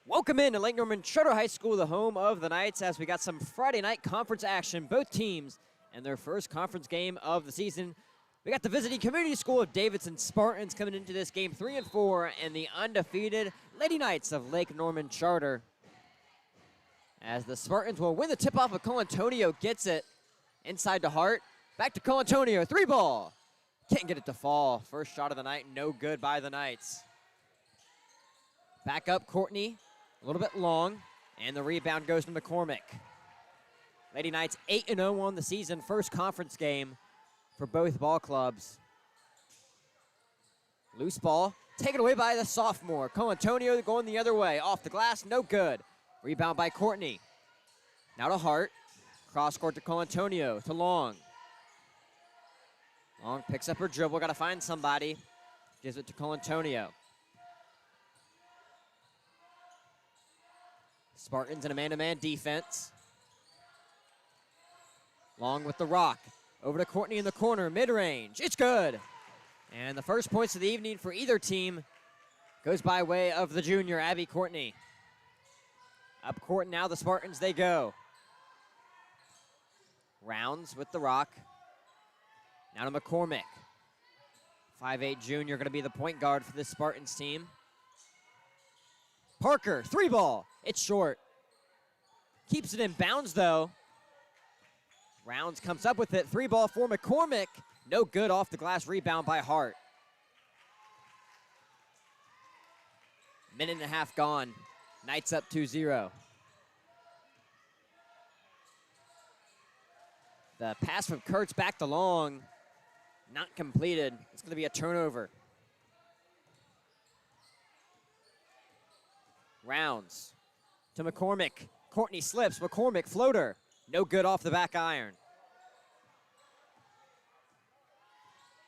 Welcome in to Lake Norman Charter High School, the home of the Knights, as we got some Friday night conference action. Both teams and their first conference game of the season. We got the visiting community school of Davidson Spartans coming into this game 3-4, and the undefeated Lady Knights of Lake Norman Charter. As the Spartans will win the tip-off, but Colantonio gets it inside to Hart. Back to Colantonio, 3-ball. Can't get it to fall. First shot of the night, no good by the Knights. Back up, Courtney. A little bit long, and the rebound goes to McCormick. Lady Knights 8-0 on the season, first conference game for both ball clubs. Loose ball, taken away by the sophomore. Colantonio going the other way, off the glass, no good. Rebound by Courtney. Now to Hart, cross court to Colantonio, to Long. Long picks up her dribble, gotta find somebody. Gives it to Colantonio. Spartans in a man-to-man defense. Long with the rock. Over to Courtney in the corner, mid-range. It's good. And the first points of the evening for either team goes by way of the junior, Abby Courtney. Up court now, the Spartans, they go. Rounds with the rock. Now to McCormick. 5'8" junior, going to be the point guard for this Spartans team. Parker, 3-ball. It's short. Keeps it in bounds, though. Rounds comes up with it. 3-ball for McCormick. No good, off the glass, rebound by Hart. Minute and a half gone. Knights up 2-0. The pass from Kurtz back to Long. Not completed. It's going to be a turnover. Rounds to McCormick. Courtney slips. McCormick floater. No good, off the back iron.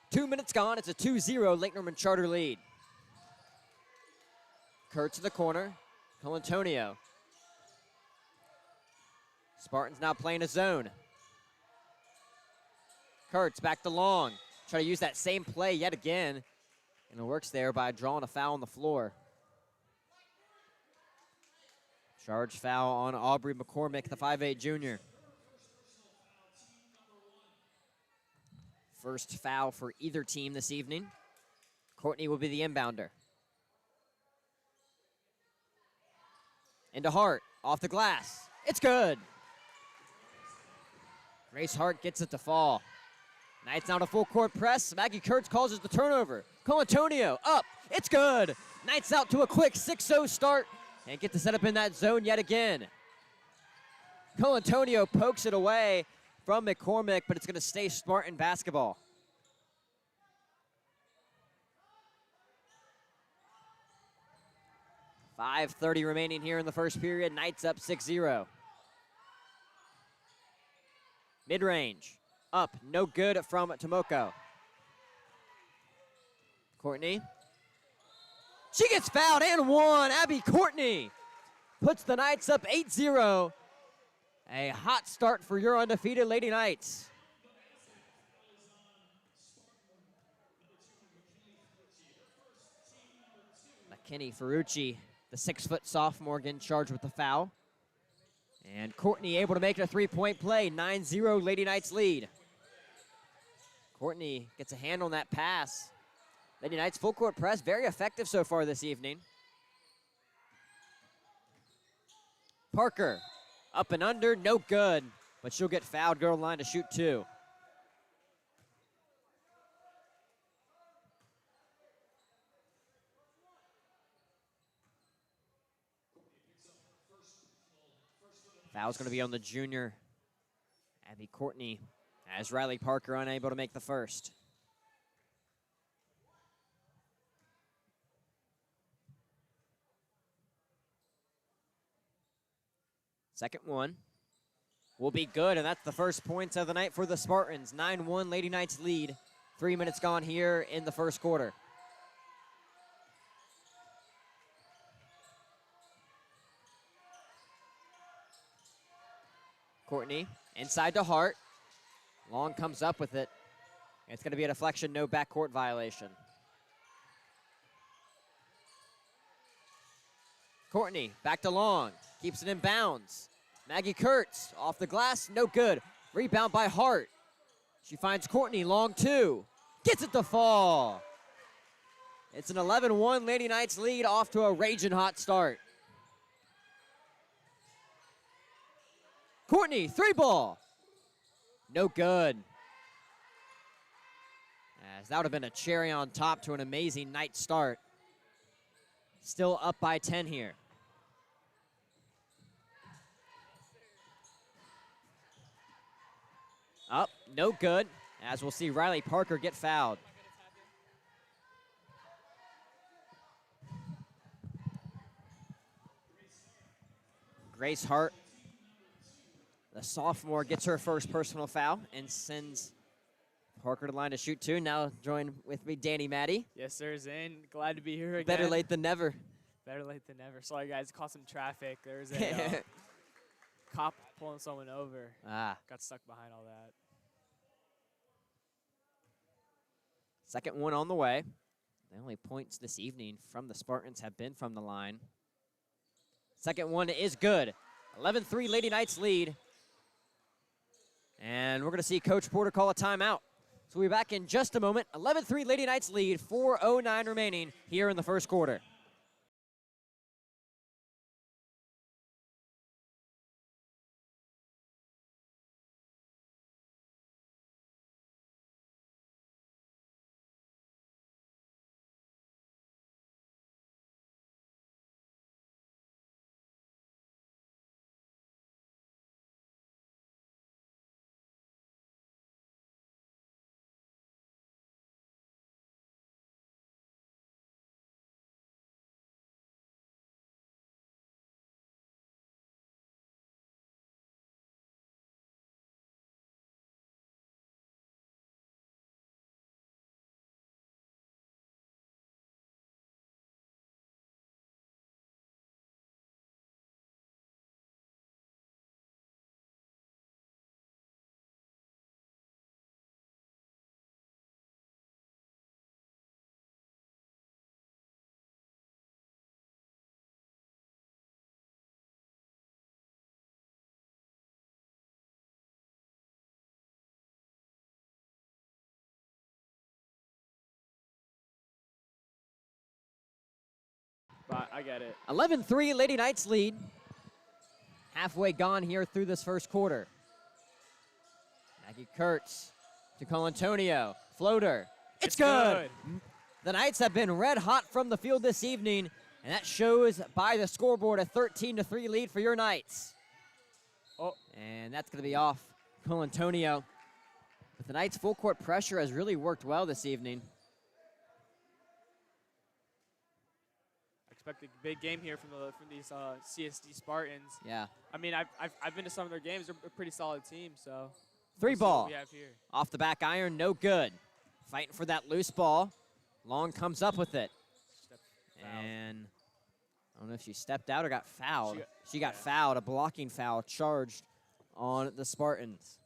2 minutes gone. It's a 2-0 Lake Norman Charter lead. Kurtz in the corner. Colantonio. Spartans now playing a zone. Kurtz back to Long. Try to use that same play yet again. And it works there by drawing a foul on the floor. Charge foul on Aubrey McCormick, the 5'8" junior. First foul for either team this evening. Courtney will be the inbounder. Into Hart, off the glass. It's good. Grace Hart gets it to fall. Knights now to full court press. Maggie Kurtz calls it the turnover. Colantonio up, it's good. Knights out to a quick 6-0 start. And get to set up in that zone yet again. Colantonio pokes it away from McCormick, but it's going to stay Spartan basketball. .5:30 remaining here in the first period. Knights up 6-0. Mid-range. Up. No good from Tomoko. Courtney. She gets fouled and one. Abby Courtney puts the Knights up 8-0. A hot start for your undefeated Lady Knights. McKinney Ferrucci, the 6-foot sophomore, getting charged with the foul. And Courtney able to make it a three-point play. 9-0 Lady Knights lead. Courtney gets a hand on that pass. Lady Knights full court press, very effective so far this evening. Parker, up and under, no good, but she'll get fouled, girl line to shoot two. Foul's gonna be on the junior, Abby Courtney, as Riley Parker unable to make the first. Second one will be good, and that's the first points of the night for the Spartans. 9-1 Lady Knights lead. 3 minutes gone here in the first quarter. Courtney inside to Hart. Long comes up with it. It's going to be a deflection, no backcourt violation. Courtney back to Long. Keeps it in bounds. Maggie Kurtz off the glass. No good. Rebound by Hart. She finds Courtney. Long 2. Gets it to fall. It's an 11-1 Lady Knights lead, off to a raging hot start. Courtney, 3-ball. No good. As that would have been a cherry on top to an amazing night start. Still up by 10 here. Up, no good. As we'll see Riley Parker get fouled. Grace Hart, the sophomore, gets her first personal foul and sends Parker to the line to shoot 2. Now join with me, Danny Matty. Yes, sir, Zane. Glad to be here again. Better late than never. Better late than never. Sorry, guys. Caught some traffic. There was a cop pulling someone over. Got stuck behind all that. Second one on the way. The only points this evening from the Spartans have been from the line. Second one is good. 11-3 Lady Knights lead. And we're going to see Coach Porter call a timeout. So we'll be back in just a moment. 11-3 Lady Knights lead, 4:09 remaining here in the first quarter. But I get it. 11-3 Lady Knights lead. Halfway gone here through this first quarter. Maggie Kurtz to Colantonio. Floater. It's good. The Knights have been red hot from the field this evening, and that shows by the scoreboard a 13-3 lead for your Knights. Oh. And that's going to be off Colantonio. But the Knights' full court pressure has really worked well this evening. Expect a big game here from these CSD Spartans. Yeah. I mean, I've been to some of their games. They're a pretty solid team. So 3-ball. we have here. Off the back iron, no good. Fighting for that loose ball. Long comes up with it. And I don't know if she stepped out or got fouled. She got fouled, a blocking foul charged on the Spartans.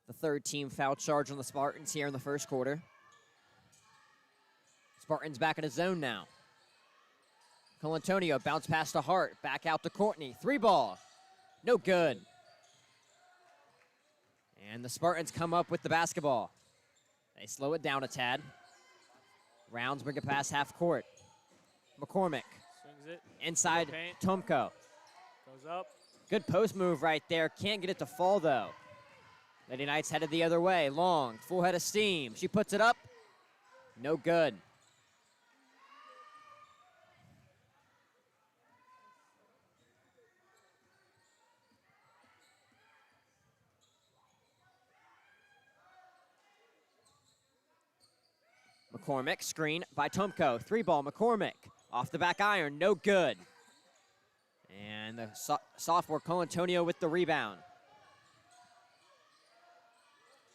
The third team foul charge on the Spartans here in the first quarter. Spartans back in a zone now. Colantonio bounce pass to Hart. Back out to Courtney. 3-ball. No good. And the Spartans come up with the basketball. They slow it down a tad. Rounds bring it past half court. McCormick. Swings it. Inside Tomko. Goes up. Good post move right there. Can't get it to fall, though. Lady Knights headed the other way. Long, full head of steam. She puts it up. No good. McCormick, screen by Tomko. 3-ball, McCormick. Off the back iron, no good. And the sophomore Colantonio with the rebound.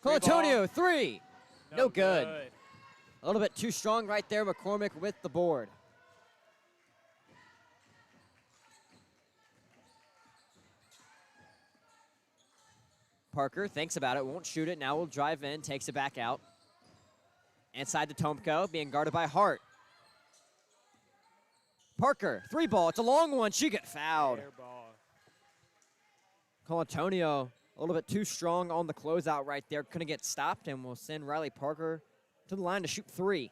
Colantonio, 3. No good. A little bit too strong right there. McCormick with the board. Parker thinks about it, won't shoot it. Now will drive in, takes it back out. Inside to Tomko, being guarded by Hart. Parker, 3-ball. It's a long one. She got fouled. Air ball. Colantonio a little bit too strong on the closeout right there. Couldn't get stopped, and will send Riley Parker to the line to shoot 3.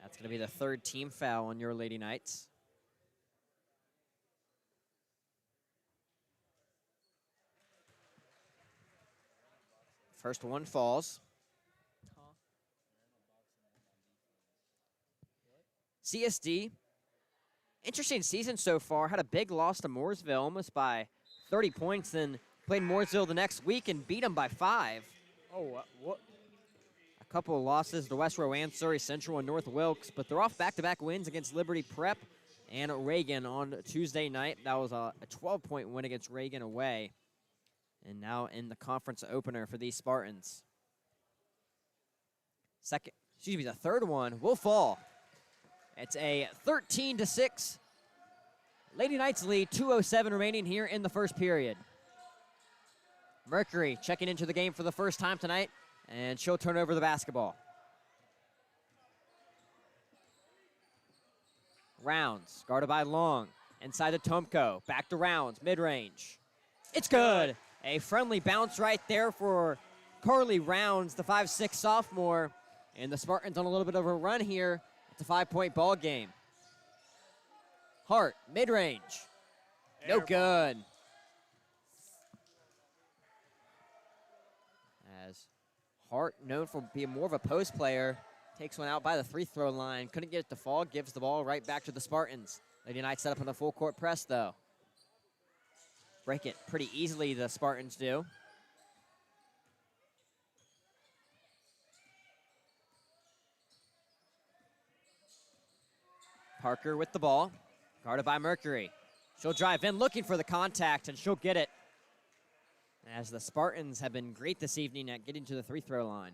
That's going to be the 3rd team foul on your Lady Knights. First one falls. CSD, interesting season so far. Had a big loss to Mooresville, almost by 30 points, then played Mooresville the next week and beat them by 5. Oh, what? A couple of losses to West Rowan, Surrey Central, and North Wilkes, but they're off back-to-back wins against Liberty Prep and Reagan on Tuesday night. That was a 12-point win against Reagan away, and now in the conference opener for these Spartans. The third one will fall. It's a 13-6 Lady Knights lead, 2:07 remaining here in the first period. Mercury checking into the game for the first time tonight, and she'll turn over the basketball. Rounds, guarded by Long. Inside to Tomko, back to Rounds, mid-range. It's good. A friendly bounce right there for Carly Rounds, the 5'6" sophomore. And the Spartans on a little bit of a run here. It's a 5-point ball game. Hart, mid-range. No good. As Hart, known for being more of a post player, takes one out by the free-throw line. Couldn't get it to fall, gives the ball right back to the Spartans. Lady Knights set up on the full-court press, though. Break it pretty easily, the Spartans do. Parker with the ball, guarded by Mercury. She'll drive in looking for the contact, and she'll get it. As the Spartans have been great this evening at getting to the free-throw line.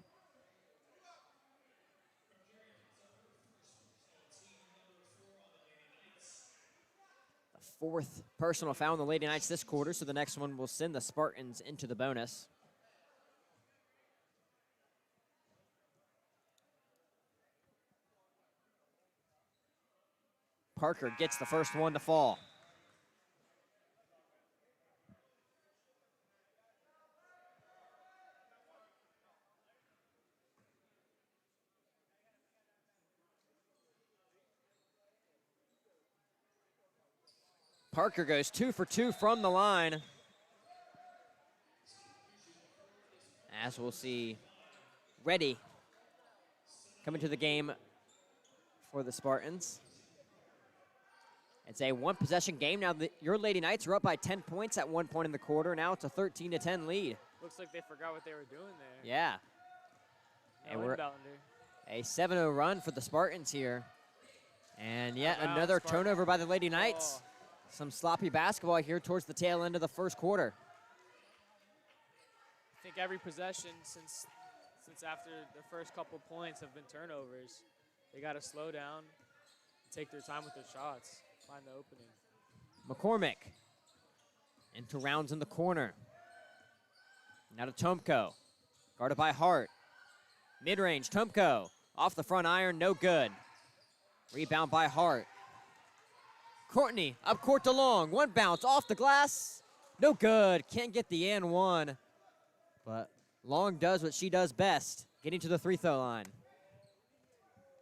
The 4th personal foul on the Lady Knights this quarter, so the next one will send the Spartans into the bonus. Parker gets the first one to fall. Parker goes 2 for 2 from the line. As we'll see Reddy coming to the game for the Spartans. It's a 1-possession game. Now, your Lady Knights are up by 10 points at one point in the quarter. Now it's a 13-10 lead. Looks like they forgot what they were doing there. Yeah. And we're a 7-0 run for the Spartans here. And yet another turnover by the Lady Knights. Some sloppy basketball here towards the tail end of the first quarter. I think every possession since after the first couple points have been turnovers. They got to slow down and take their time with their shots. Find the opening. McCormick into Rounds in the corner. Now to Tomko, guarded by Hart. Mid-range, Tomko off the front iron, no good. Rebound by Hart. Courtney up court to Long, one bounce off the glass, no good. Can't get the and one, but Long does what she does best, getting to the free-throw line.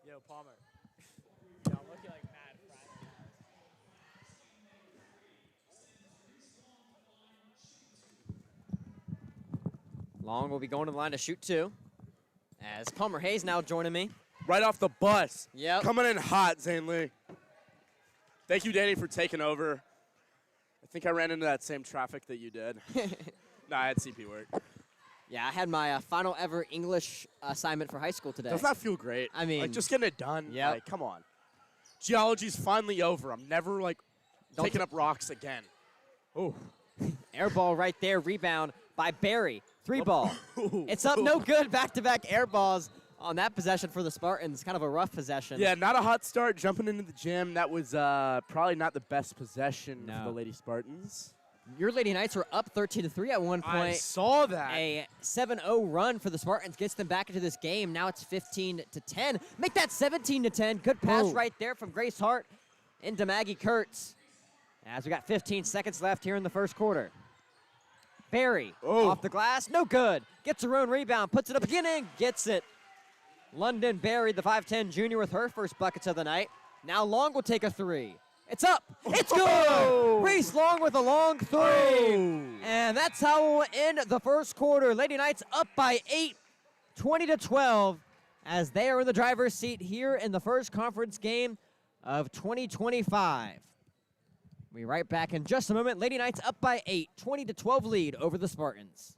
Yo, Palmer. Yo, I'm looking like mad Friday. Long will be going to the line to shoot 2. As Palmer Hayes now joining me. Right off the bus. Yep. Coming in hot, Zane Lee. Thank you, Danny, for taking over. I think I ran into that same traffic that you did. No, I had CP work. Yeah, I had my final ever English assignment for high school today. Doesn't that feel great? I mean, like, just getting it done. Yeah. Like, come on. Geology's finally over. I'm never, taking up rocks again. Oh. Air ball right there. Rebound by Barry. 3-ball. It's up, no good. Back-to-back air balls on that possession for the Spartans. Kind of a rough possession. Yeah, not a hot start jumping into the gym. That was probably not the best possession for the Lady Spartans. Your Lady Knights were up 13-3 at one point. I saw that. A 7-0 run for the Spartans gets them back into this game. Now it's 15-10. Make that 17-10. Good pass right there from Grace Hart into Maggie Kurtz. As we got 15 seconds left here in the first quarter. Barry off the glass, no good. Gets her own rebound, puts it up again and gets it. London Barry, the 5'10 junior, with her first buckets of the night. Now Long will take a three. It's up. It's good. Reese Long with a long three. And that's how we'll end the first quarter. Lady Knights up by 8, 20-12, as they are in the driver's seat here in the first conference game of 2025. We'll be right back in just a moment. Lady Knights up by 8, 20-12 lead over the Spartans.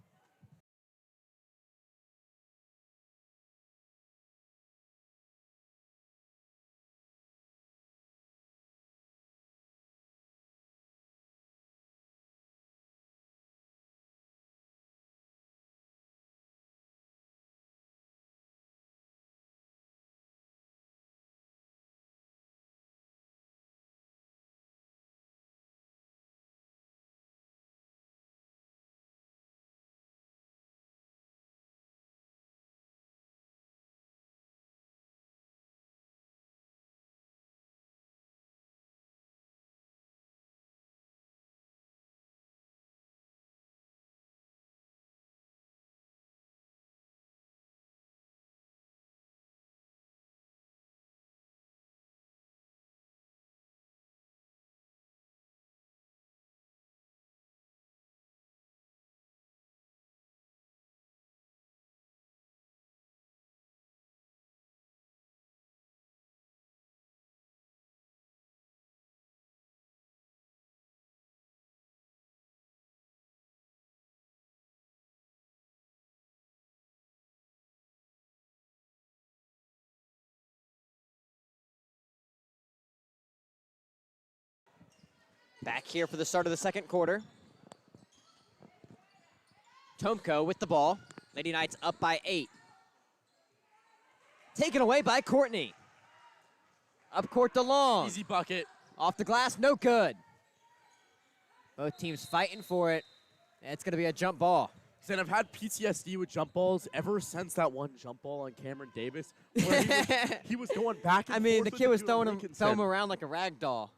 Back here for the start of the second quarter. Tomko with the ball. Lady Knights up by 8. Taken away by Courtney. Up court to Long. Easy bucket. Off the glass, no good. Both teams fighting for it. And it's going to be a jump ball. And I've had PTSD with jump balls ever since that one jump ball on Cameron Davis, where he was going back and I mean, forth the kid was with throwing Lincolnson. him around like a rag doll.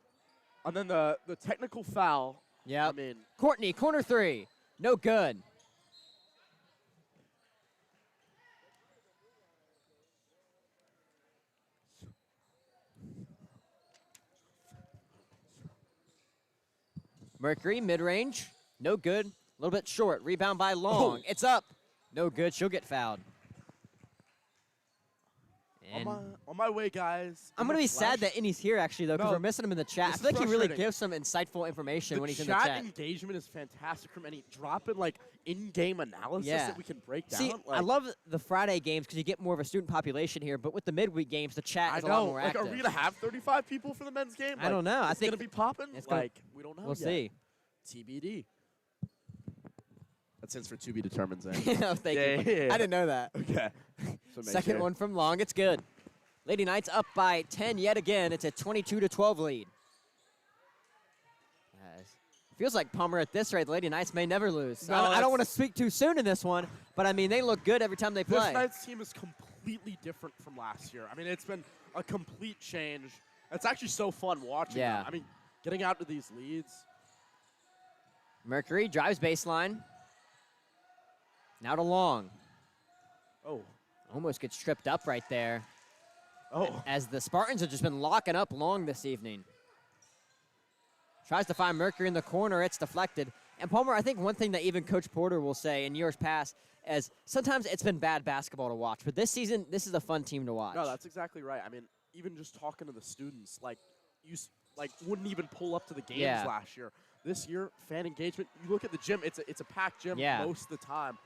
And then the technical foul. Yeah. I mean, Courtney, corner three. No good. Mercury, mid-range. No good. A little bit short. Rebound by Long. It's up. No good. She'll get fouled. And on my way, guys. I'm going to be sad that Innie's here, actually, though, because we're missing him in the chat. I This feel is like he really frustrating. gives some insightful information when he's in the chat chat. engagement is fantastic from any dropping like in-game analysis Yeah. that we can break down. See, I love the Friday games because you get more of a student population here, but with the midweek games, the chat is a lot more like, active. are we gonna have 35 people for the men's game? I don't know. I It's think gonna be popping. it's gonna- Like we don't know. We'll yet. see. TBD. That stands for to be determined. Zane. Oh, thank you. Yeah. I didn't know that. Okay. So make Second sure. one from Long. It's good. Lady Knights up by 10 yet again. It's a 22-12 lead. Feels like Palmer at this rate, the Lady Knights may never lose. No, I don't want to speak too soon in this one, but I mean, they look good every time they play. This Knights team is completely different from last year. I mean, it's been a complete change. It's actually so fun watching Yeah. them. I mean, getting out to these leads. Mercury drives baseline. Now to Long. Oh. Almost gets tripped up right there. Oh. As the Spartans have just been locking up Long this evening. Tries to find Mercury in the corner. It's deflected. And Palmer, I think one thing that even Coach Porter will say in years past is sometimes it's been bad basketball to watch, but this season, this is a fun team to watch. No, that's exactly right. I mean, even just talking to the students, like, wouldn't even pull up to the games last year. This year, fan engagement, you look at the gym, it's a packed gym most of the time.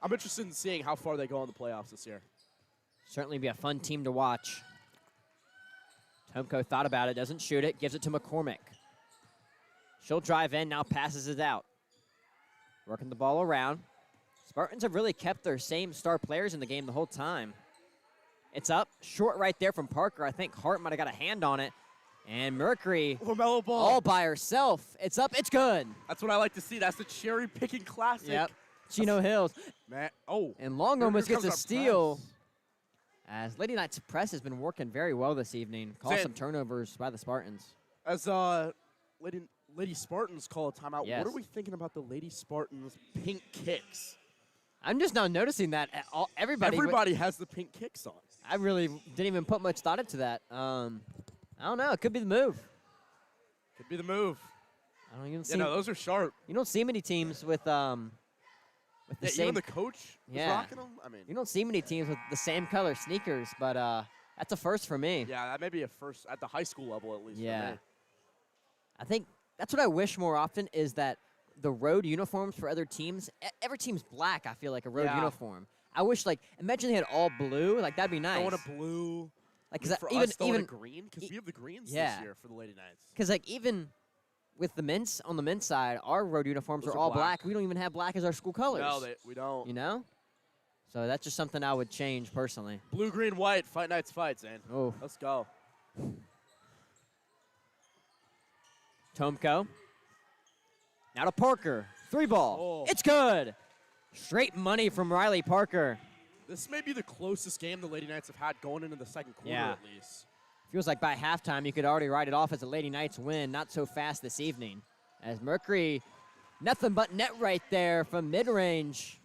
I'm interested in seeing how far they go in the playoffs this year. Certainly be a fun team to watch. Tomko thought about it, doesn't shoot it, gives it to McCormick. She'll drive in, now passes it out. Working the ball around. Spartans have really kept their same star players in the game the whole time. It's up. Short right there from Parker. I think Hart might have got a hand on it. And Mercury, LaMelo Ball. all by herself. It's up. It's good. That's what I like to see. That's the cherry-picking classic. Yep. Chino Hills. Man. Oh. And Long Here almost gets comes a our steal. press. As Lady Knights press has been working very well this evening. Caused some turnovers by the Spartans. As Lady Spartans call a timeout, Yes. what are we thinking about the Lady Spartans pink kicks? I'm just now noticing that Everybody has the pink kicks on. I really didn't even put much thought into that. I don't know. It could be the move. Could be the move. I don't even see. Yeah, no, those are sharp. You don't see many teams with the same. Even the coach is rocking them. I mean, you don't see many teams with the same color sneakers, but that's a first for me. yeah, that may be a first at the high school level at least. Yeah. For me. I think that's what I wish more often is that the road uniforms for other teams. Every team's black. I feel like a road Yeah. uniform. I wish imagine they had all blue. That'd be nice. I want a blue. Like, cause for even us, even a green because we have the greens yeah. this year for the Lady Knights. because even with the men's on the men's side, our road uniforms Those are are all black. black. We don't even have black as our school colors. No, we don't. You know, so that's just something I would change personally. Blue, green, white. Fight Knights fights, man. Oh, Let's go. Tomko. Now to Parker. 3-ball. Oh. It's good. Straight money from Riley Parker. This may be the closest game the Lady Knights have had going into the second quarter Yeah. at least. Feels like by halftime you could already write it off as a Lady Knights win. Not so fast this evening. As Mercury, nothing but net right there from mid-range.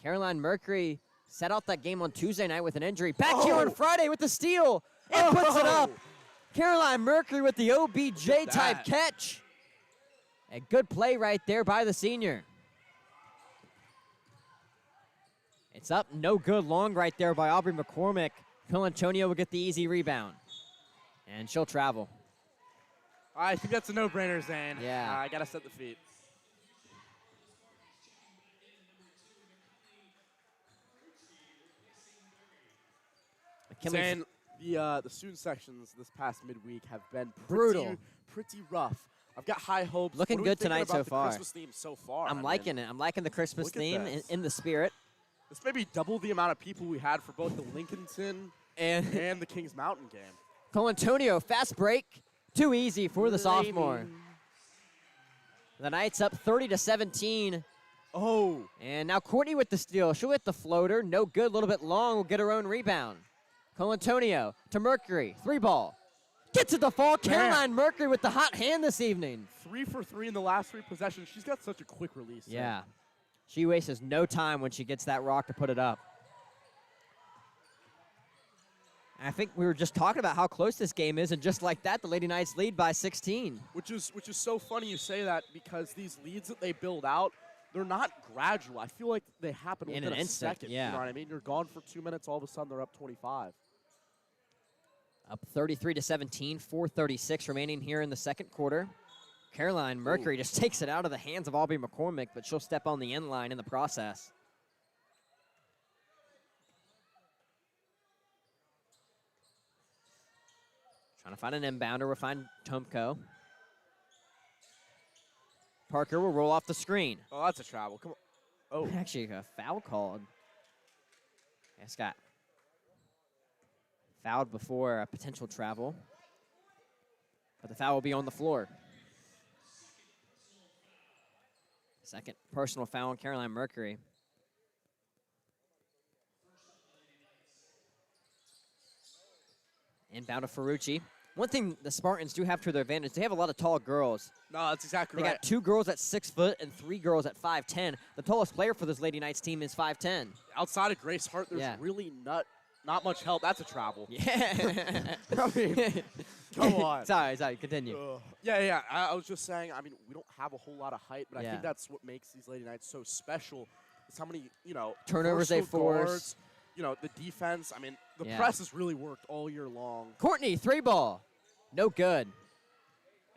Caroline Mercury set out that game on Tuesday night with an injury. Back here on Friday with the steal. And puts it up. Caroline Mercury with the OBJ-type catch. A good play right there by the senior. It's up, no good, long right there by Aubrey McCormick. Colantonio will get the easy rebound. And she'll travel. I think that's a no-brainer, Zane. Yeah. I got to set the feet. Zane, the student sections this past midweek have been Brutal. pretty rough. I've got high hopes. Looking What are we good thinking tonight about so the far. Christmas theme so far. I'm liking it. I'm liking the Christmas Look at theme this. in the spirit. This may be double the amount of people we had for both the Lincolnton And and the Kings Mountain game. Colantonio, fast break. Too easy for the sophomore. The Knights up 30-17. Oh. And now Courtney with the steal. She'll hit the floater. No good. A little bit long. Will get her own rebound. Colantonio to Mercury. 3-ball. Gets it to fall. Caroline Mercury with the hot hand this evening. 3 for 3 in the last 3 possessions. She's got such a quick release. Yeah. She wastes no time when she gets that rock to put it up. And I think we were just talking about how close this game is, and just like that, the Lady Knights lead by 16. Which is so funny you say that because these leads that they build out, they're not gradual. I feel like they happen In within an a instant, second. yeah. You know what I mean? You're gone for 2 minutes, all of a sudden they're up 25. Up 33-17, 4:36 remaining here in the second quarter. Caroline Mercury just takes it out of the hands of Aubrey McCormick, but she'll step on the end line in the process. Trying to find an inbounder. We'll find Tomko. Parker will roll off the screen. Oh, that's a travel. Come on. Oh. Actually, a foul called. Yeah, Scott. Fouled before a potential travel. But the foul will be on the floor. Second personal foul on Caroline Mercury. Inbound to Ferrucci. One thing the Spartans do have to their advantage, they have a lot of tall girls. No, that's exactly They right. got 2 girls at 6 foot and 3 girls at 5'10". The tallest player for this Lady Knights team is 5'10". Outside of Grace Hart, there's really not much help. That's a travel. Yeah. I mean, come on. Sorry, continue. Yeah. I was just saying, I mean, we don't have a whole lot of height, but I Yeah. think that's what makes these Lady Knights so special. Is how many, Turnovers they versatile force. guards, the defense. I mean, the Yeah. press has really worked all year long. Courtney, 3-ball. No good.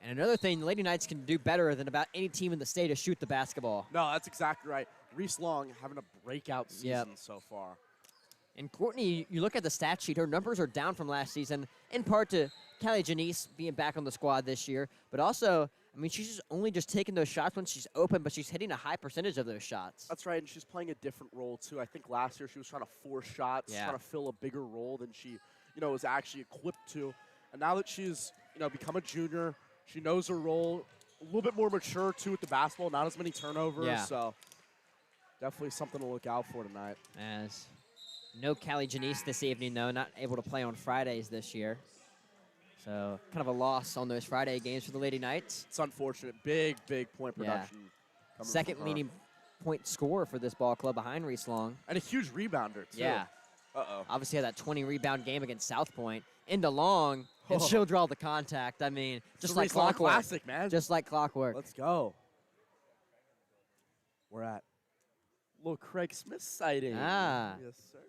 And another thing, the Lady Knights can do better than about any team in the state is shoot the basketball. No, that's exactly right. Reese Long having a breakout season so far. And Courtney, you look at the stat sheet, her numbers are down from last season, in part to Callie Janice being back on the squad this year, but also I mean, she's only just taking those shots when she's open, but she's hitting a high percentage of those shots. That's right, and she's playing a different role, too. I think last year she was trying to force shots, trying to fill a bigger role than she, was actually equipped to. And now that she's, become a junior, she knows her role, a little bit more mature, too, with the basketball, not as many turnovers. So definitely something to look out for tonight. As no Callie Janice this evening, though, not able to play on Fridays this year. So kind of a loss on those Friday games for the Lady Knights. It's unfortunate. Big point production. Second leading point scorer for this ball club behind Reese Long. And a huge rebounder, too. Yeah. Uh-oh. Obviously had that 20 rebound game against South Point. Into Long, and she'll draw the contact. I mean, just like clockwork. Classic, man. Just like clockwork. Let's go. We're at little Craig Smith sighting. Ah. Yes, sir.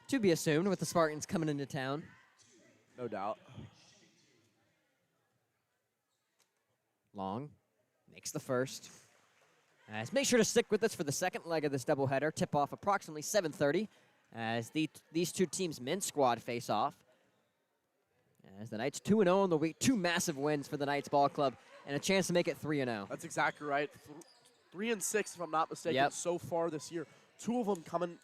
To be assumed with the Spartans coming into town. No doubt. Long makes the first. As make sure to stick with us for the second leg of this doubleheader. Tip off approximately 7:30 as these two teams' men's squad face off. As the Knights 2-0 on the week, 2 massive wins for the Knights ball club and a chance to make it 3-0. That's exactly right. 3-6, if I'm not mistaken, so far this year. 2 of them coming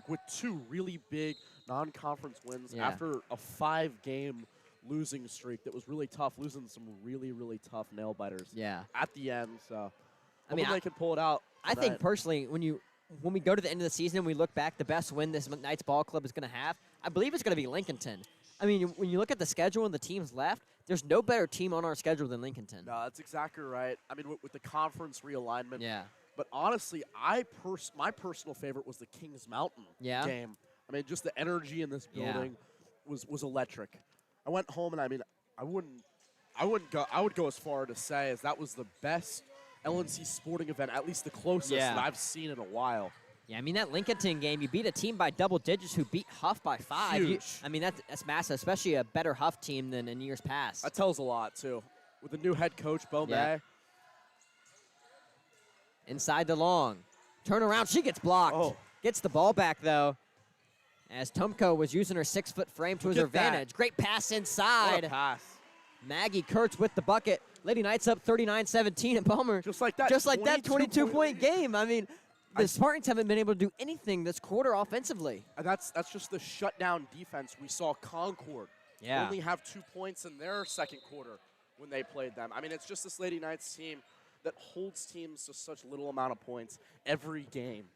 with 2 really big non-conference wins after a 5-game losing streak that was really tough, losing some really, really tough nail biters at the end. So I mean, they could pull it out. I think personally, when we go to the end of the season and we look back, the best win this Knights ball club is going to have, I believe it's going to be Lincolnton. I mean, when you look at the schedule and the teams left, there's no better team on our schedule than Lincolnton. No, that's exactly right. I mean, with the conference realignment. Yeah. But honestly, my personal favorite was the Kings Mountain game. I mean, just the energy in this building was electric. I went home and I would go as far to say as that was the best LNC sporting event, at least the closest that I've seen in a while. Yeah, I mean, that Lincolnton game, you beat a team by double digits who beat Huff by 5. Huge. I mean, that's massive, especially a better Huff team than in years past. That tells a lot, too. With the new head coach, Bo May. Inside the Long. Turn around, she gets blocked. Gets the ball back, though, as Tomko was using her 6-foot frame to his advantage. Great pass inside. What a pass. Maggie Kurtz with the bucket. Lady Knights up 39-17 at Palmer. Just like that. 22-point game. I mean, the Spartans haven't been able to do anything this quarter offensively. And that's just the shutdown defense. We saw Concord only have 2 points in their second quarter when they played them. I mean, it's just this Lady Knights team that holds teams to such little amount of points every game.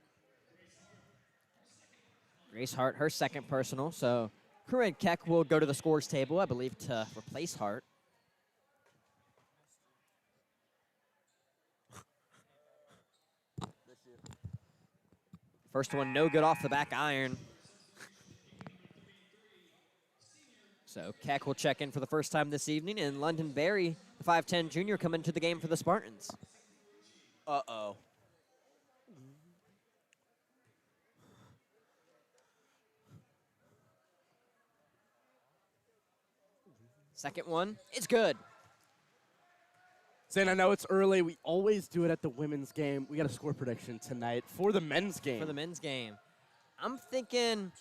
Grace Hart, her second personal. So Corinne Keck will go to the scores table, I believe, to replace Hart. First one, no good off the back iron. So Keck will check in for the first time this evening, and London Berry, the 5'10 junior, come into the game for the Spartans. Uh-oh. Second one, it's good. Zane, I know it's early. We always do it at the women's game. We got a score prediction tonight for the men's game. For the men's game. I'm thinking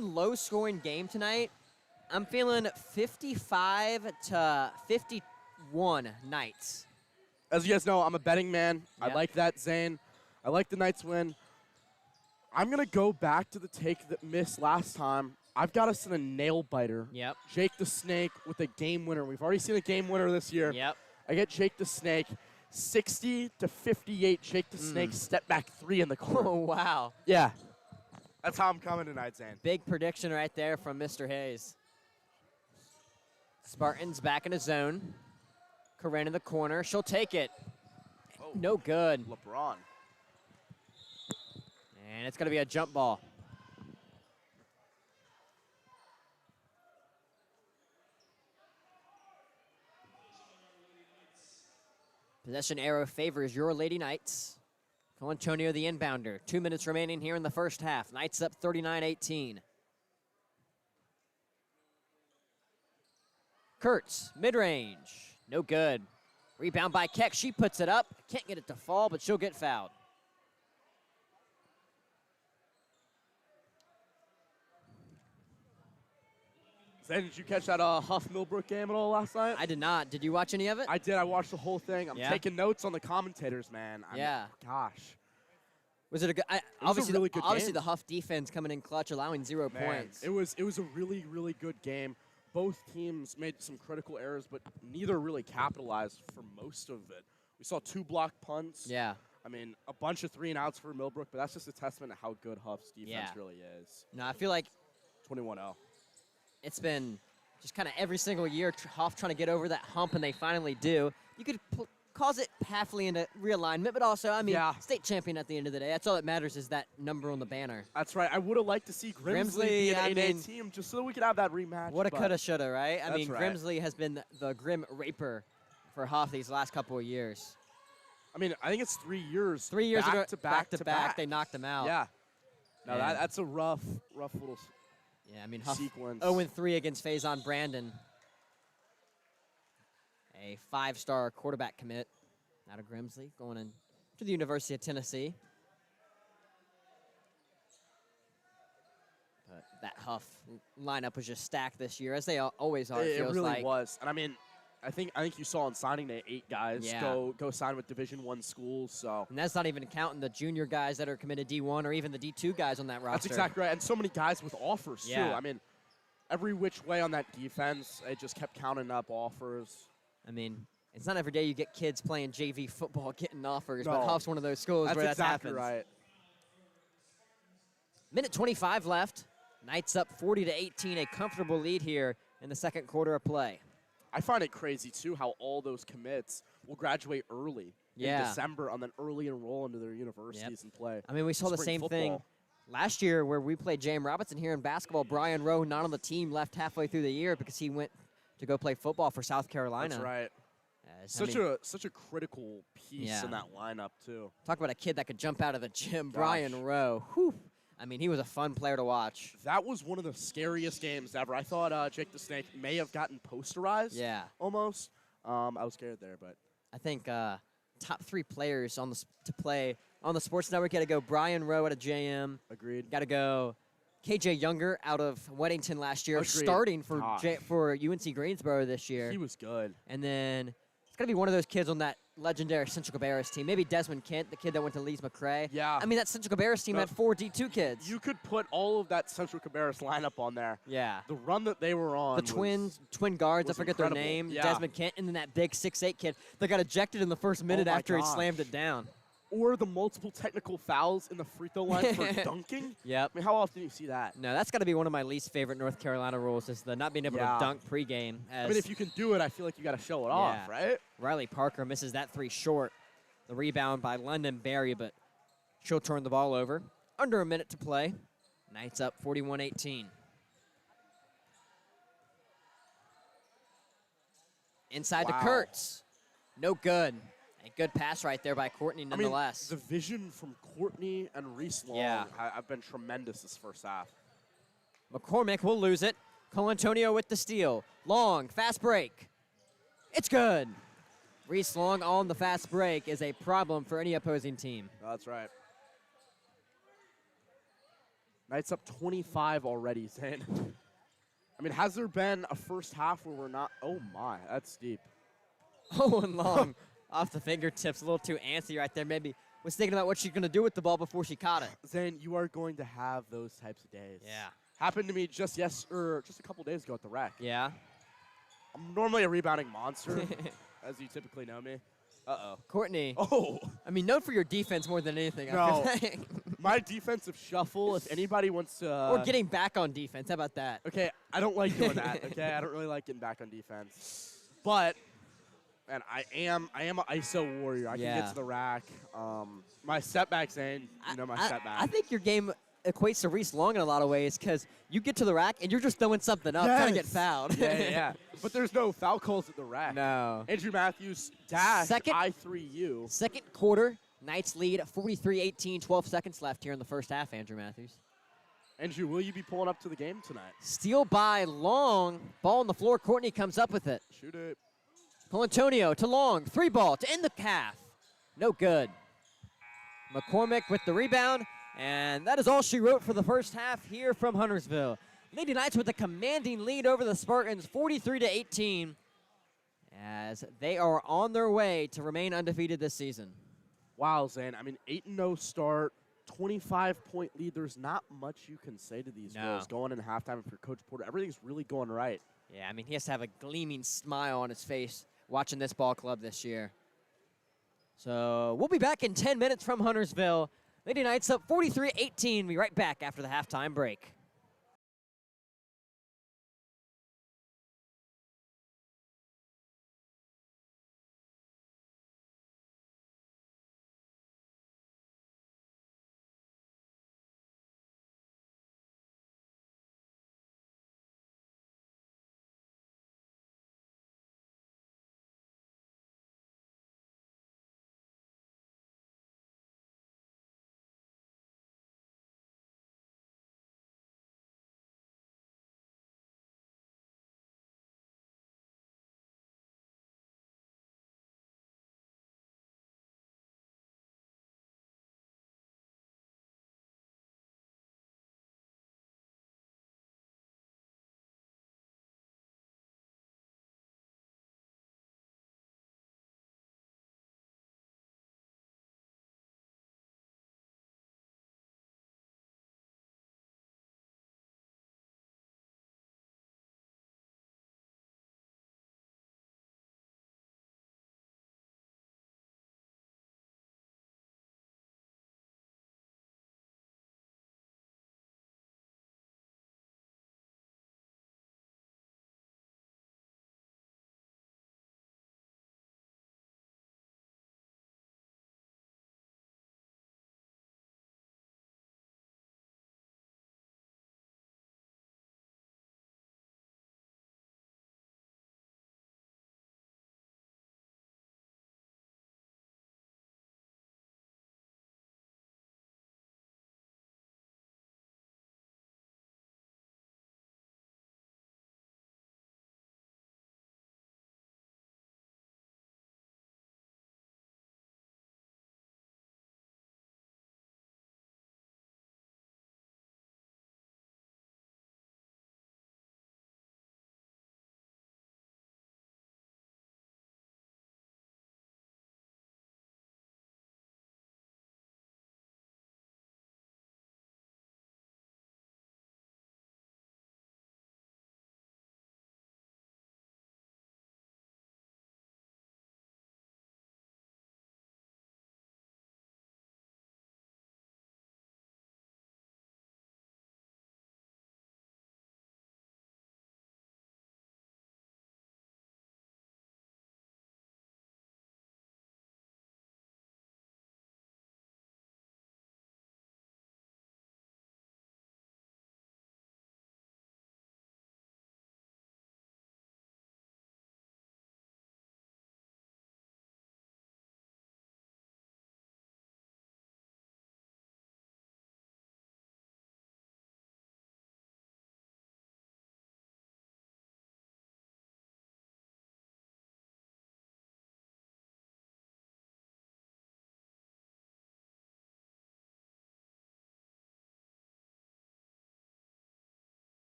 low-scoring game tonight. I'm feeling 55-51 Knights. As you guys know, I'm a betting man. Yep. I like that, Zane. I like the Knights win. I'm going to go back to the take that missed last time. I've got us in a nail-biter. Yep. Jake the Snake with a game winner. We've already seen a game winner this year. Yep. I get Jake the Snake. 60-58, Jake the Snake, step back 3 in the corner. Oh, wow. Yeah. That's how I'm coming tonight, Zane. Big prediction right there from Mr. Hayes. Spartans back in a zone. Corinne in the corner. She'll take it. Oh. No good. LeBron. And it's going to be a jump ball. Possession arrow favors your Lady Knights. Colantonio the inbounder. 2 minutes remaining here in the first half. Knights up 39-18. Kurtz, mid-range. No good. Rebound by Keck. She puts it up. Can't get it to fall, but she'll get fouled. Zane, did you catch that Huff Millbrook game at all last night? I did not. Did you watch any of it? I did. I watched the whole thing. I'm Yeah? taking notes on the commentators, man. Yeah. Gosh. Was it a good? was a really good obviously game. the Huff defense coming in clutch, allowing 0 Man, points. it was a really, really good game. Both teams made some critical errors, but neither really capitalized for most of it. We saw 2 blocked punts. Yeah. I mean, a bunch of 3-and-outs for Millbrook, but that's just a testament to how good Huff's defense really is. No, I feel like 21-0. it's been just kind of every single year Huff trying to get over that hump, and they finally do. You could cause it halfly into realignment, but also, I mean, state champion at the end of the day. That's all that matters is that number on the banner. That's right. I would have liked to see Grimsley be an 8A team just so we could have that rematch. Woulda, coulda, shoulda, right? I mean, right. Grimsley has been the Grim Raper for Huff these last couple of years. I mean, I think it's 3 years. 3 years back ago, to back. they knocked him out. Yeah. No, Man. that's a rough little Yeah, I mean, Huff sequence. 0-3 against Faison Brandon. A 5-star quarterback commit out of Grimsley going in to the University of Tennessee. But that Huff lineup was just stacked this year, as they always are. It feels really like. was. And I mean, I think you saw on signing day 8 guys Yeah. go sign with Division I schools. So And that's not even counting the junior guys that are committed D1 or even the D2 guys on that roster. that's exactly right. And so many guys with offers Yeah. too. I mean, every which way on that defense, it just kept counting up offers. I mean, it's not every day you get kids playing JV football getting offers, No. but Huff's one of those schools That's where that exactly happens. right. Minute 25 left. Knights up 40-18, a comfortable lead here in the second quarter of play. I find it crazy too how all those commits will graduate early in December and then early enroll into their universities and play. I mean, we saw the spring same thing football. last year where we played J.M. Robinson here in basketball. Brian Rowe, not on the team, left halfway through the year because he went to go play football for South Carolina. That's right. Such a critical piece in that lineup too. Talk about a kid that could jump out of the gym. Gosh. Brian Rowe. Whew. I mean, he was a fun player to watch. That was one of the scariest games ever. I thought Jake the Snake may have gotten posterized. Yeah. Almost. I was scared there, but I think top 3 players on to play on the Sports Network. Got to go Brian Rowe out of JM. agreed. Got to go KJ Younger out of Weddington last year, Agreed. starting for Gosh. for UNC Greensboro this year. He was good. And then it's got to be one of those kids on that legendary Central Cabarrus team. Maybe Desmond Kent, the kid that went to Lees McRae. Yeah. I mean, that Central Cabarrus team had 4 D2 kids. You could put all of that Central Cabarrus lineup on there. Yeah. The run that they were on. The twin guards, I was forget incredible. their name, Yeah. Desmond Kent, and then that big 6'8" kid that got ejected in the first minute my after he gosh. slammed it down. Or the multiple technical fouls in the free throw line for dunking. Yep. I mean, how often do you see that? No, that's got to be one of my least favorite North Carolina rules is the not being able to dunk pregame. I mean, if you can do it, I feel like you got to show it off, right? Riley Parker misses that 3 short. The rebound by London Berry, but she'll turn the ball over. Under a minute to play. Knights up 41-18. Inside to Kurtz. No good. A good pass right there by Courtney nonetheless. I mean, the vision from Courtney and Reese Long have been tremendous this first half. McCormick will lose it. Colantonio with the steal. Long, fast break. It's good. Reese Long on the fast break is a problem for any opposing team. That's right. Knights up 25 already, Zane. I mean, has there been a first half where we're not? Oh, my. That's deep. Oh, and Long off the fingertips. A little too antsy right there. Maybe was thinking about what she's going to do with the ball before she caught it. Zane, you are going to have those types of days. Yeah. Happened to me just a couple days ago at the rec. Yeah. I'm normally a rebounding monster, as you typically know me. Uh-oh. Courtney. Oh. I mean, known for your defense more than anything. No. I think. My defensive shuffle, if anybody wants to... or getting back on defense. How about that? Okay, I don't like doing that, okay? I don't really like getting back on defense. But, man, I am an ISO warrior. I can get to the rack. My setback, Zane, you know my setback. I think your game equates to Reese Long in a lot of ways because you get to the rack and you're just throwing something up, trying to get fouled. Yeah. But there's no foul calls at the rack. No. Andrew Matthews dash Second- I3U. Second quarter, Knights lead 43-18, 12 seconds left here in the first half, Andrew Matthews. Andrew, will you be pulling up to the game tonight? Steal by Long. Ball on the floor. Courtney comes up with it. Shoot it. Colantonio to Long. 3 ball to end the half. No good. McCormick with the rebound. And that is all she wrote for the first half here from Huntersville. Lady Knights with a commanding lead over the Spartans, 43-18, as they are on their way to remain undefeated this season. Wow, Zane. I mean, 8-0 start, 25-point lead. There's not much you can say to these girls going in halftime for Coach Porter. Everything's really going right. Yeah, I mean, he has to have a gleaming smile on his face watching this ball club this year. So we'll be back in 10 minutes from Huntersville. Lady Knights up 43-18. Be right back after the halftime break.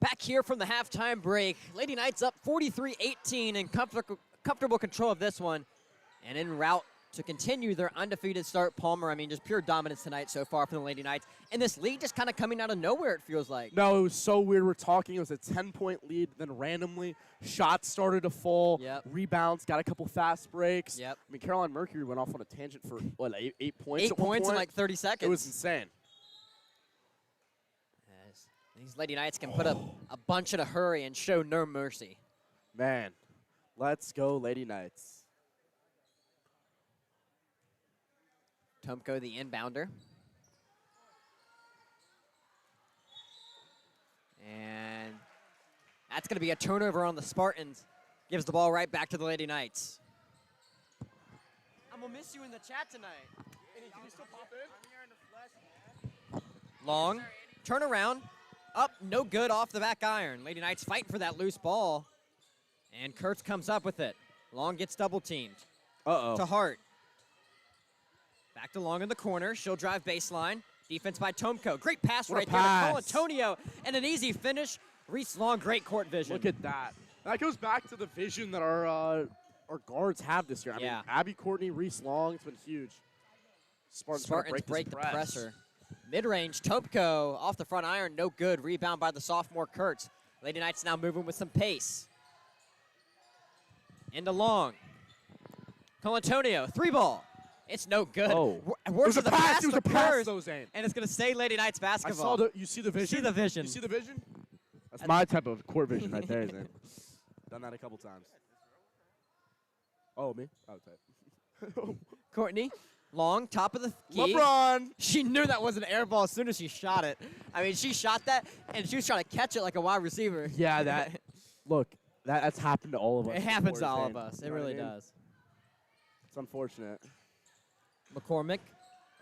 Back here from the halftime break. Lady Knights up 43-18 in comfortable control of this one. And en route to continue their undefeated start, Palmer. I mean, just pure dominance tonight so far from the Lady Knights. And this lead just kind of coming out of nowhere, it feels like. No, it was so weird. We're talking, it was a 10-point lead, then randomly shots started to fall, rebounds, got a couple fast breaks. I mean, Caroline Mercury went off on a tangent for, what, 8 points 8 points in like 30 seconds. It was insane. These Lady Knights can put up a bunch in a hurry and show no mercy. Man, let's go Lady Knights. Tomko, the inbounder. And that's going to be a turnover on the Spartans. Gives the ball right back to the Lady Knights. I'm going to miss you in the chat tonight. Can you still pop in? I'm here in the flesh, man. Long, turn around. Up, no good off the back iron. Lady Knights fighting for that loose ball. And Kurtz comes up with it. Long gets double teamed. To Hart. Back to Long in the corner. She'll drive baseline. Defense by Tomko. Great pass right there to Cole Antonio. And an easy finish. Reese Long, great court vision. Look at that. That goes back to the vision that our guards have this year. I mean, Abby Courtney, Reese Long, it's been huge. Spartans break the pressure. Mid-range, Tomko off the front iron, no good. Rebound by the sophomore Kurtz. Lady Knights now moving with some pace. Into Long. Cole Antonio, 3-ball. It's no good. It was a pass. It was a pass, though, Zane. And it's going to stay Lady Knights basketball. I saw you see the vision? See the vision. You see the vision? That's my type of court vision right there, Zane. Done that a couple times. Oh, me? Oh, type. Courtney. Long, top of the key. LeBron. She knew that was an air ball as soon as she shot it. I mean, she shot that, and she was trying to catch it like a wide receiver. Yeah, look, that's happened to all of us. It happens to all of us. It really does. It's unfortunate. McCormick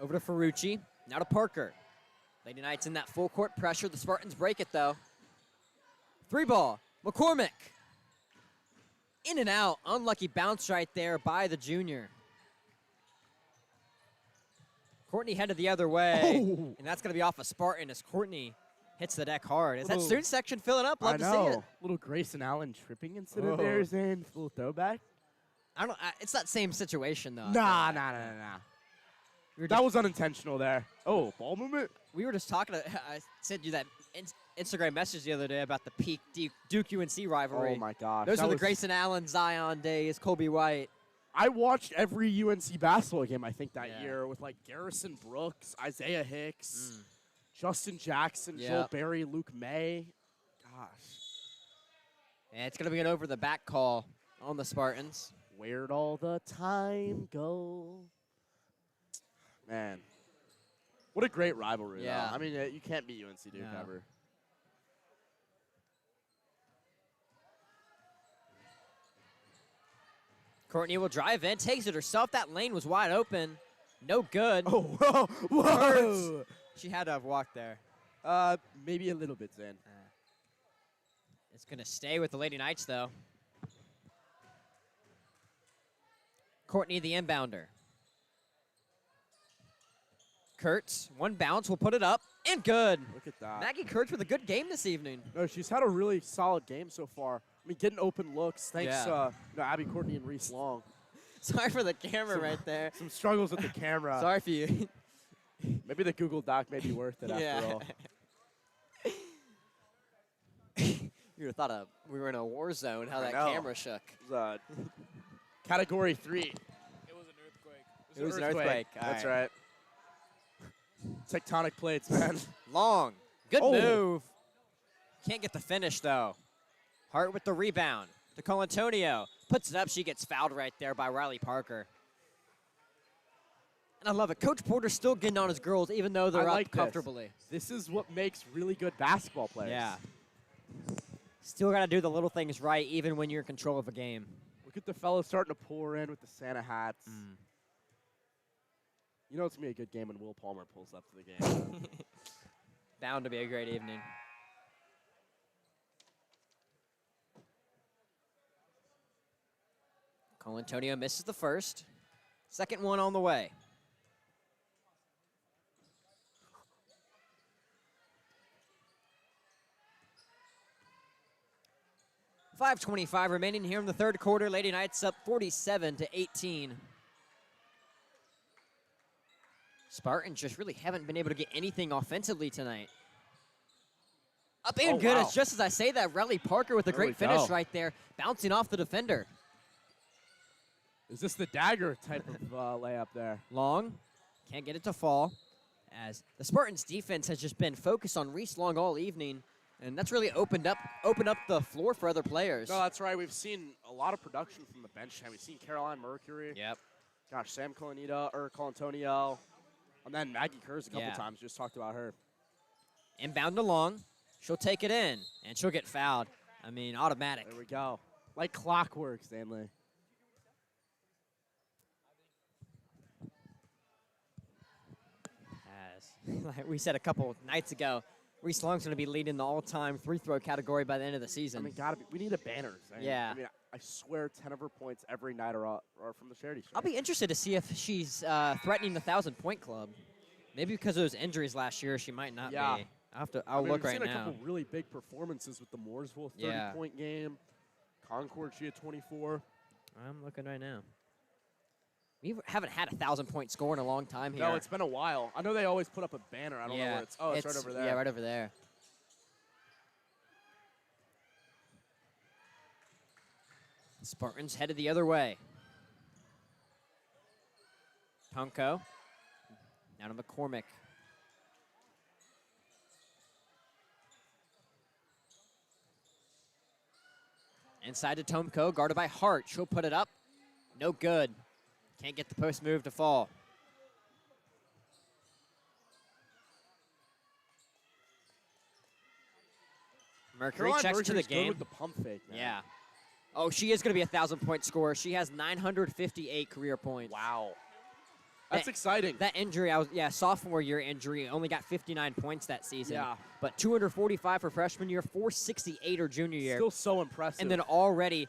over to Ferrucci. Now to Parker. Lady Knights in that full court pressure. The Spartans break it, though. 3-ball. McCormick. In and out. Unlucky bounce right there by the junior. Courtney headed the other way, and that's going to be off a Spartan as Courtney hits the deck hard. Is that student section filling up? Love to see it. Little Grayson Allen tripping incident there, Zane. Little throwback. I don't. It's that same situation though. Nah. That was unintentional there. Oh, ball movement. We were just talking. I sent you that Instagram message the other day about the peak Duke UNC rivalry. Oh my gosh. Those are the Grayson Allen, Zion days. Colby White. I watched every UNC basketball game, I think, that year with, like, Garrison Brooks, Isaiah Hicks, Justin Jackson, Joel Berry, Luke May. Gosh. And it's going to be an over-the-back call on the Spartans. Where'd all the time go? Man. What a great rivalry, though. I mean, you can't beat UNC Duke ever. Courtney will drive in, takes it herself. That lane was wide open. No good. Oh, whoa. She had to have walked there. Maybe a little bit, Zane. It's going to stay with the Lady Knights, though. Courtney, the inbounder. Kurtz, one bounce, will put it up, and good. Look at that. Maggie Kurtz with a good game this evening. No, she's had a really solid game so far. I mean, getting open looks, thanks Abby Courtney and Reese Long. Sorry for the camera right there. Some struggles with the camera. Sorry for you. Maybe the Google Doc may be worth it after all. You would have thought we were in a war zone, how that camera shook. It was, Category 3. It was an earthquake. It was an earthquake. That's right. Tectonic plates, man. Long. Good move. Can't get the finish, though. Hart with the rebound to Cole Antonio. Puts it up. She gets fouled right there by Riley Parker. And I love it. Coach Porter's still getting on his girls, even though they're up comfortably. This is what makes really good basketball players. Yeah. Still got to do the little things right, even when you're in control of a game. Look at the fellas starting to pour in with the Santa hats. You know it's going to be a good game when Will Palmer pulls up to the game. Bound to be a great evening. Cole Antonio misses the first. Second one on the way. 5:25 remaining here in the third quarter. Lady Knights up 47-18. Spartans just really haven't been able to get anything offensively tonight. Up and good. Wow. It's just as I say that, Relly Parker with a There we great finish go. right there, bouncing off the defender. Is this the dagger type of layup there? Long, can't get it to fall, as the Spartans defense has just been focused on Reese Long all evening, and that's really opened up the floor for other players. No, that's right. We've seen a lot of production from the bench. We've seen Caroline Mercury. Yep. Gosh, Sam Colantonio. And then Maggie Kurz a couple times. Just talked about her. Inbound to Long. She'll take it in, and she'll get fouled. I mean, automatic. There we go. Like clockwork, Stanley. As like we said a couple nights ago, Reese Long's going to be leading the all-time free-throw category by the end of the season. I mean, we need a banner. Zane. Yeah. I mean, I swear 10 of her points every night are from the charity shirt. I'll be interested to see if she's threatening the 1,000-point club. Maybe because of those injuries last year, she might not Yeah. be. I'll look right we've seen now. a couple really big performances with the Mooresville 30-point game. Concord, she had 24. I'm looking right now. We haven't had a 1,000-point score in a long time here. No, it's been a while. I know they always put up a banner. I don't know where it's. Oh, it's right over there. Yeah, right over there. Spartans headed the other way. Tonko. Now to McCormick. Inside to Tomko, guarded by Hart. She'll put it up. No good. Can't get the post move to fall. Mercury Caroline checks to the Mercury's good game. with the pump fake, man. Yeah. Oh, she is going to be a 1,000-point scorer. She has 958 career points. Wow. That's exciting. That injury, sophomore year injury, only got 59 points that season. Yeah. But 245 for freshman year, 468 her junior year. Still so impressive. And then already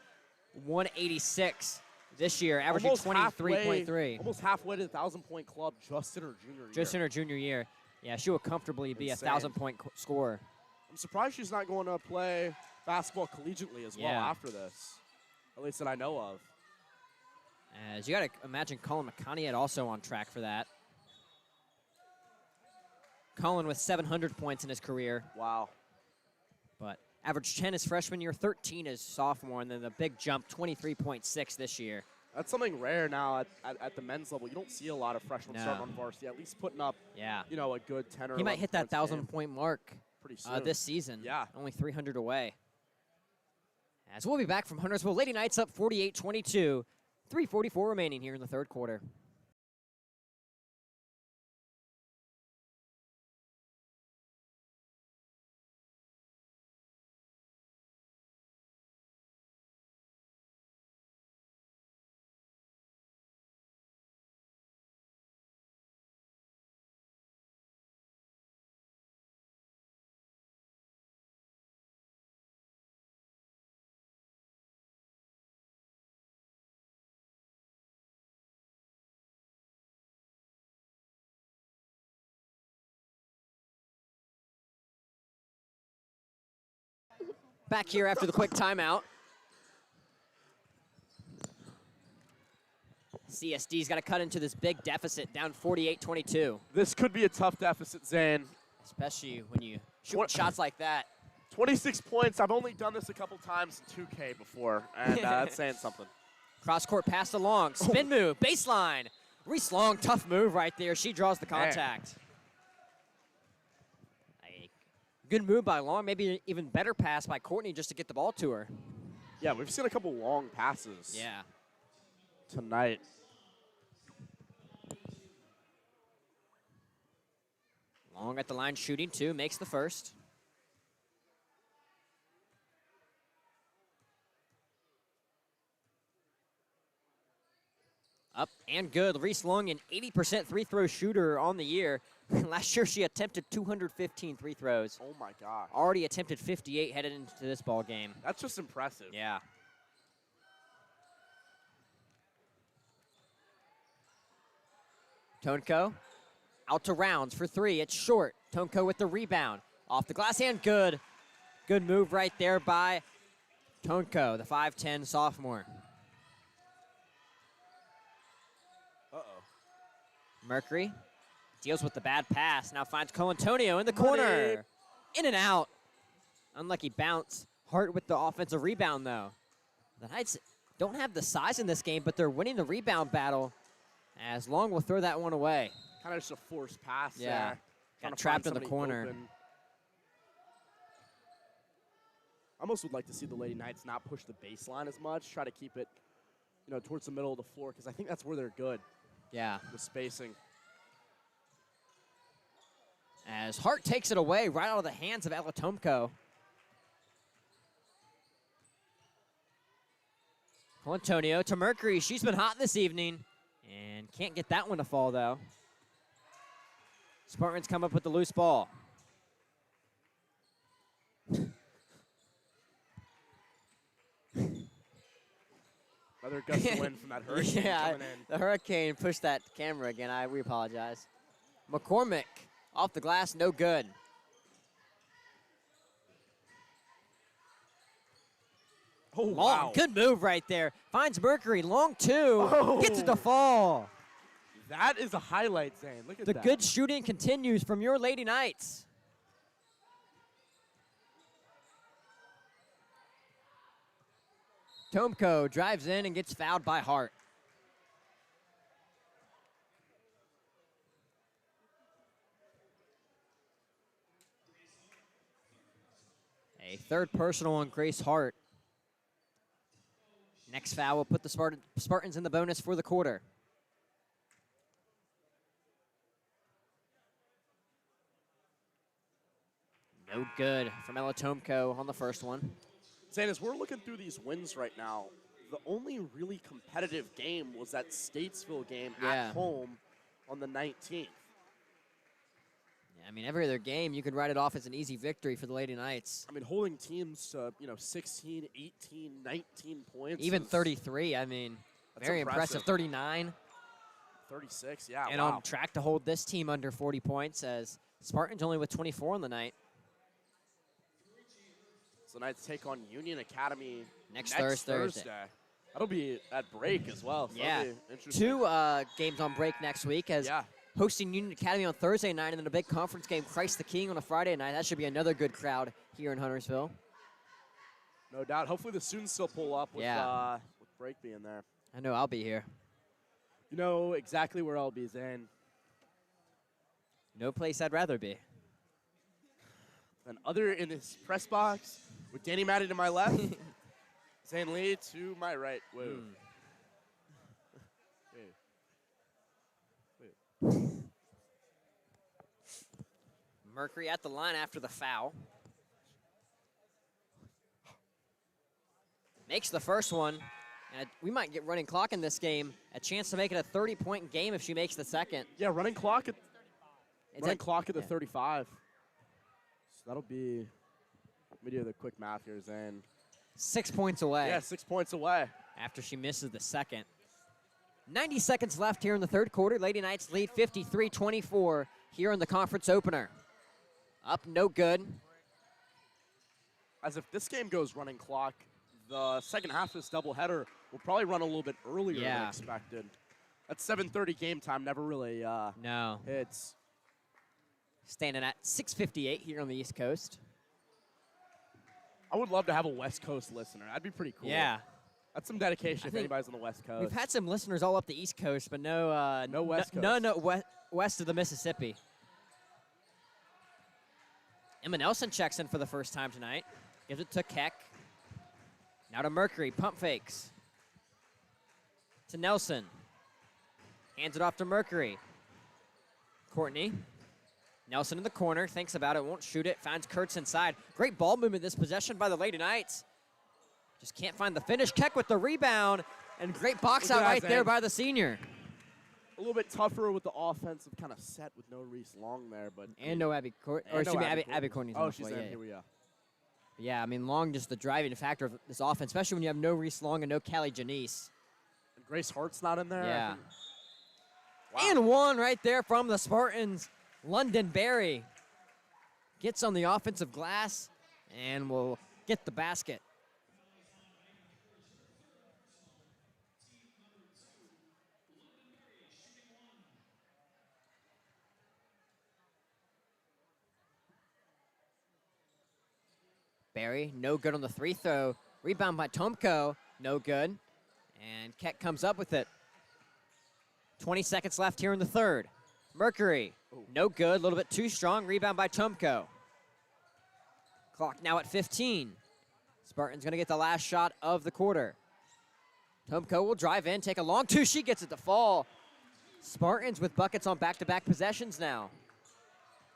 186 this year, averaging 23.3. Almost halfway to the 1,000-point club just in her junior year. Just in her junior year. Yeah, she will comfortably be Insane. a 1,000-point scorer. I'm surprised she's not going to play basketball collegiately as well after this, at least that I know of. As you got to imagine Colin McConaughey also on track for that. Colin with 700 points in his career. Wow. But average 10 his freshman year, 13 his sophomore, and then the big jump, 23.6 this year. That's something rare now at the men's level. You don't see a lot of freshmen starting on varsity, at least putting up, a good 10 or 11 He might hit that points 1,000-point mark pretty soon. this season. Yeah. Only 300 away. As we'll be back from Huntersville. Lady Knights up 48-22. 3:44 remaining here in the third quarter. Back here after the quick timeout. CSD's got to cut into this big deficit, down 48-22. This could be a tough deficit, Zane. Especially when you shoot shots like that. 26 points. I've only done this a couple times in 2K before, and that's saying something. Cross-court pass along. Spin move, baseline. Reese Long, tough move right there. She draws the contact. Good move by Long, maybe even better pass by Courtney just to get the ball to her. Yeah, we've seen a couple long passes tonight. Long at the line shooting, too, makes the first. Up and good. Reese Long, an 80% free-throw shooter on the year. Last year, she attempted 215 free throws. Oh, my gosh. Already attempted 58 headed into this ball game. That's just impressive. Yeah. Tonko out to Rounds for three. It's short. Tonko with the rebound. Off the glass and good. Good move right there by Tonko, the 5'10 sophomore. Uh-oh. Mercury deals with the bad pass. Now finds Colantonio in the corner. In and out. Unlucky bounce. Hart with the offensive rebound, though. The Knights don't have the size in this game, but they're winning the rebound battle, as Long will throw that one away. Kind of just a forced pass Yeah. there. Got trapped in the corner. Open. I almost would like to see the Lady Knights not push the baseline as much, try to keep it, towards the middle of the floor, because I think that's where they're good. Yeah. With spacing. As Hart takes it away right out of the hands of Alatomko. Colantonio to Mercury. She's been hot this evening and can't get that one to fall, though. Spartans come up with the loose ball. Another gust of wind from that hurricane coming in. The hurricane pushed that camera again. We apologize. McCormick off the glass, no good. Oh, Long, wow. good move right there. Finds Mercury, Long two, gets it to fall. That is a highlight, Zane. Look at The that. good shooting continues from your Lady Knights. Tomko drives in and gets fouled by Hart. A third personal on Grace Hart. Next foul will put the Spartans in the bonus for the quarter. No good from Elatomko on the first one. Zane, as we're looking through these wins right now, the only really competitive game was that Statesville game at home on the 19th. I mean, every other game, you could write it off as an easy victory for the Lady Knights. I mean, holding teams to, 16, 18, 19 points. Even 33, I mean, very impressive. 39. 36, yeah, and on track to hold this team under 40 points, as Spartans only with 24 on the night. So Knights take on Union Academy next Thursday. That'll be at break as well. So yeah. Interesting. 2 games on break next week, as hosting Union Academy on Thursday night, and then a big conference game, Christ the King, on a Friday night. That should be another good crowd here in Huntersville. No doubt. Hopefully the students still pull up with break being there. I know I'll be here. You know exactly where I'll be, Zane. No place I'd rather be. And other in this press box, with Danny Matty to my left, Zane Lee to my right. Whoa. Mercury at the line after the foul. Makes the first one. And we might get running clock in this game. A chance to make it a 30-point game if she makes the second. Yeah, running clock at the 35. So that'll be, let me do the quick math here, Zane. 6 points away. Yeah, 6 points away. After she misses the second. 90 seconds left here in the third quarter. Lady Knights lead 53-24 here in the conference opener. Up, no good. As if this game goes running clock, the second half of this doubleheader will probably run a little bit earlier than expected. That 7:30 game time never really hits. Standing at 6:58 here on the East Coast. I would love to have a West Coast listener. That'd be pretty cool. Yeah. That's some dedication if anybody's on the West Coast. We've had some listeners all up the East Coast, but no West Coast. No, west of the Mississippi. Emma Nelson checks in for the first time tonight. Gives it to Keck. Now to Mercury. Pump fakes. To Nelson. Hands it off to Mercury. Courtney. Nelson in the corner. Thinks about it. Won't shoot it. Finds Kurtz inside. Great ball movement this possession by the Lady Knights. Just can't find the finish. Keck with the rebound. And great box out right there by the senior. A little bit tougher with the offensive kind of set with no Reese Long there, but no Abby Courtney. Or excuse me, Abby Courtney's oh, she's in. Here we go. Yeah, I mean, Long just the driving factor of this offense, especially when you have no Reese Long and no Callie Janice. And Grace Hart's not in there. Yeah. Wow. And one right there from the Spartans. London Berry gets on the offensive glass and will get the basket. Barry, no good on the 3 throw. Rebound by Tomko, no good. And Keck comes up with it. 20 seconds left here in the third. Mercury, no good, a little bit too strong. Rebound by Tomko. Clock now at 15. Spartan's gonna get the last shot of the quarter. Tomko will drive in, take a long 2. She gets it to fall. Spartans with buckets on back-to-back possessions now.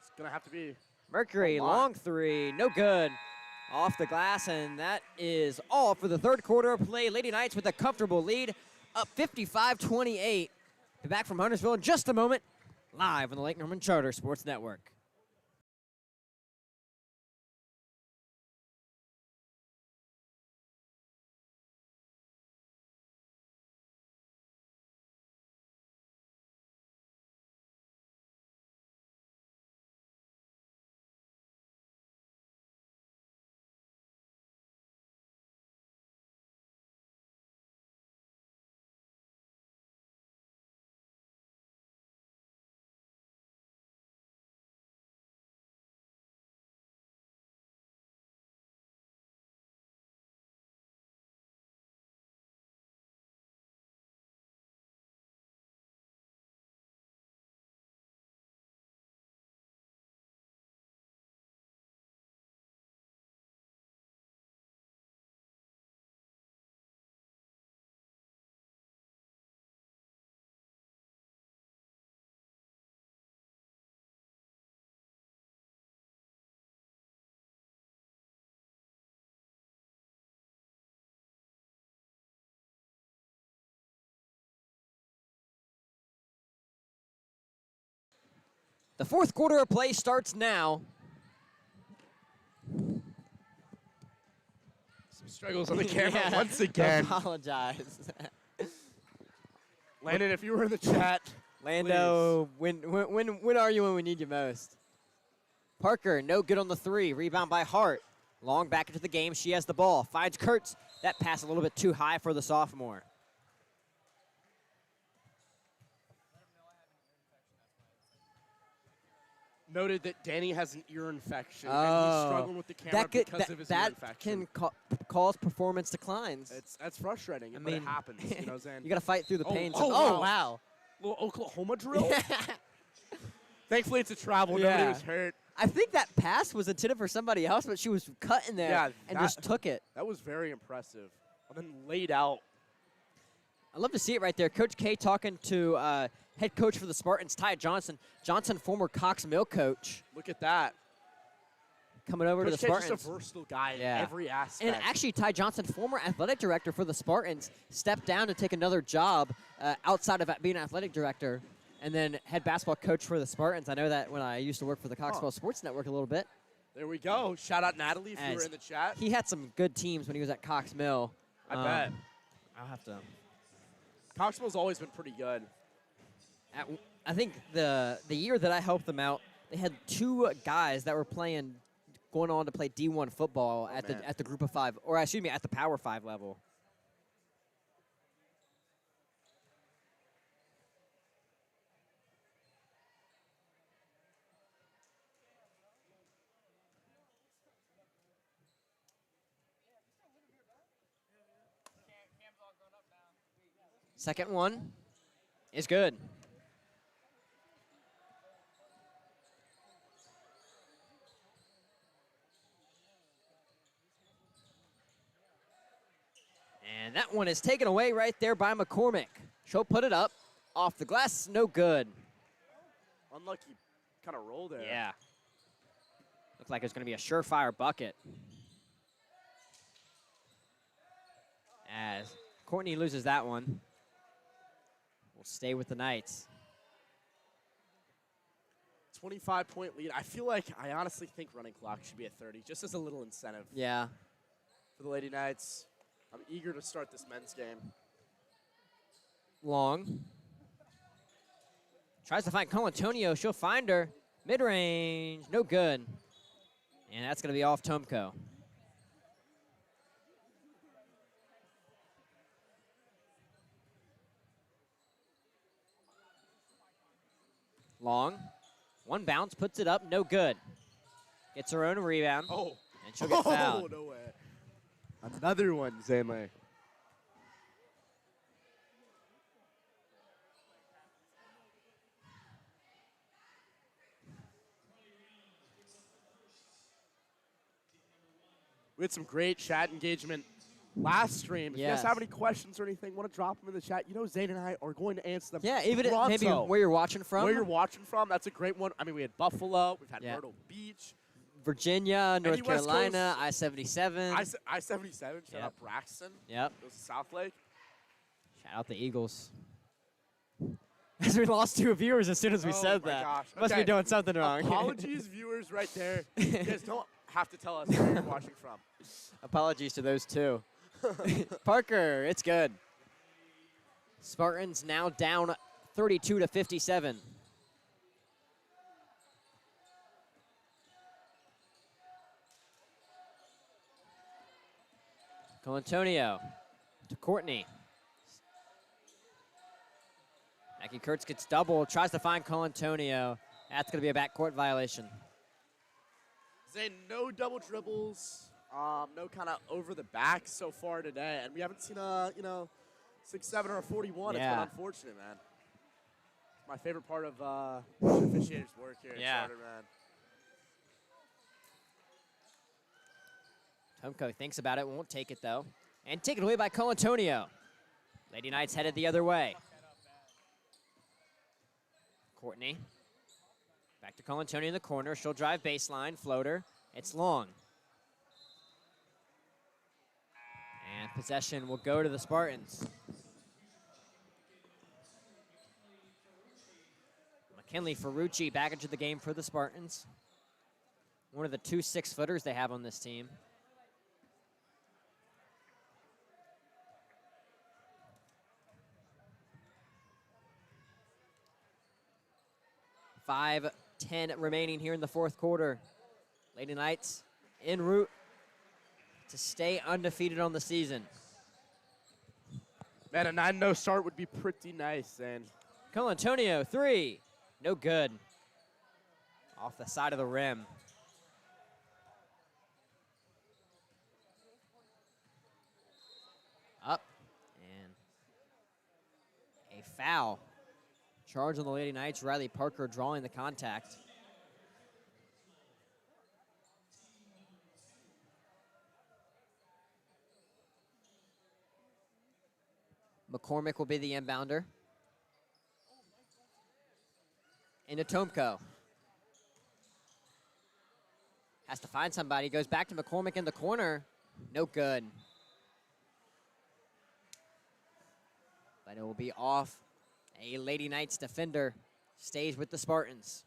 It's gonna have to be Mercury, long 3, no good. Off the glass, and that is all for the third quarter of play. Lady Knights with a comfortable lead, up 55-28. Be back from Huntersville in just a moment, live on the Lake Norman Charter Sports Network. The fourth quarter of play starts now. some struggles on the camera once again. Apologize. Landon, if you were in the chat, Lando, when are you when we need you most? Parker, no good on the 3. Rebound by Hart. Long back into the game. She has the ball. Finds Kurtz. That pass a little bit too high for the sophomore. noted that Danny has an ear infection, and he's struggling with the camera because of his ear infection. That can cause performance declines. That's frustrating, but it happens. You know what I'm saying? You got to fight through the pain. Wow. Little Oklahoma drill? Thankfully, it's a travel. Nobody was hurt. I think that pass was intended for somebody else, but she was cut in there and just took it. That was very impressive. And then laid out. I love to see it right there. Coach K talking to head coach for the Spartans, Ty Johnson. Johnson, former Cox Mill coach. Look at that. Coming over to the Spartans. Just a versatile guy in every aspect. And actually, Ty Johnson, former athletic director for the Spartans, stepped down to take another job outside of being athletic director, and then head basketball coach for the Spartans. I know that when I used to work for the Coxwell Sports Network a little bit. There we go. Shout out Natalie if you were in the chat. He had some good teams when he was at Cox Mill. I bet. I'll have to. Cox Mill's always been pretty good. I think the year that I helped them out, they had two guys that were going on to play D1 football at the Group of Five, or excuse me, at the Power 5 level. Second one is good. And that one is taken away right there by McCormick. She'll put it up. Off the glass, no good. Unlucky kind of roll there. Yeah. Looked like it was going to be a surefire bucket. As Courtney loses that one. We'll stay with the Knights. 25-point lead. I honestly think running clock should be at 30, just as a little incentive. Yeah. For the Lady Knights. I'm eager to start this men's game. Long. Tries to find Colantonio. She'll find her. Mid-range. No good. And that's going to be off Tomko. Long. One bounce. Puts it up. No good. Gets her own rebound. Oh. And she'll get fouled. Oh, no way. Another one, Zanley. We had some great chat engagement last stream. If you guys have any questions or anything, want to drop them in the chat, you know Zane and I are going to answer them. Yeah, even maybe where you're watching from. Where you're watching from, that's a great one. I mean, we had Buffalo, we've had Myrtle Beach. Virginia, North Carolina, I-77. I-77, shout out Braxton. Yep. Goes to South Lake. Shout out the Eagles. As we lost 2 viewers as soon as we said that. Gosh. Must be doing something wrong. Apologies, viewers, right there. You guys don't have to tell us where you're watching from. Apologies to those 2. Parker, it's good. Spartans now down 32-57. Colantonio to Courtney. Mackie Kurtz gets double, tries to find Colantonio. That's going to be a backcourt violation. Zane, no double dribbles, no kind of over the back so far today, and we haven't seen a 6-7 or a 41. It's been unfortunate, man. My favorite part of the officiator's work here at Charter, man. Tomko thinks about it, won't take it though, and taken away by Colantonio. Lady Knights headed the other way. Courtney. Back to Colantonio in the corner. She'll drive baseline, floater. It's long. And possession will go to the Spartans. McKinley Ferrucci back into the game for the Spartans. One of the 2 6-footers they have on this team. Five 10 remaining here in the 4th quarter. Lady Knights en route to stay undefeated on the season. Man, a 9-0 start would be pretty nice. And Colantonio, 3. No good. Off the side of the rim. Up. And a foul. Charge on the Lady Knights. Riley Parker drawing the contact. McCormick will be the inbounder. Into Tomko. Has to find somebody. Goes back to McCormick in the corner. No good. But it will be off. A Lady Knights defender stays with the Spartans.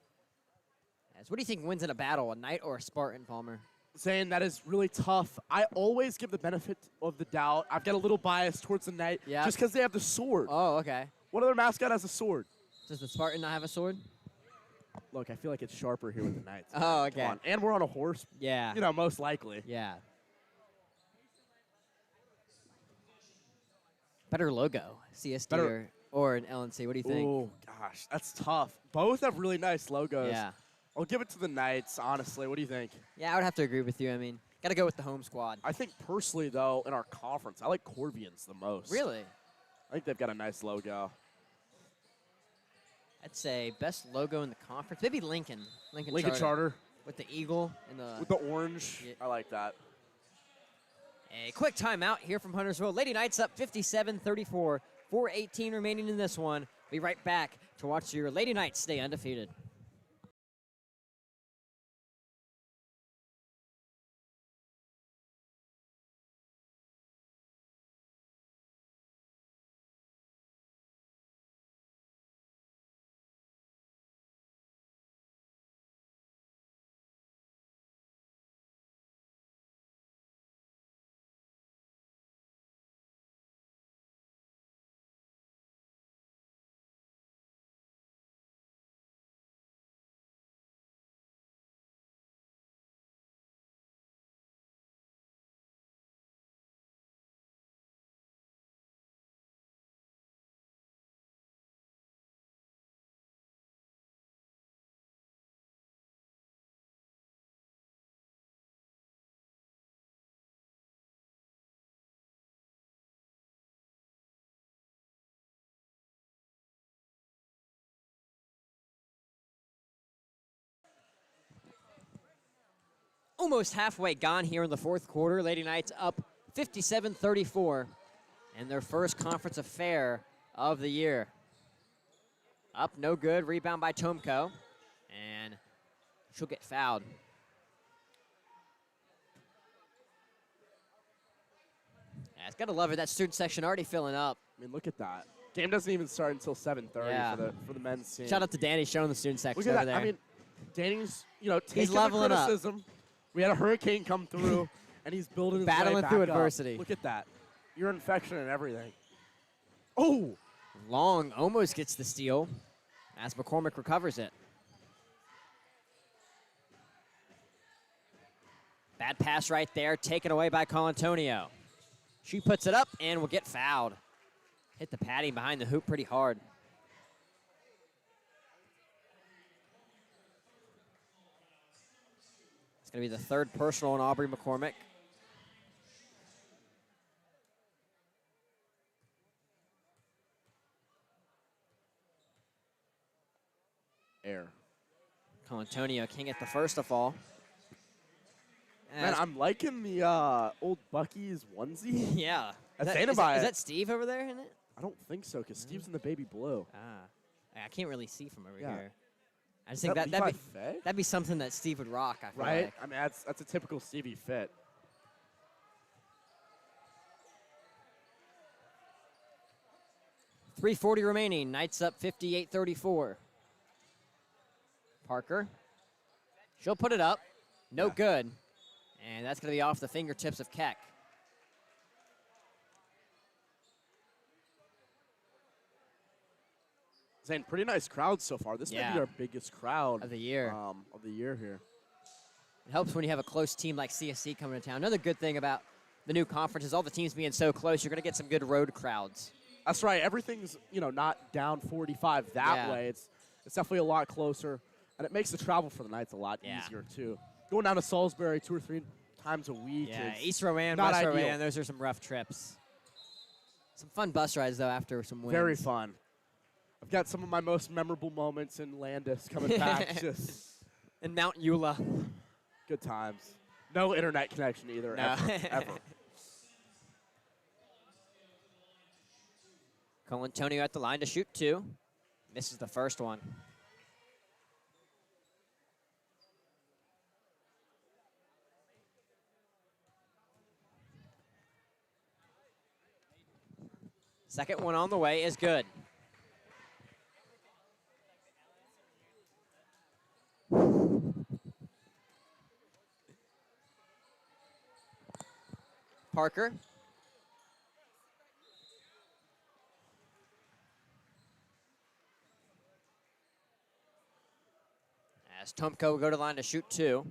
What do you think wins in a battle, a Knight or a Spartan, Palmer? Zane, that is really tough. I always give the benefit of the doubt. I've got a little bias towards the Knight just because they have the sword. Oh, okay. What other mascot has a sword? Does the Spartan not have a sword? Look, I feel like it's sharper here with the Knights. Oh, okay. And we're on a horse. Yeah. You know, most likely. Yeah. Better logo, CSD or an LNC. What do you think? Oh, gosh, that's tough. Both have really nice logos. Yeah. I'll give it to the Knights, honestly. What do you think? Yeah, I would have to agree with you. I mean, got to go with the home squad. I think personally, though, in our conference, I like Corvians the most. Really? I think they've got a nice logo. I'd say best logo in the conference. Maybe Lincoln. Lincoln Charter. With the eagle and the... With the orange. Yeah. I like that. A quick timeout here from Huntersville. Lady Knights up 57-34. 4:18 remaining in this one. Be right back to watch your Lady Knights stay undefeated. almost halfway gone here in the fourth quarter. Lady Knights up 57-34 in their first conference affair of the year. Up, no good. Rebound by Tomko. And she'll get fouled. Yeah, it's got to love it. That student section already filling up. I mean, look at that. Game doesn't even start until 7:30 for the men's team. Shout out to Danny showing the student section look at over that. there. I mean, Danny's, taking He's leveling the criticism. Up. We had a hurricane come through, and he's building his battling way back through up. adversity. Look at that. You're infection and everything. Oh! Long almost gets the steal as McCormick recovers it. Bad pass right there, taken away by Colantonio. She puts it up and will get fouled. Hit the padding behind the hoop pretty hard. It's going to be the third personal on Aubrey McCormick. Air. Colantonio can't get the first to fall. Man, I'm liking the old Bucky's onesie. Yeah. Is Is that Steve over there in it? I don't think so, because Steve's in the baby blue. I can't really see from over Yeah. here. I just think that'd be something that Steve would rock, I feel right? like. I mean, that's a typical Stevie fit. .340 remaining. Knights up 58-34. Parker. She'll put it up. No good. And that's going to be off the fingertips of Keck. Zane, pretty nice crowd so far. This may be our biggest crowd of the year. Here. It helps when you have a close team like CSD coming to town. Another good thing about the new conference is all the teams being so close, you're going to get some good road crowds. That's right. Everything's, not down 45 that way. It's definitely a lot closer, and it makes the travel for the Knights a lot easier, too. Going down to Salisbury 2 or 3 times a week. Yeah, East Rowan, not West ideal. Rowan, those are some rough trips. Some fun bus rides, though, after some wins. Very fun. I've got some of my most memorable moments in Landis coming back. Just in Mount Eula. Good times. No internet connection either, no. ever. Colantonio at the line to shoot 2. Misses the first one. Second one on the way is good. Parker. As Tomko will go to the line to shoot 2.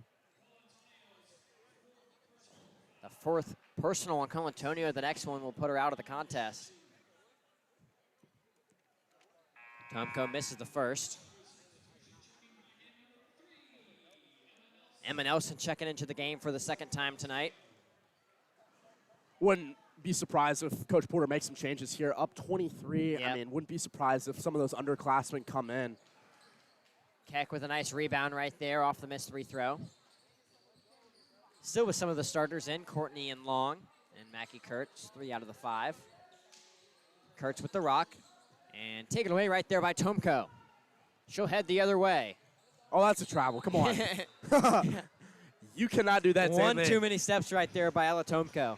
The fourth personal on Colantonio. The next one will put her out of the contest. Tomko misses the first. Emma Nelson checking into the game for the second time tonight. Wouldn't be surprised if Coach Porter makes some changes here. Up 23. Yep. I mean, wouldn't be surprised if some of those underclassmen come in. Keck with a nice rebound right there off the missed free throw. Still with some of the starters in, Courtney and Long and Mackie Kurtz, 3 out of the 5. Kurtz with the rock and taken away right there by Tomko. She'll head the other way. Oh, that's a travel. Come on. You cannot do that. One too many steps right there by Ella Tomko.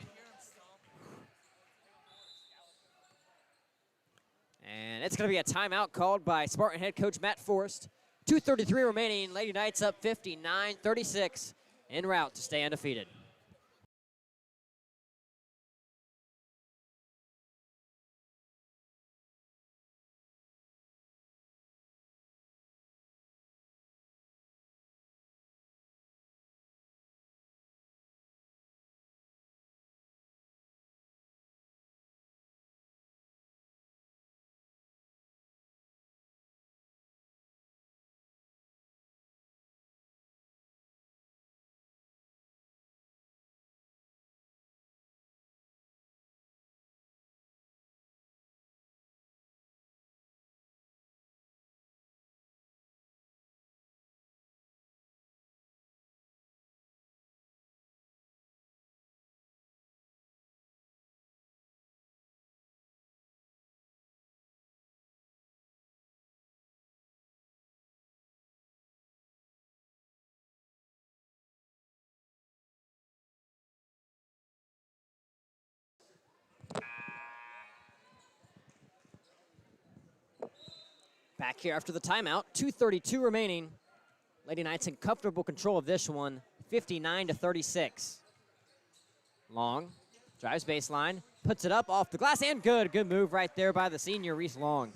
And it's going to be a timeout called by Spartan head coach Matt Forrest. 2:33 remaining. Lady Knights up 59-36 en route to stay undefeated. Back here after the timeout, 2:32 remaining. Lady Knights in comfortable control of this one, 59-36. Long, drives baseline, puts it up off the glass, and good. Good move right there by the senior, Reese Long.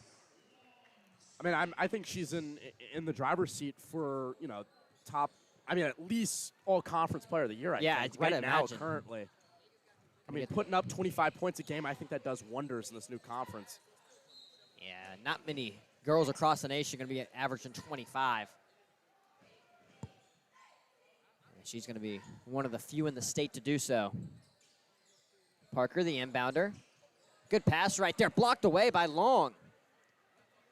I mean, I think she's in the driver's seat for, you know, top, I mean, at least all-conference player of the year, I think, right now, currently. I mean, putting up 25 points a game, I think that does wonders in this new conference. Yeah, not many girls across the nation going to be averaging 25. And she's going to be one of the few in the state to do so. Parker, the inbounder. Good pass right there, blocked away by Long.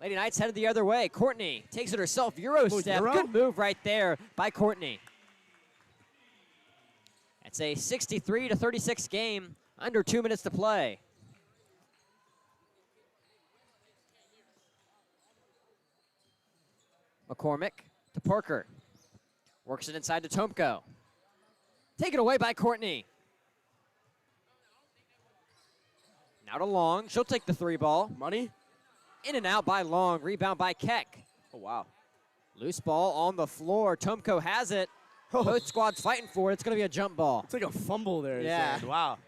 Lady Knights headed the other way. Courtney takes it herself, Euro step. Good move right there by Courtney. It's a 63-36 game, under 2 minutes to play. McCormick to Parker. Works it inside to Tomko. Taken away by Courtney. Now to Long. She'll take the 3 ball. Money. In and out by Long. Rebound by Keck. Oh, wow. Loose ball on the floor. Tomko has it. Both squads fighting for it. It's going to be a jump ball. It's like a fumble there. Yeah. Wow.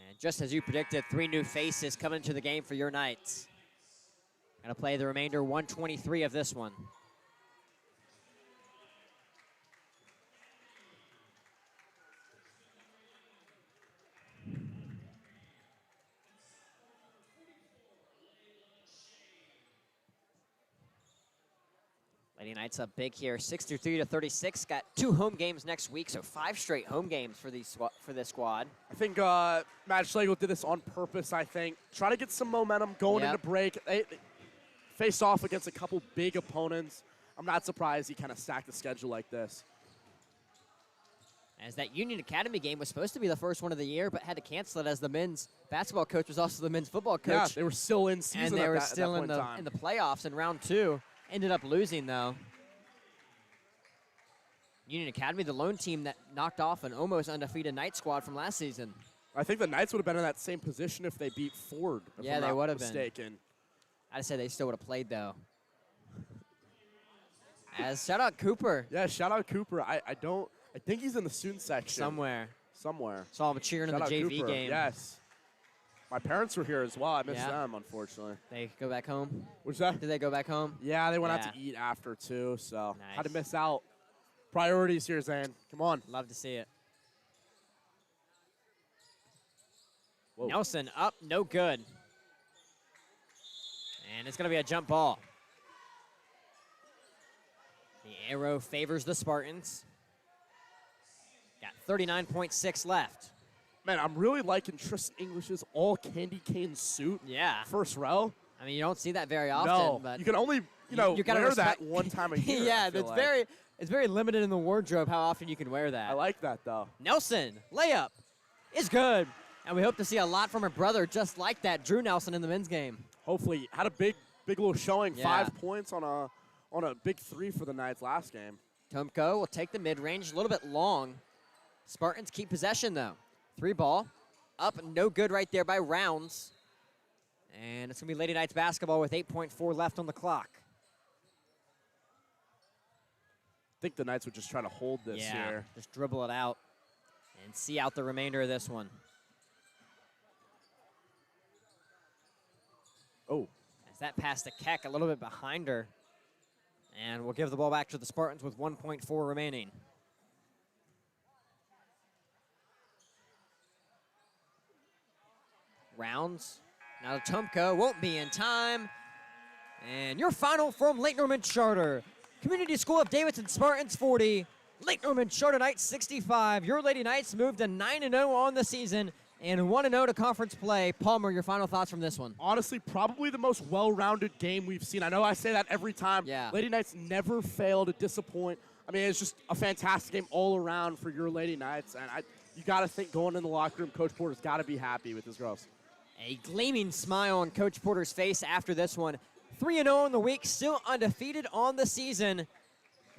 And just as you predicted, 3 new faces coming into the game for your Knights. Going to play the remainder 123 of this one. Lady Knights up big here, 63-36. Got 2 home games next week, so 5 straight home games for this squad. I think Matt Schlegel did this on purpose, I think. Try to get some momentum going into break. They faced off against a couple big opponents. I'm not surprised he kind of stacked the schedule like this. As that Union Academy game was supposed to be the first one of the year, but had to cancel it as the men's basketball coach was also the men's football coach. Yeah, they were still in season and they were at still that point in the playoffs in round 2. Ended up losing, though. Union Academy, the lone team that knocked off an almost undefeated Knight squad from last season. I think the Knights would have been in that same position if they beat Ford. Yeah, they would have been. I'd say they still would have played, though. As shout out Cooper. Yeah, shout out Cooper. I think he's in the student section. Somewhere. Saw him cheering shout in the JV Cooper. game. Yes. My parents were here as well. I missed them, unfortunately. They go back home? What's that? Did they go back home? Yeah, they went out to eat after, too, so nice. Had to miss out. Priorities here, Zane. Come on. Love to see it. Whoa. Nelson up, no good. And it's going to be a jump ball. The arrow favors the Spartans. Got 39.6 left. Man, I'm really liking Tristan English's all candy cane suit. Yeah. First row. I mean, you don't see that very often. No, but you can only, you wear that one time a year. Yeah, it's very limited in the wardrobe how often you can wear that. I like that, though. Nelson, layup is good. And we hope to see a lot from her brother just like that, Drew Nelson, in the men's game. Hopefully. Had a big little showing. Yeah. 5 points on a big 3 for the Knights last game. Tomko will take the mid-range, a little bit long. Spartans keep possession, though. 3 ball, up, no good right there by Rounds. And it's going to be Lady Knights basketball with 8.4 left on the clock. I think the Knights would just try to hold this here. Just dribble it out and see out the remainder of this one. Oh. As that pass to Keck, a little bit behind her. And we'll give the ball back to the Spartans with 1.4 remaining. Rounds. Now to Tomko, won't be in time. And your final from Lake Norman Charter. Community School of Davidson Spartans 40. Lake Norman Charter Knights 65. Your Lady Knights moved to 9-0 on the season and 1-0 to conference play. Palmer, your final thoughts from this one? Honestly, probably the most well-rounded game we've seen. I know I say that every time. Yeah. Lady Knights never fail to disappoint. I mean, it's just a fantastic game all around for your Lady Knights. And you got to think going in the locker room, Coach Porter's got to be happy with his girls. A gleaming smile on Coach Porter's face after this one. 3-0 in the week, still undefeated on the season.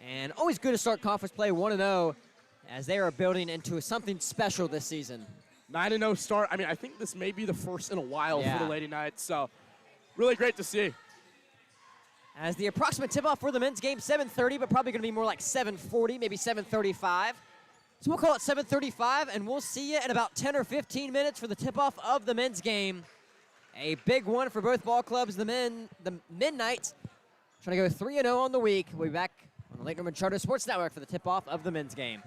And always good to start conference play 1-0 as they are building into something special this season. 9-0 start. I mean, I think this may be the first in a while for the Lady Knights. So Really great to see. As the approximate tip-off for the men's game, 7:30, but probably going to be more like 7:40, maybe 7:35. So we'll call it 7:35, and we'll see you in about 10 or 15 minutes for the tip-off of the men's game. A big one for both ball clubs. The Midnights trying to go 3-0 on the week. We'll be back on the Lake Norman Charter Sports Network for the tip-off of the men's game.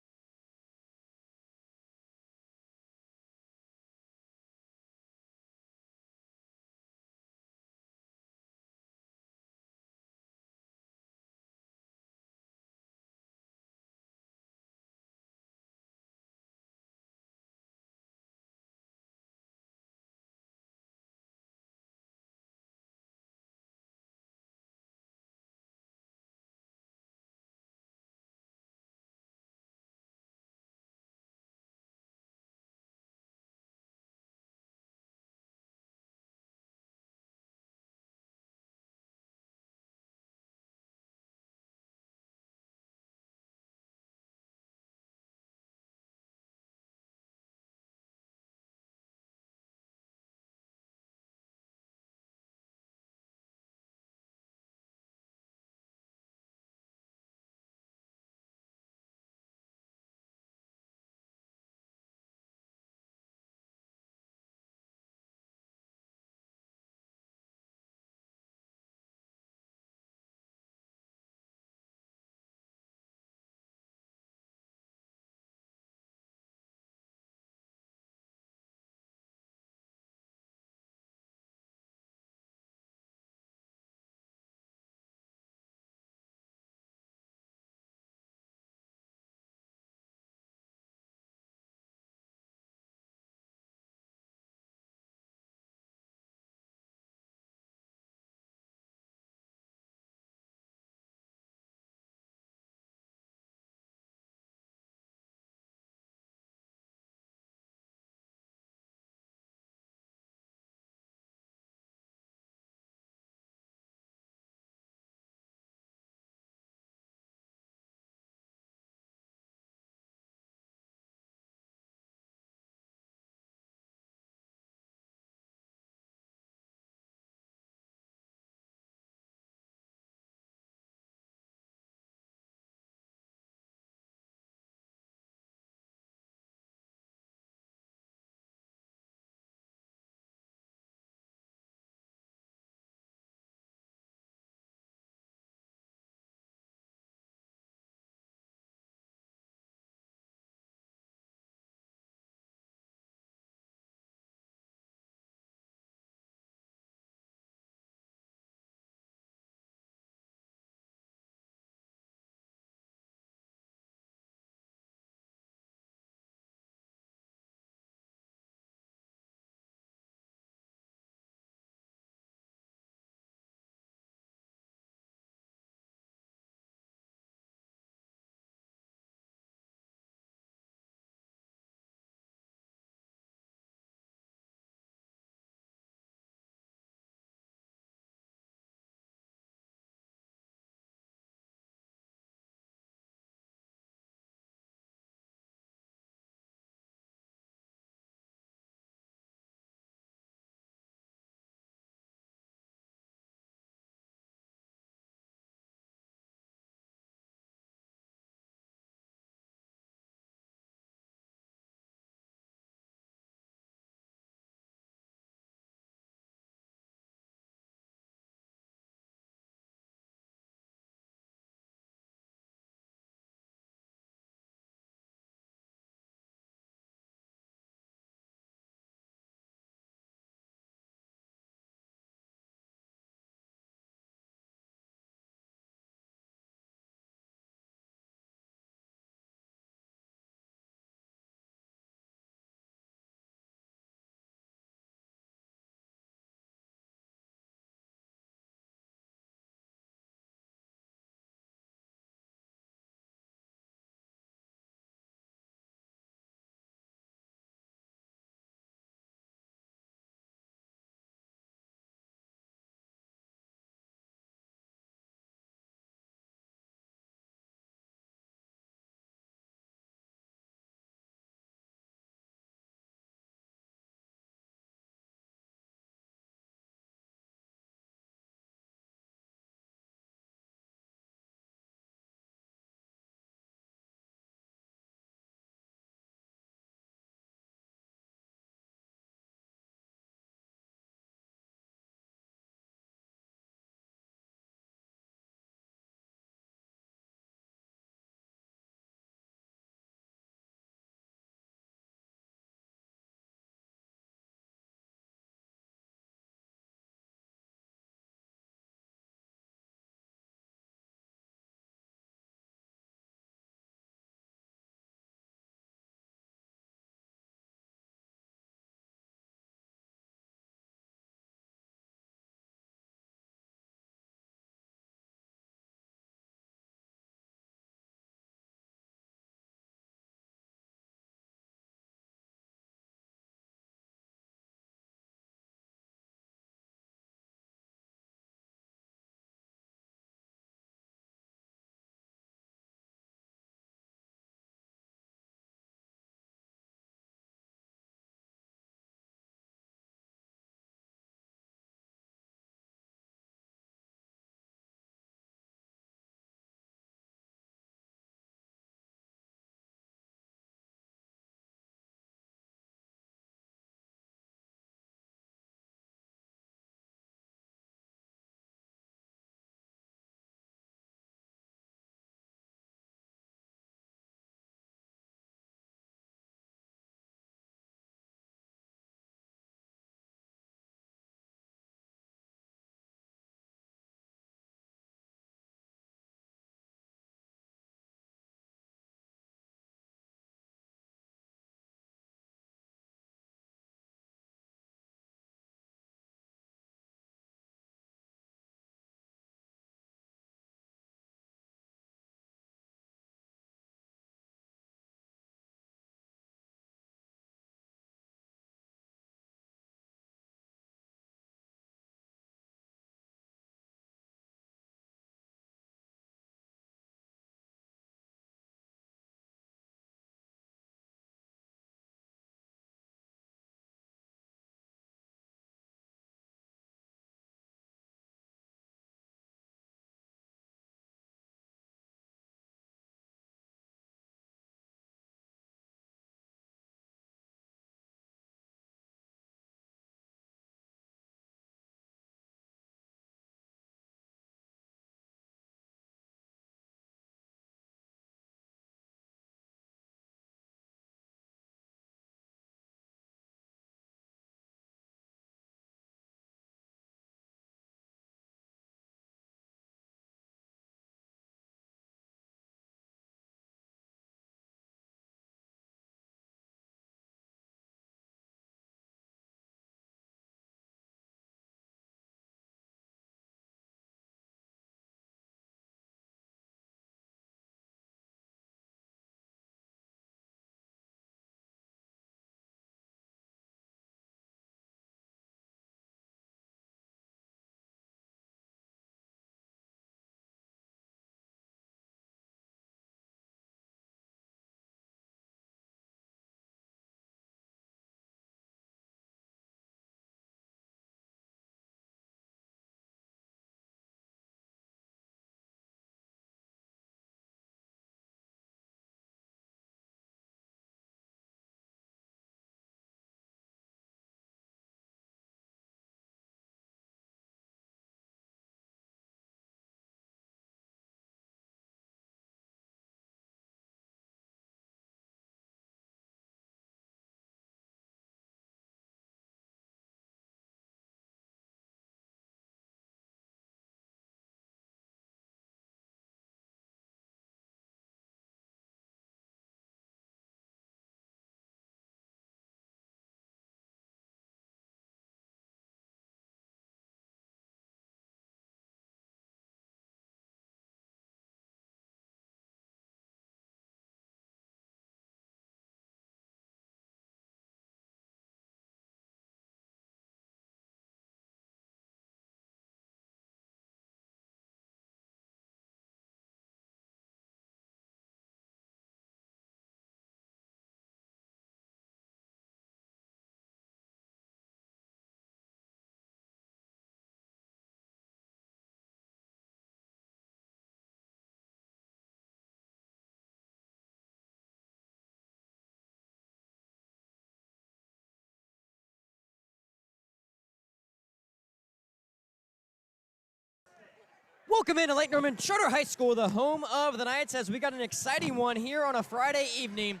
Welcome into Lake Norman Charter High School, the home of the Knights, as we got an exciting one here on a Friday evening.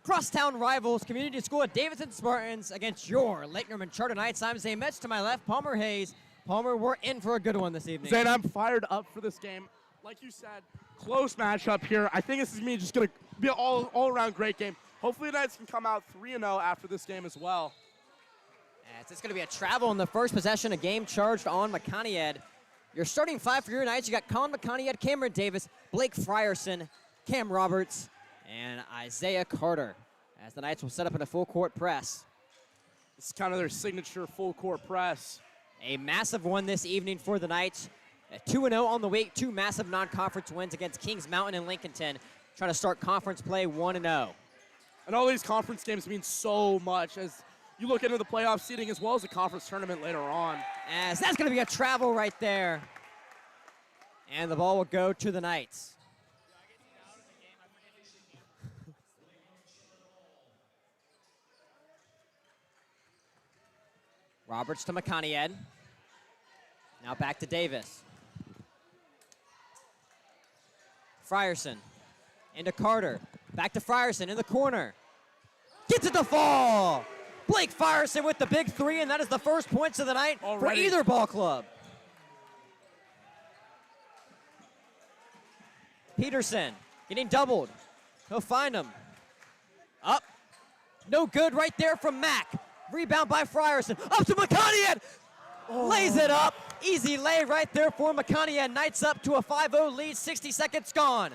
Crosstown rivals, Community School at Davidson Spartans against your Lake Norman Charter Knights. I'm Zay Metz, to my left, Palmer Hayes. Palmer, we're in for a good one this evening. Zane, I'm fired up for this game. Like you said, close matchup here. I think this is me just going to be an all-around great game. Hopefully the Knights can come out 3-0 after this game as well. As it's going to be a travel in the first possession, a game charged on McConaughey. Your starting five for your Knights, you got Colin McConaughey, Cameron Davis, Blake Frierson, Cam Roberts, and Isaiah Carter, as the Knights will set up in a full-court press. It's kind of their signature full-court press. A massive one this evening for the Knights. 2-0 on the week, two massive non-conference wins against Kings Mountain and Lincolnton, trying to start conference play 1-0. And all these conference games mean so much as you look into the playoff seeding as well as the conference tournament later on. As that's going to be a travel right there. And the ball will go to the Knights. Roberts to McConaughey. Now back to Davis. Frierson into Carter. Back to Frierson in the corner. Gets it to fall. Blake Frierson with the big three, and that is the first points of the night for either ball club. Peterson getting doubled. He'll find him. Up. No good right there from Mack. Rebound by Frierson. Up to McConaughey. Lays it up. Easy lay right there for McConaughey. Knights up to a 5-0 lead. 60 seconds gone.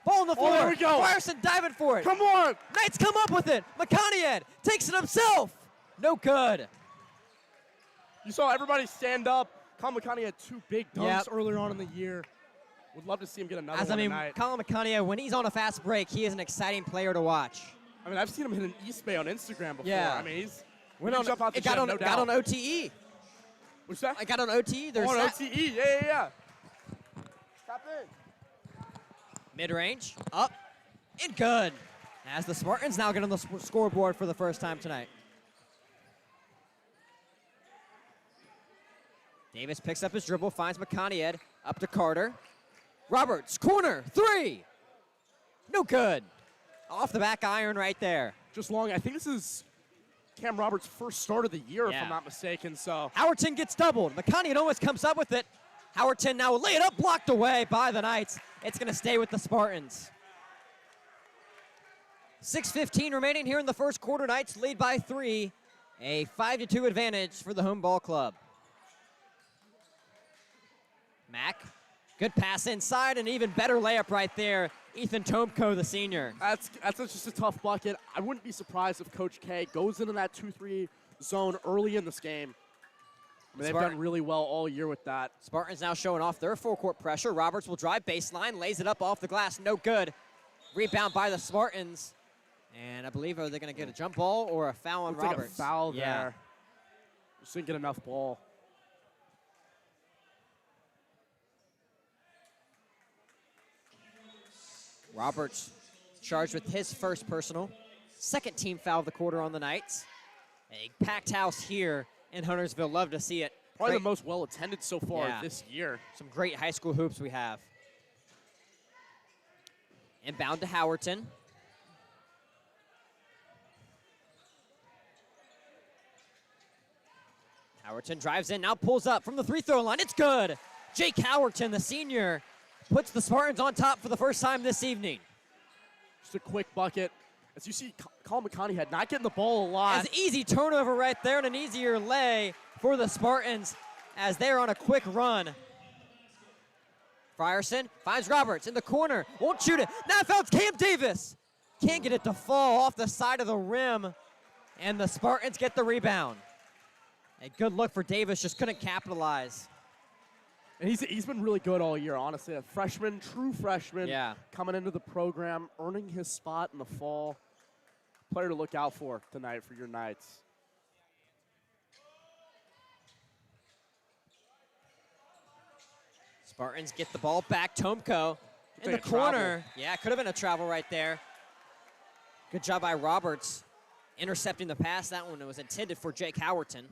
Ball on the floor. There we go. Frierson diving for it. Come on. Knights come up with it. McConaughey takes it himself. No good. You saw everybody stand up. Colin McConaughey had two big dunks earlier on in the year. Would love to see him get another one tonight. Colin McConaughey, when he's on a fast break, he is an exciting player to watch. I mean, I've seen him hit an East Bay on Instagram before. Yeah. I mean, he's jump out the gym, no doubt. Got on OTE. What's that? I got on OTE. There's on OTE. Yeah. Tap in. Mid-range, up, and good. As the Spartans now get on the scoreboard for the first time tonight. Davis picks up his dribble, finds McConaughey, up to Carter. Roberts, corner, three. No good. Off the back iron right there. Just long. I think this is Cam Roberts' first start of the year, if I'm not mistaken. So Howerton gets doubled. McConaughey almost comes up with it. Howerton now lay it up, blocked away by the Knights. It's going to stay with the Spartans. 6:15 remaining here in the first quarter. Knights lead by 3. A 5-2 advantage for the home ball club. Mack, good pass inside, and even better layup right there. Ethan Tomko, the senior. That's just a tough bucket. I wouldn't be surprised if Coach K goes into that 2-3 zone early in this game. I mean, they've done really well all year with that. Spartans now showing off their full court pressure. Roberts will drive baseline, lays it up off the glass, no good. Rebound by the Spartans. And I believe, are they going to get a jump ball or a foul on Roberts? Like a foul there. Just didn't get enough ball. Roberts charged with his first personal. Second team foul of the quarter on the Knights. A packed house here in Huntersville. Love to see it. Probably the most well-attended so far this year. Some great high school hoops we have. Inbound to Howerton. Howerton drives in, now pulls up from the free-throw line. It's good. Jake Howerton, the senior, puts the Spartans on top for the first time this evening. Just a quick bucket. As you see, Colin McConaughey had not getting the ball a lot. As easy turnover right there and an easier lay for the Spartans as they're on a quick run. Frierson finds Roberts in the corner. Won't shoot it. Now foul's Cam Davis. Can't get it to fall off the side of the rim. And the Spartans get the rebound. A good look for Davis, just couldn't capitalize. And he's been really good all year, honestly. A freshman, true freshman, coming into the program, earning his spot in the fall. Player to look out for tonight for your Knights. Spartans get the ball back. Tomko in the corner. Yeah, could have been a travel right there. Good job by Roberts intercepting the pass. That one was intended for Jake Howerton.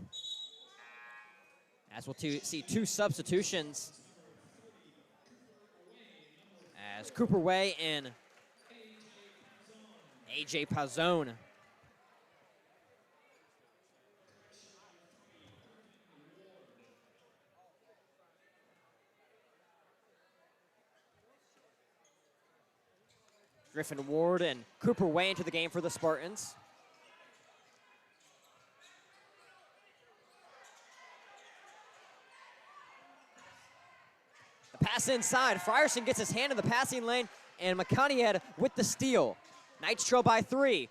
As we'll see two substitutions as Cooper Way and A.J. Pazzone. Griffin Ward and Cooper Way into the game for the Spartans. The pass inside. Frierson gets his hand in the passing lane, and McConaughey with the steal. Knights trail by 3.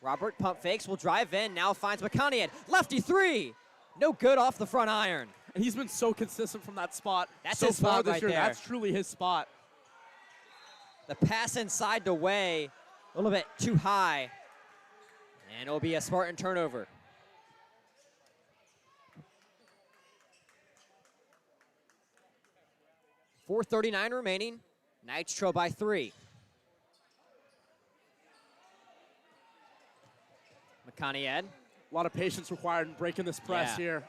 Robert pump fakes, will drive in, now finds McConaughey. Lefty 3. No good off the front iron. And he's been so consistent from that spot. That's so his far spot this right year. there. That's truly his spot. The pass inside to Way, a little bit too high. And it'll be a Spartan turnover. .439 remaining. Knights trail by 3. McConaughey. A lot of patience required in breaking this press here.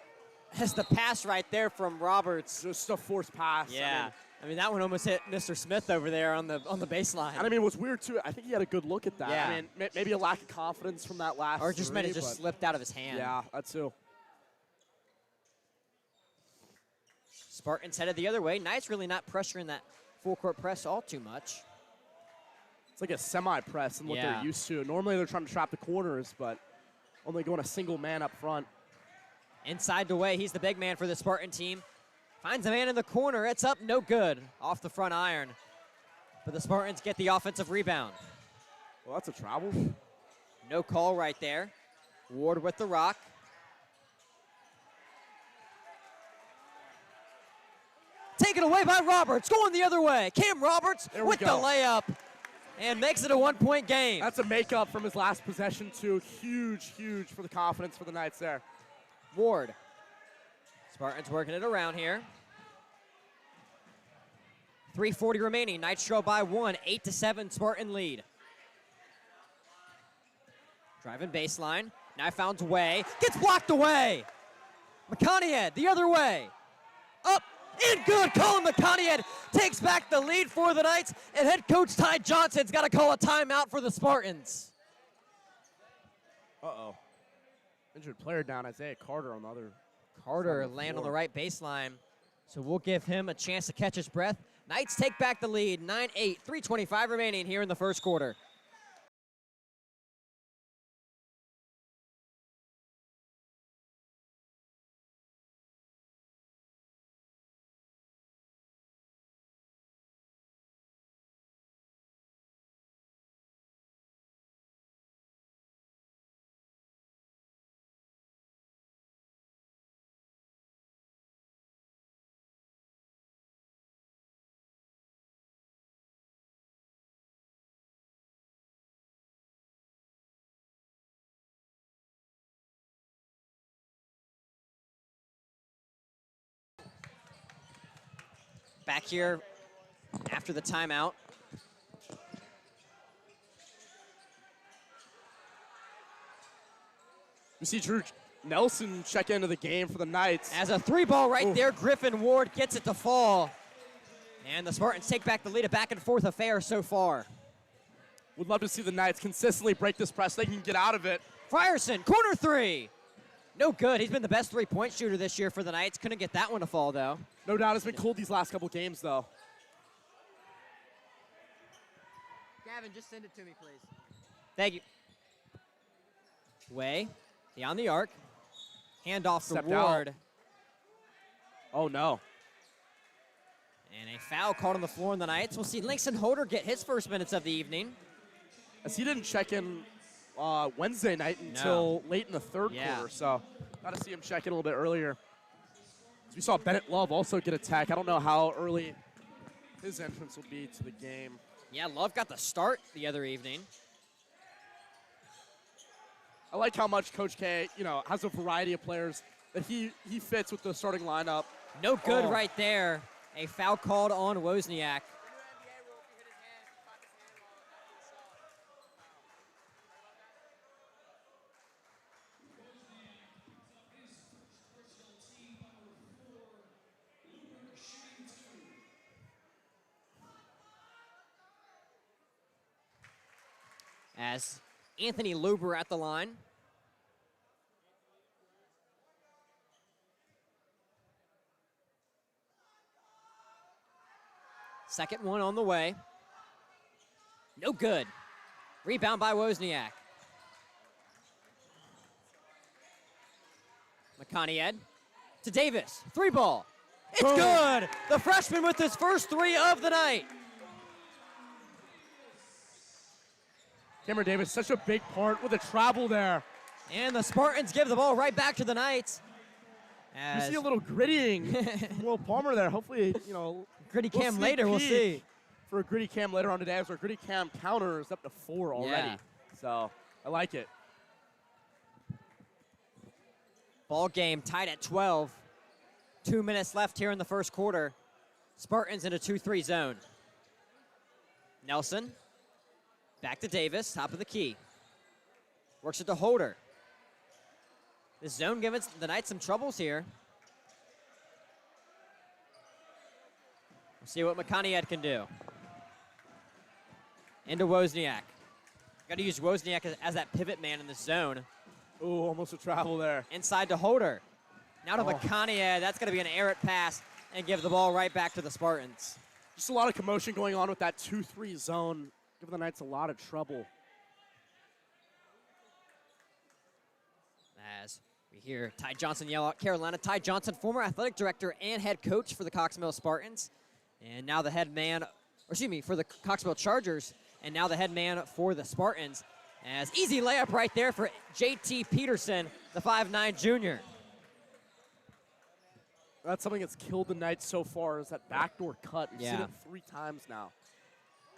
That's the pass right there from Roberts. Just a forced pass. Yeah. I mean, that one almost hit Mr. Smith over there on the baseline. And I mean, what's weird too, I think he had a good look at that. Yeah. I mean, maybe a lack of confidence from that last Or just meant it three, just but slipped out of his hand. yeah, that too. Spartans headed the other way. Knights really not pressuring that full court press all too much. It's like a semi-press and what they're used to. Normally they're trying to trap the corners, but only going a single man up front. Inside to Way, he's the big man for the Spartan team. Finds a man in the corner, it's up, no good. Off the front iron. But the Spartans get the offensive rebound. Well, that's a travel. No call right there. Ward with the rock. Taken away by Roberts, going the other way. Cam Roberts with the layup and makes it a 1-point game. That's a makeup from his last possession too. Huge, huge for the confidence for the Knights there. Ward. Spartans working it around here. 3:40 remaining. Knights trail by 1, 8-7 Spartan lead. Driving baseline. Now found Way. Gets blocked away. McConaughey the other way. Up and good. Colin McConaughey takes back the lead for the Knights, and head coach Ty Johnson's got to call a timeout for the Spartans. Uh-oh. Injured player down, Isaiah Carter on the other. Carter land on the right baseline, so we'll give him a chance to catch his breath. Knights take back the lead, 9-8, 3:25 remaining here in the first quarter. Back here after the timeout. We see Drew Nelson check into the game for the Knights. As a 3-ball right there, Griffin Ward gets it to fall. And the Spartans take back the lead, a back and forth affair so far. Would love to see the Knights consistently break this press. They can get out of it. Frierson, corner 3. No good. He's been the best 3-point shooter this year for the Knights. Couldn't get that one to fall, though. No doubt it's been cold these last couple games, though. Gavin, just send it to me, please. Thank you. Way, beyond the arc. Handoff to Ward. Out. Oh, no. And a foul called on the floor in the Knights. We'll see Langston Holder get his first minutes of the evening. As he didn't check in Wednesday night until late in the third quarter, so got to see him check in a little bit earlier. As we saw Bennett Love also get a tech. I don't know how early his entrance will be to the game. Yeah, Love got the start the other evening. I like how much Coach K, has a variety of players that he fits with the starting lineup. No good right there. A foul called on Wozniak. as Anthony Luber at the line. Second one on the way. No good. Rebound by Wozniak. McConaughey to Davis. Three ball. It's Boom. good. The freshman with his first three of the night. Cameron Davis, such a big part with the travel there. And the Spartans give the ball right back to the Knights. You see a little grittying. Will Palmer there. Hopefully, gritty we'll cam sneak later, we'll peek see. For a gritty cam later on today, as our gritty cam counter is up to 4 already. Yeah. So I like it. Ball game tied at 12. 2 minutes left here in the first quarter. Spartans in a 2-3 zone. Nelson, back to Davis, top of the key. Works it to Holder. This zone giving the Knights some troubles here. We'll see what McConaughey can do. Into Wozniak. Got to use Wozniak as that pivot man in the zone. Ooh, almost a travel there. Inside to Holder. Now to McConaughey. That's going to be an errant pass and give the ball right back to the Spartans. Just a lot of commotion going on with that 2-3 zone. Giving the Knights a lot of trouble. As we hear Ty Johnson yell out Carolina. Ty Johnson, former athletic director and head coach for the Cox Mill Spartans. And now the head man, for the Cox Mill Chargers. And now the head man for the Spartans. As easy layup right there for JT Peterson, the 5'9 junior. That's something that's killed the Knights so far is that backdoor cut. We've seen it 3 times now.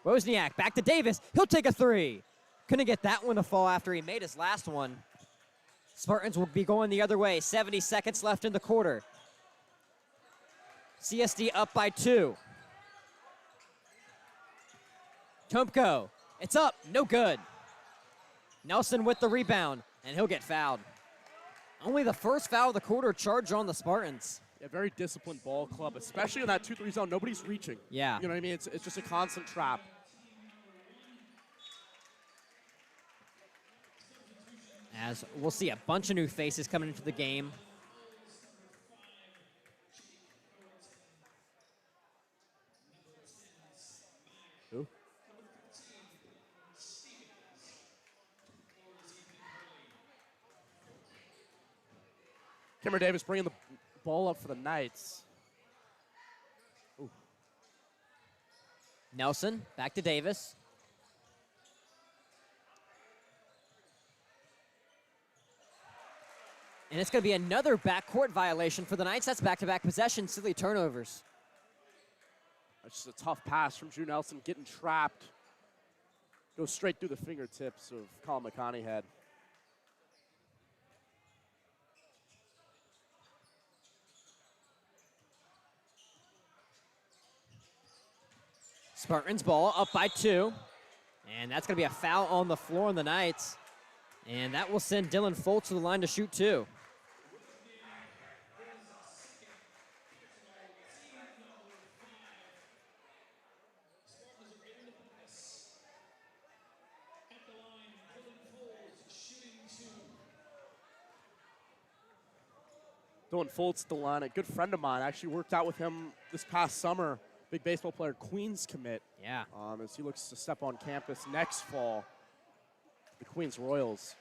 Wozniak back to Davis. He'll take a three. Couldn't get that one to fall after he made his last one. Spartans will be going the other way. 70 seconds left in the quarter. CSD up by 2. Tomko, it's up, no good. Nelson with the rebound, and he'll get fouled. Only the first foul of the quarter charged on the Spartans. Yeah, very disciplined ball club, especially in that 2-3 zone. Nobody's reaching. Yeah. You know what I mean? It's just a constant trap. As we'll see a bunch of new faces coming into the game. Who? Cameron Davis bringing the ball up for the Knights. Ooh. Nelson, back to Davis. And it's going to be another backcourt violation for the Knights. That's back-to-back possession, silly turnovers. That's just a tough pass from Drew Nelson, getting trapped. Goes straight through the fingertips of Colin McConaughey. Spartans ball up by 2. And that's going to be a foul on the floor on the Knights. And that will send Dylan Foltz to the line to shoot 2. Dylan Foltz at the line, a good friend of mine. I actually worked out with him this past summer. Big baseball player, Queens commit. Yeah. As he looks to step on campus next fall, the Queens Royals.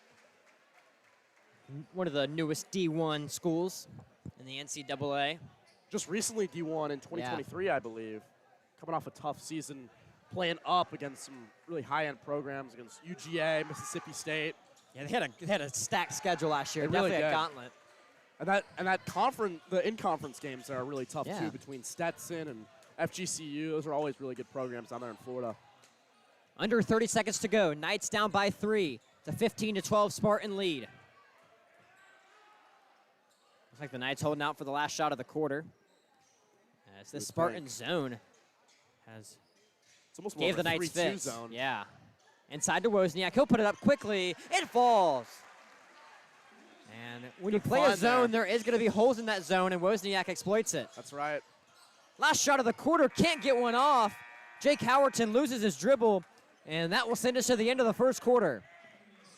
One of the newest D1 schools in the NCAA. Just recently D1 in 2023, I believe. Coming off a tough season, playing up against some really high-end programs, against UGA, Mississippi State. Yeah, they had a stacked schedule last year. They really Definitely a did. gauntlet. And that conference, the in-conference games are really tough Yeah. too, between Stetson and FGCU. Those are always really good programs down there in Florida. Under 30 seconds to go. Knights down by 3. It's a 15-12 Spartan lead. Looks like the Knights holding out for the last shot of the quarter. As this Spartan zone has It's almost more gave of the a Knights 3-2 fits. zone. Yeah. Inside to Wozniak. He'll put it up quickly. It falls. And when you Good play a find zone, there. there is going to be holes in that zone, and Wozniak exploits it. That's right. Last shot of the quarter, can't get one off. Jake Howerton loses his dribble, And that will send us to the end of the first quarter.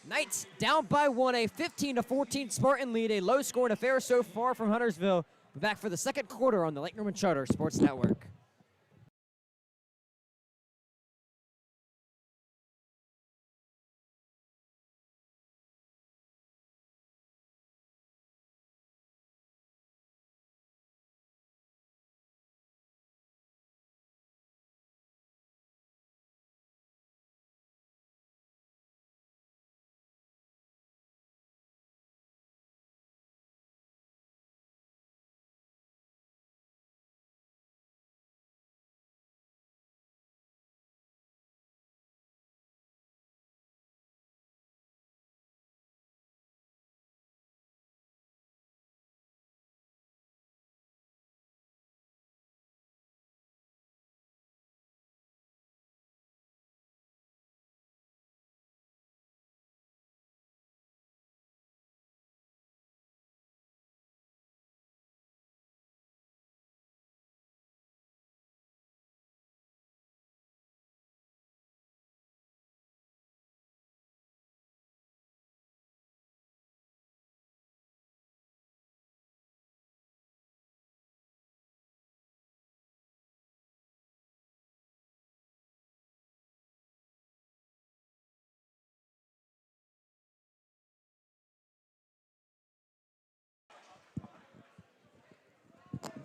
Knights down by 1, a 15-14 Spartan lead, a low-scoring affair so far from Huntersville. We're back for the second quarter on the Lake Norman Charter Sports Network.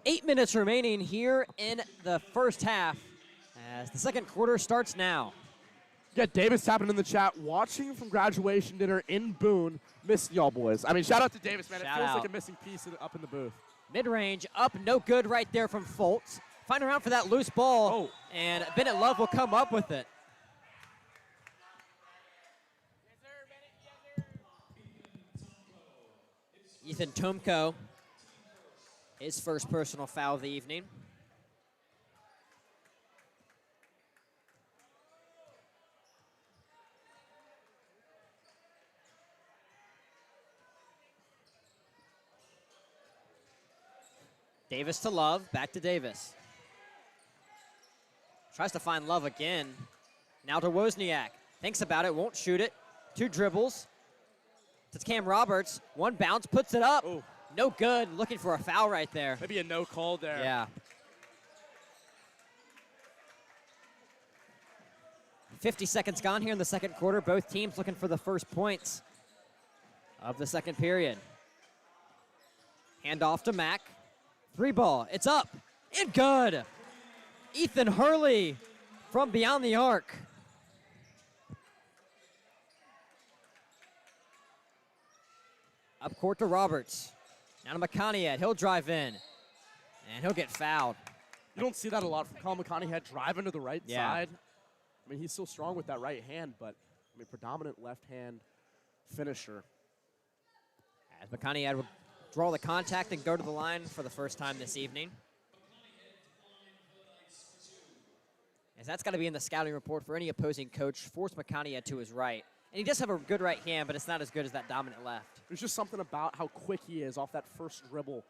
Eight minutes remaining here in the first half as the second quarter starts now. You got Davis tapping in the chat, watching from graduation dinner in Boone. Missing y'all boys. I mean, shout out to Davis, man. It feels like a missing piece up in the booth. Mid-range, up, no good right there from Foltz. Find around for that loose ball, and Bennett Love will come up with it. Ethan Tomko, his first personal foul of the evening. Davis to Love, back to Davis. Tries to find Love again. Now to Wozniak. Thinks about it, won't shoot it. 2 dribbles. To Cam Roberts. 1 bounce, puts it up. Ooh. No good. Looking for a foul right there. Maybe a no call there. Yeah. 50 seconds gone here in the second quarter. Both teams looking for the first points of the second period. Hand off to Mack. 3 ball. It's up. And good. Ethan Hurley from beyond the arc. Up court to Roberts. Now to McConaughey. He'll drive in. And he'll get fouled. You don't see that a lot from Colin McConaughey driving to the right side. I mean, he's still strong with that right hand, but I mean, predominant left-hand finisher. As McConaughey will draw the contact and go to the line for the first time this evening. As that's got to be in the scouting report for any opposing coach. Force McConaughey to his right. And he does have a good right hand, but it's not as good as that dominant left. There's just something about how quick he is off that first dribble,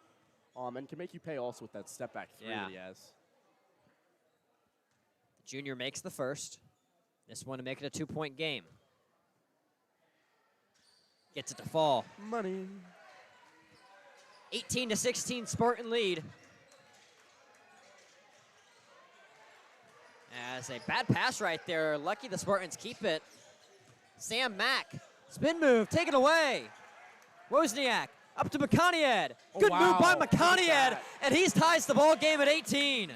and can make you pay also with that step-back 3 that he has. Junior makes the first. This one to make it a 2-point game. Gets it to fall. Money. 18-16 Spartan lead. As a bad pass right there. Lucky the Spartans keep it. Sam Mack. Spin move. Take it away. Wozniak. Up to McConaughey. Good move by McConaughey. And he ties the ball game at 18.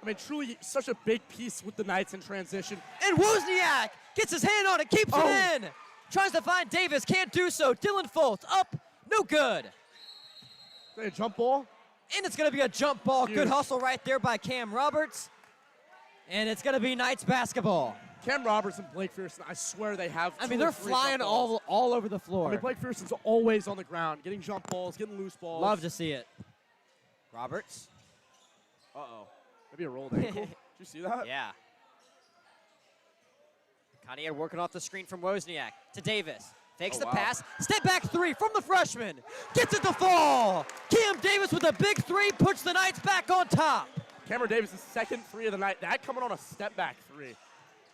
I mean, truly such a big piece with the Knights in transition. And Wozniak gets his hand on it. Keeps it in. Tries to find Davis. Can't do so. Dylan Foltz up. No good. A jump ball? And it's going to be a jump ball. Huge. Good hustle right there by Cam Roberts. And it's going to be Knights basketball. Cam Roberts and Blake Fearson, I swear they have they're flying all over the floor. I mean, Blake Fearson's always on the ground, getting jump balls, getting loose balls. Love to see it. Roberts. Uh-oh. Maybe a rolled ankle. Did you see that? Yeah. Connie working off the screen from Wozniak to Davis. Fakes the pass. Step back 3 from the freshman. Gets it to fall. Cam Davis with a big 3 puts the Knights back on top. Cameron Davis' second 3 of the night. That coming on a step back 3.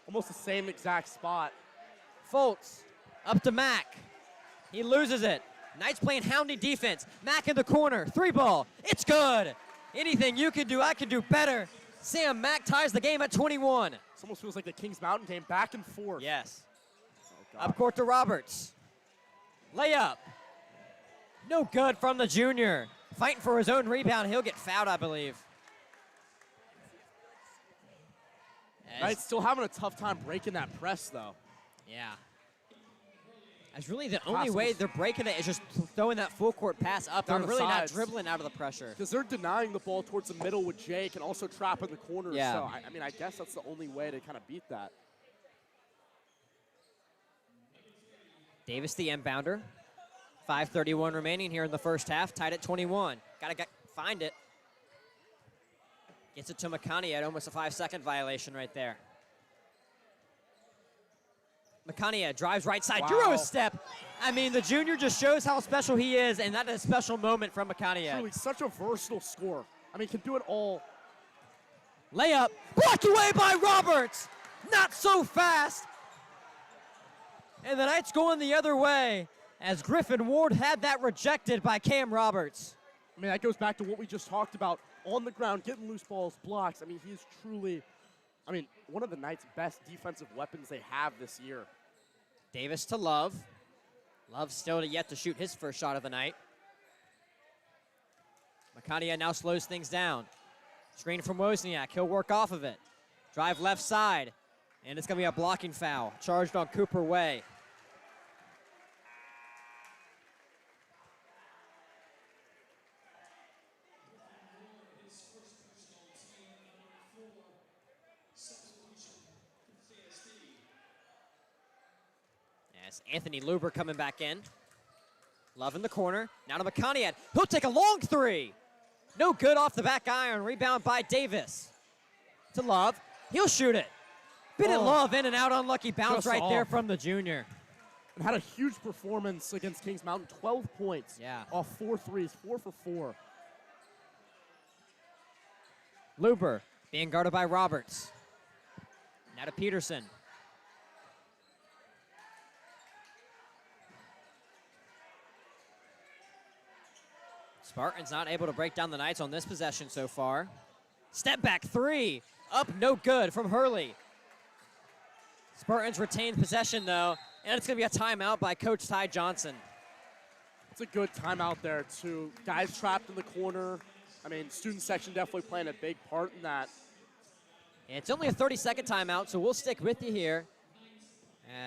Almost the same exact spot. Foltz up to Mack. He loses it. Knights playing hounding defense. Mack in the corner. 3-ball. It's good. Anything you can do, I can do better. Sam Mack ties the game at 21. This almost feels like the Kings Mountain game, back and forth. Yes. Oh, Up court to Roberts. Layup. No good from the junior. Fighting for his own rebound. He'll get fouled, I believe. Knights still having a tough time breaking that press, though. Yeah. That's really the only way they're breaking it is just throwing that full court pass up. They're really not dribbling out of the pressure. Because they're denying the ball towards the middle with Jake and also trapping the corners. Yeah. So, I mean, I guess that's the only way to kind of beat that. Davis, the inbounder. 5:31 remaining here in the first half. Tied at 21. Gotta find it. Gets it to McConaughey at almost a 5-second violation right there. McConaughey drives right side, Euro step. I mean, the junior just shows how special he is, and that is a special moment from McConaughey. Truly, such a versatile scorer. I mean, can do it all. Layup, blocked away by Roberts. Not so fast. And the Knights going the other way as Griffin Ward had that rejected by Cam Roberts. I mean, that goes back to what we just talked about. On the ground, getting loose balls, blocks. I mean, he is truly, one of the Knights' best defensive weapons they have this year. Davis to Love. Love still yet to shoot his first shot of the night. McConaughey now slows things down. Screen from Wozniak. He'll work off of it. Drive left side. And it's going to be a blocking foul. Charged on Cooper Way. Anthony Luber coming back in. Love in the corner. Now to McConaughey. He'll take a long three. No good off the back iron. Rebound by Davis. To Love. He'll shoot it. Bennett Love in and out. Unlucky bounce right there from the junior. And had a huge performance against Kings Mountain. 12 points. Yeah. Off 4 threes. 4 for 4. Luber being guarded by Roberts. Now to Peterson. Spartans not able to break down the Knights on this possession so far. Step back three. Up, no good from Hurley. Spartans retain possession, though, and it's going to be a timeout by Coach Ty Johnson. It's a good timeout there, too. Guys trapped in the corner. I mean, student section definitely playing a big part in that. It's only a 30-second timeout, so we'll stick with you here.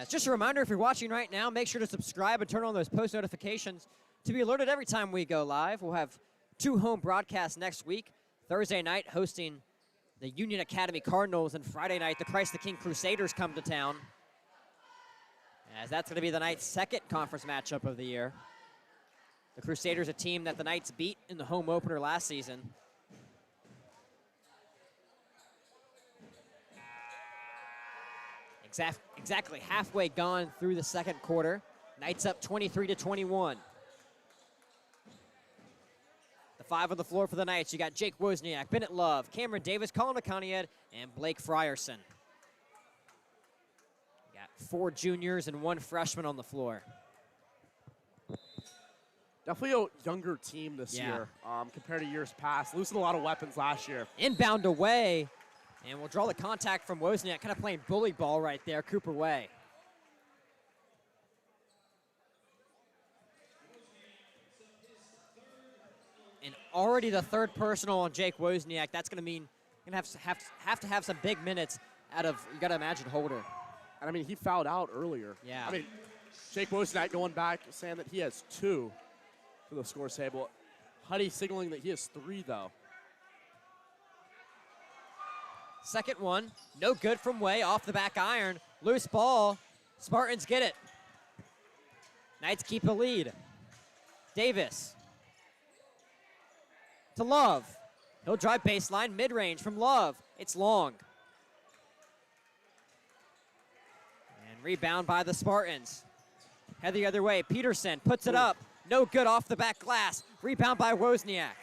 Just a reminder, if you're watching right now, make sure to subscribe and turn on those post notifications to be alerted every time we go live. We'll have 2 home broadcasts next week. Thursday night hosting the Union Academy Cardinals, and Friday night the Christ the King Crusaders come to town, as that's going to be the Knights' second conference matchup of the year. The Crusaders, a team that the Knights beat in the home opener last season. Exactly halfway gone through the second quarter. Knights up 23-21. The 5 on the floor for the Knights. You got Jake Wozniak, Bennett Love, Cameron Davis, Colin McConaughey, and Blake Frierson. You got 4 juniors and 1 freshman on the floor. Definitely a younger team this year compared to years past. Losing a lot of weapons last year. Inbound away, and we'll draw the contact from Wozniak, kind of playing bully ball right there, Cooper Way. And already the 3rd personal on Jake Wozniak. That's going to mean you're going to have to have some big minutes out of, you got to imagine, Holder. And I mean, he fouled out earlier. Yeah. I mean, Jake Wozniak going back, saying that he has 2 for the score table. Huddy signaling that he has 3, though. Second one, no good from Way, off the back iron. Loose ball, Spartans get it. Knights keep the lead. Davis to Love. He'll drive baseline, mid-range from Love. It's long. And rebound by the Spartans. Head the other way, Peterson puts it up. No good off the back glass. Rebound by Wozniak.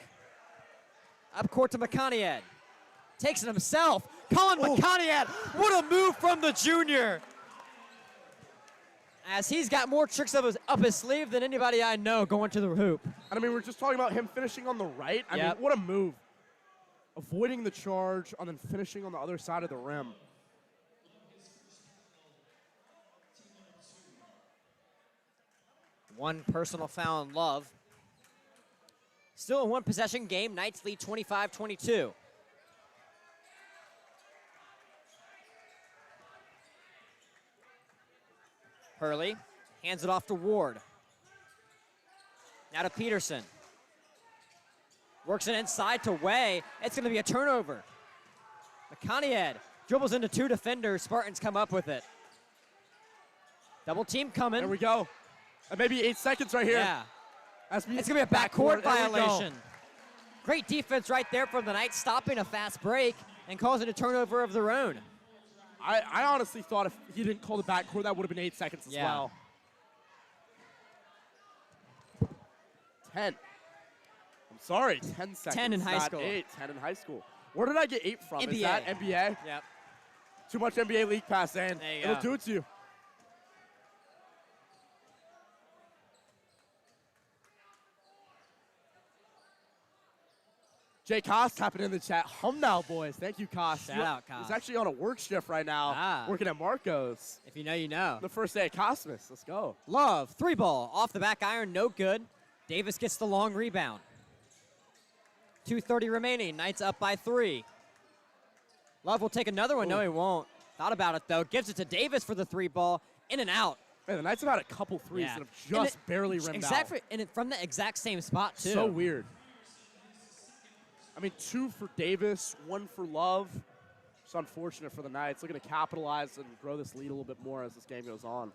Up court to McConaughey. Takes it himself. Colin McConaughey. What a move from the junior. As he's got more tricks up his sleeve than anybody I know going to the hoop. And I mean, we're just talking about him finishing on the right. I mean, what a move. Avoiding the charge and then finishing on the other side of the rim. One personal foul in Love. Still a one-possession game. Knights lead 25-22. Hurley hands it off to Ward. Now to Peterson. Works it inside to Way. It's going to be a turnover. McConaughey dribbles into two defenders. Spartans come up with it. Double team coming. There we go. Maybe 8 seconds right here. Yeah. It's going to be a backcourt violation. Great defense right there from the Knights, stopping a fast break and causing a turnover of their own. I honestly thought if he didn't call the backcourt, that would have been 8 seconds as well. 10. I'm sorry, 10 seconds. 10 in high school. 8, 10 in high school. Where did I get 8 from? NBA. Is that NBA? Yep. Too much NBA league pass, Zane. There you It'll go. do it to you. Jay Koss tapping in the chat. Hum now, boys. Thank you, Koss. Shout out, Koss. He's actually on a work shift right now, working at Marco's. If you know, you know. The first day of Cosmos. Let's go. Love, 3 ball, off the back iron, no good. Davis gets the long rebound. 2:30 remaining, Knights up by 3. Love will take another one. Ooh. No, he won't. Thought about it, though. Gives it to Davis for the 3 ball, in and out. Man, the Knights have had a couple threes that have just barely rimmed out. And from the exact same spot, too. So weird. I mean, 2 for Davis, 1 for Love. It's unfortunate for the Knights. Looking to capitalize and grow this lead a little bit more as this game goes on.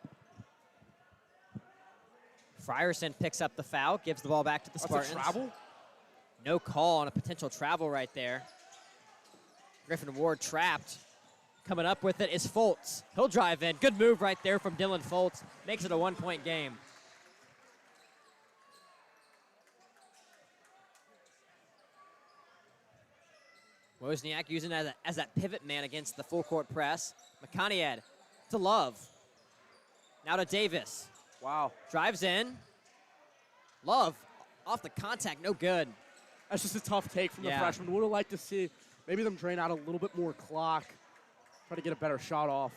Frierson picks up the foul, gives the ball back to the Spartans. That's a travel? No call on a potential travel right there. Griffin Ward trapped. Coming up with it is Fultz. He'll drive in. Good move right there from Dylan Fultz. Makes it a 1-point game. Wozniak using it as that pivot man against the full court press. McConaughey to Love. Now to Davis. Wow. Drives in. Love off the contact, no good. That's just a tough take from the freshman. Would have liked to see maybe them drain out a little bit more clock. Try to get a better shot off.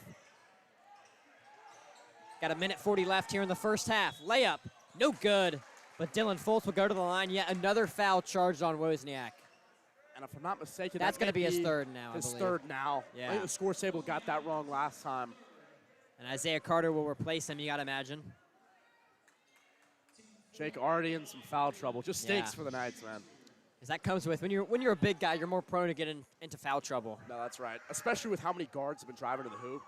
Got 1:40 left here in the first half. Layup, no good. But Dylan Fultz will go to the line. Yet another foul charged on Wozniak. And if I'm not mistaken, that's going to be his third now. His third now. Yeah. I think the score table got that wrong last time. And Isaiah Carter will replace him, you got to imagine. Jake already in some foul trouble. Just stinks for the Knights, man. Because that comes with, when you're a big guy, you're more prone to get into foul trouble. No, that's right. Especially with how many guards have been driving to the hoop.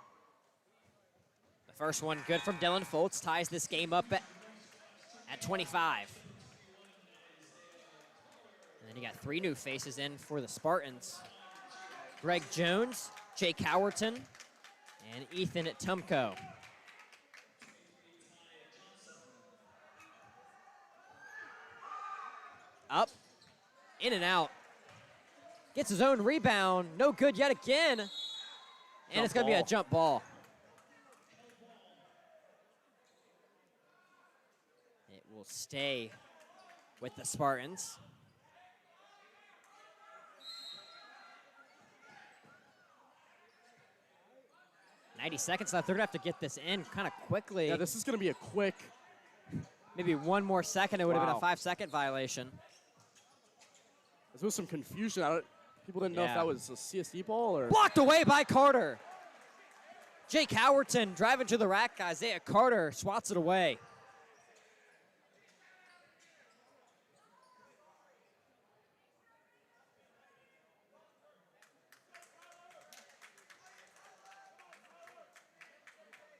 The first one good from Dylan Fultz. Ties this game up at 25. And then you got 3 new faces in for the Spartans. Greg Jones, Jake Howerton, and Ethan Tumko. Up, in and out. Gets his own rebound, no good yet again. And it's going to be a jump ball. It will stay with the Spartans. .90 seconds left. They're going to have to get this in kind of quickly. Yeah, this is going to be a quick. Maybe one more second, it would have been a 5-second violation. There was some confusion. People didn't know if that was a CSD ball or. Blocked away by Carter. Jake Howerton driving to the rack. Isaiah Carter swats it away.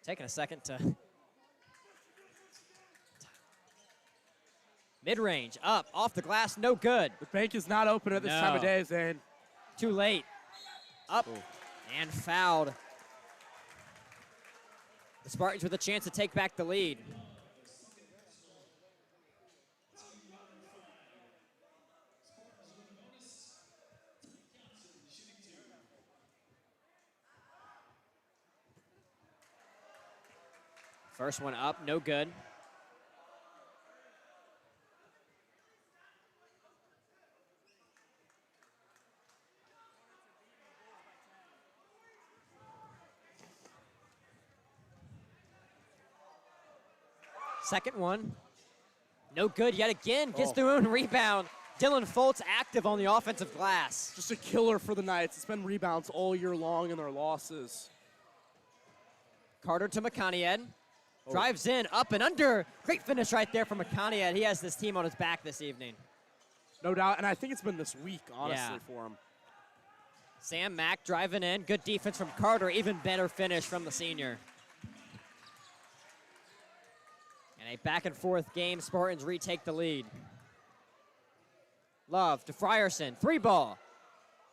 Taking a second to mid-range, up, off the glass, no good. The bank is not open at this time of day, Zane. Too late. Up and fouled. The Spartans with a chance to take back the lead. First one up, no good. Second one, no good yet again. Gets their own rebound. Dylan Foltz active on the offensive glass. Just a killer for the Knights. It's been rebounds all year long in their losses. Carter to Makaniad. Drives in, up and under. Great finish right there from Makaniad. He has this team on his back this evening. No doubt, and I think it's been this week, honestly, for him. Sam Mack driving in. Good defense from Carter. Even better finish from the senior. And a back-and-forth game. Spartans retake the lead. Love to Frierson. 3-ball.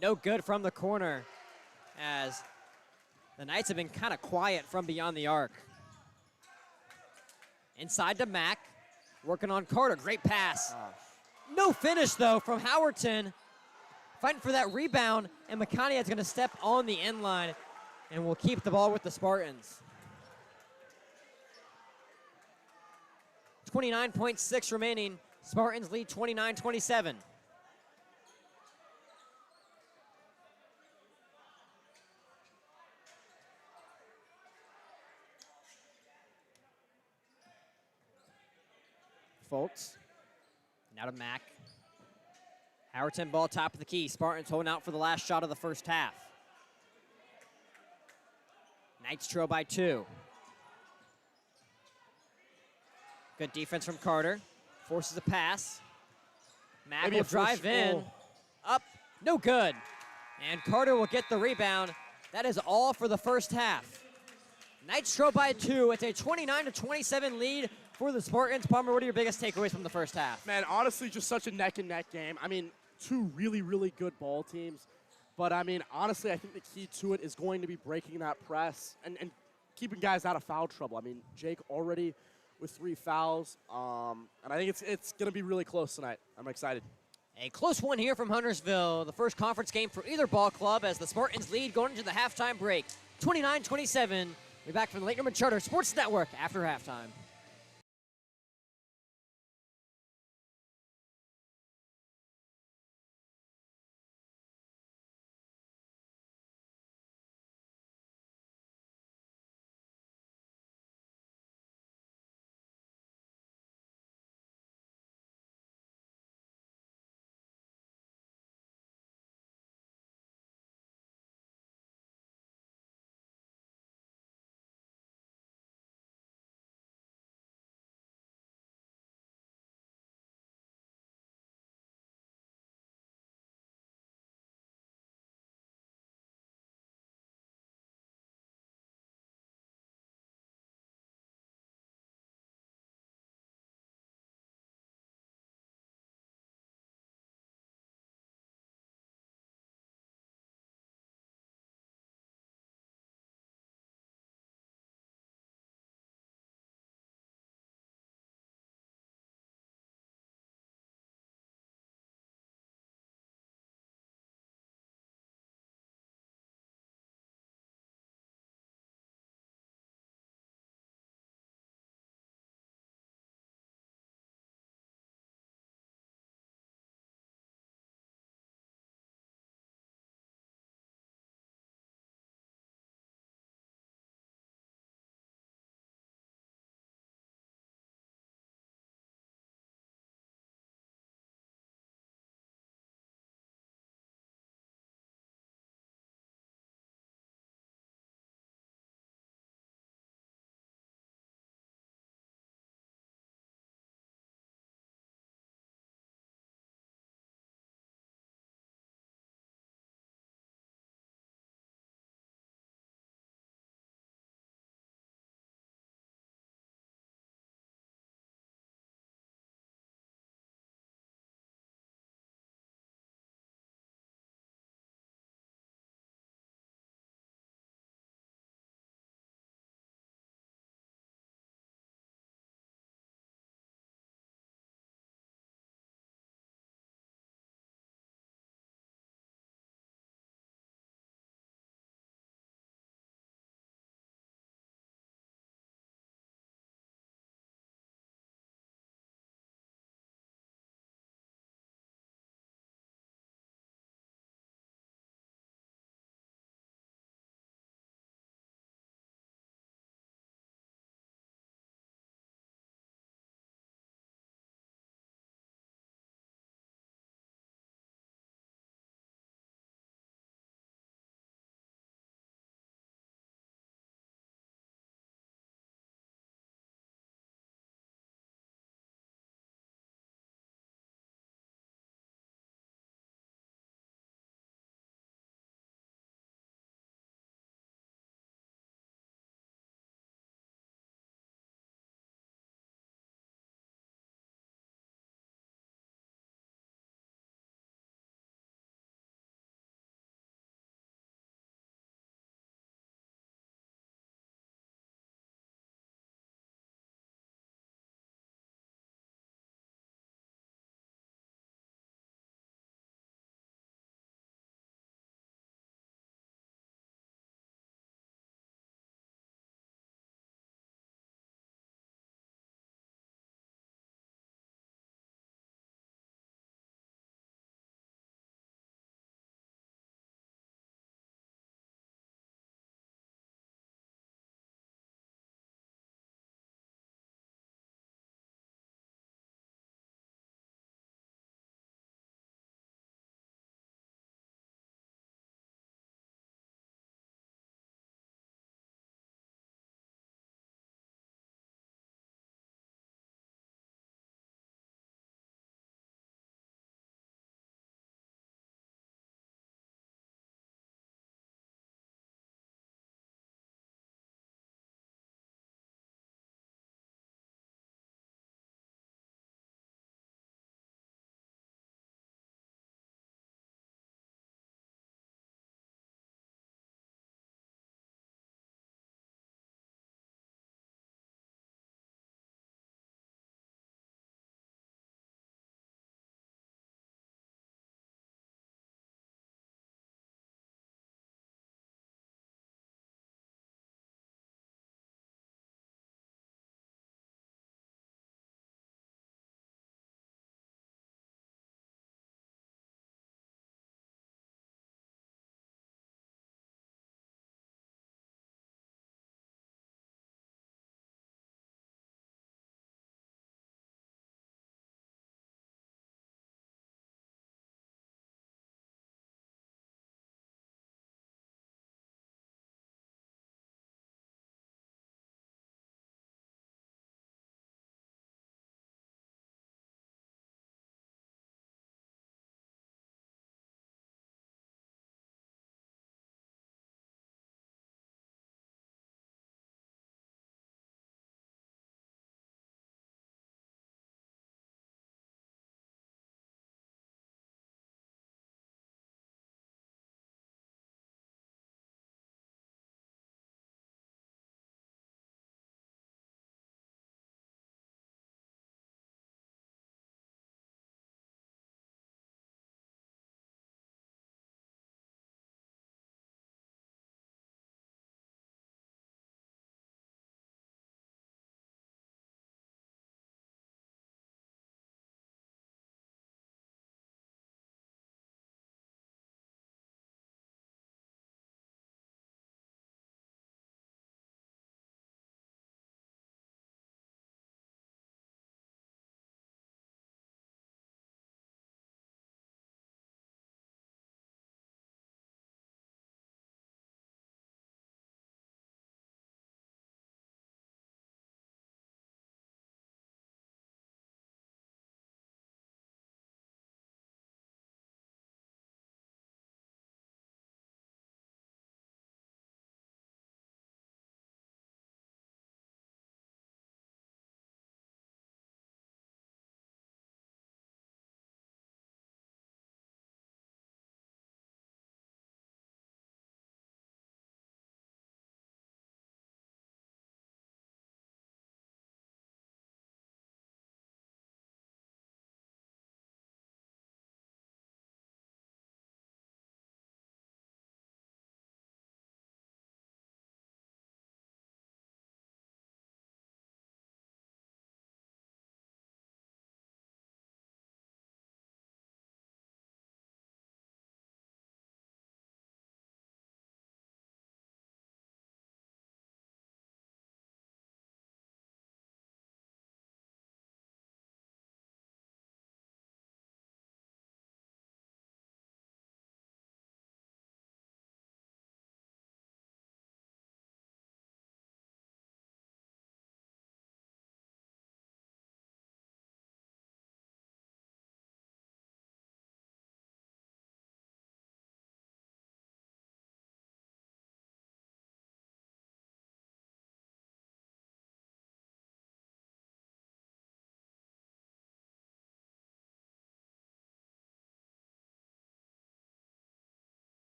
No good from the corner, as the Knights have been kind of quiet from beyond the arc. Inside to Mack. Working on Carter. Great pass. No finish, though, from Howerton. Fighting for that rebound, and Makaniad's going to step on the end line and will keep the ball with the Spartans. 29.6 remaining. Spartans lead 29-27. Foltz. Now to Mack. Howerton ball top of the key. Spartans holding out for the last shot of the first half. Knights trail by 2. Good defense from Carter. Forces a pass. Mack will drive in. Up. No good. And Carter will get the rebound. That is all for the first half. Knights trail by 2. It's a 29-27 lead for the Spartans. Palmer, what are your biggest takeaways from the first half? Man, honestly, just such a neck-and-neck game. I mean, 2 really, really good ball teams. But, I mean, honestly, I think the key to it is going to be breaking that press and keeping guys out of foul trouble. I mean, Jake already with 3 fouls. And I think it's going to be really close tonight. I'm excited. A close one here from Huntersville. The first conference game for either ball club as the Spartans lead going into the halftime break. 29-27. We're back from the Lake Norman Charter Sports Network after halftime.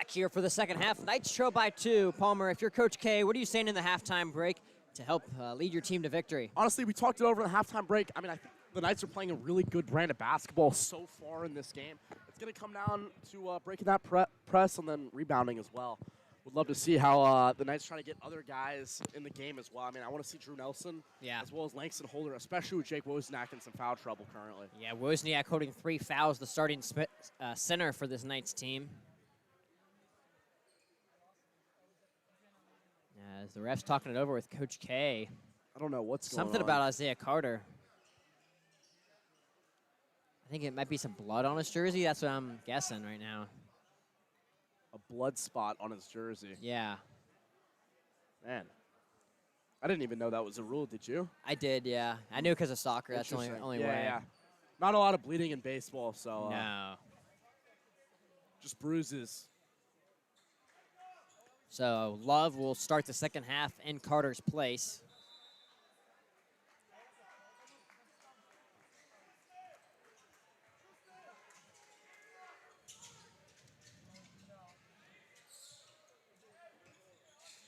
back here for the second half. Knights trail by 2. Palmer, if you're Coach K, what are you saying in the halftime break to help lead your team to victory? Honestly, we talked it over in the halftime break. I mean, I think the Knights are playing a really good brand of basketball so far in this game. It's going to come down to breaking that press and then rebounding as well. Would love to see how the Knights trying to get other guys in the game as well. I mean, I want to see Drew Nelson as well as Langston Holder, especially with Jake Wozniak in some foul trouble currently. Yeah, Wozniak holding 3 fouls, the starting center for this Knights team. As the ref's talking it over with Coach K. I don't know what's going on. Something about Isaiah Carter. I think it might be some blood on his jersey. That's what I'm guessing right now. A blood spot on his jersey. Yeah. Man. I didn't even know that was a rule, did you? I did, yeah. I knew because of soccer. That's the only way. Yeah. Not a lot of bleeding in baseball, so. No. Just bruises. So Love will start the second half in Carter's place.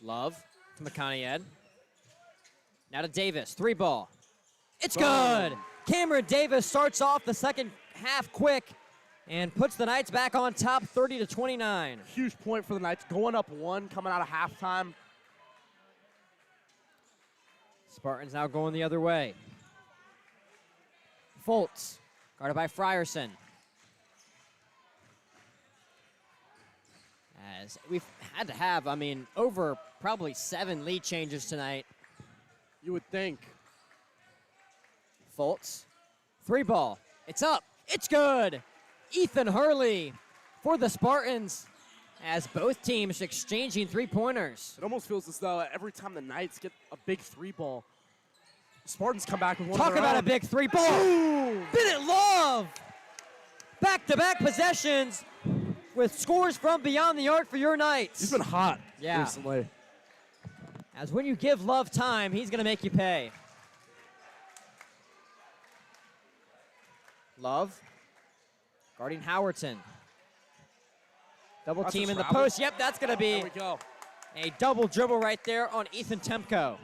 Love to McConaughey. Now to Davis, 3 ball. It's good. Cameron Davis starts off the second half quick and puts the Knights back on top 30-29. Huge point for the Knights, going up 1, coming out of halftime. Spartans now going the other way. Fultz, guarded by Frierson. As we've had to have, over probably 7 lead changes tonight. You would think. Fultz, 3 ball. It's up. It's good. Ethan Hurley for the Spartans as both teams exchanging 3-pointers. It almost feels as though every time the Knights get a big 3-ball, Spartans come back with one Talk of their about own. A big 3-ball. Bennett Love. Back-to-back possessions with scores from beyond the arc for your Knights. He's been hot recently. As when you give Love time, he's going to make you pay. Love guarding Howardson. Double team in the post. Yep, that's going to be there we go. A double dribble right there on Ethan Temko.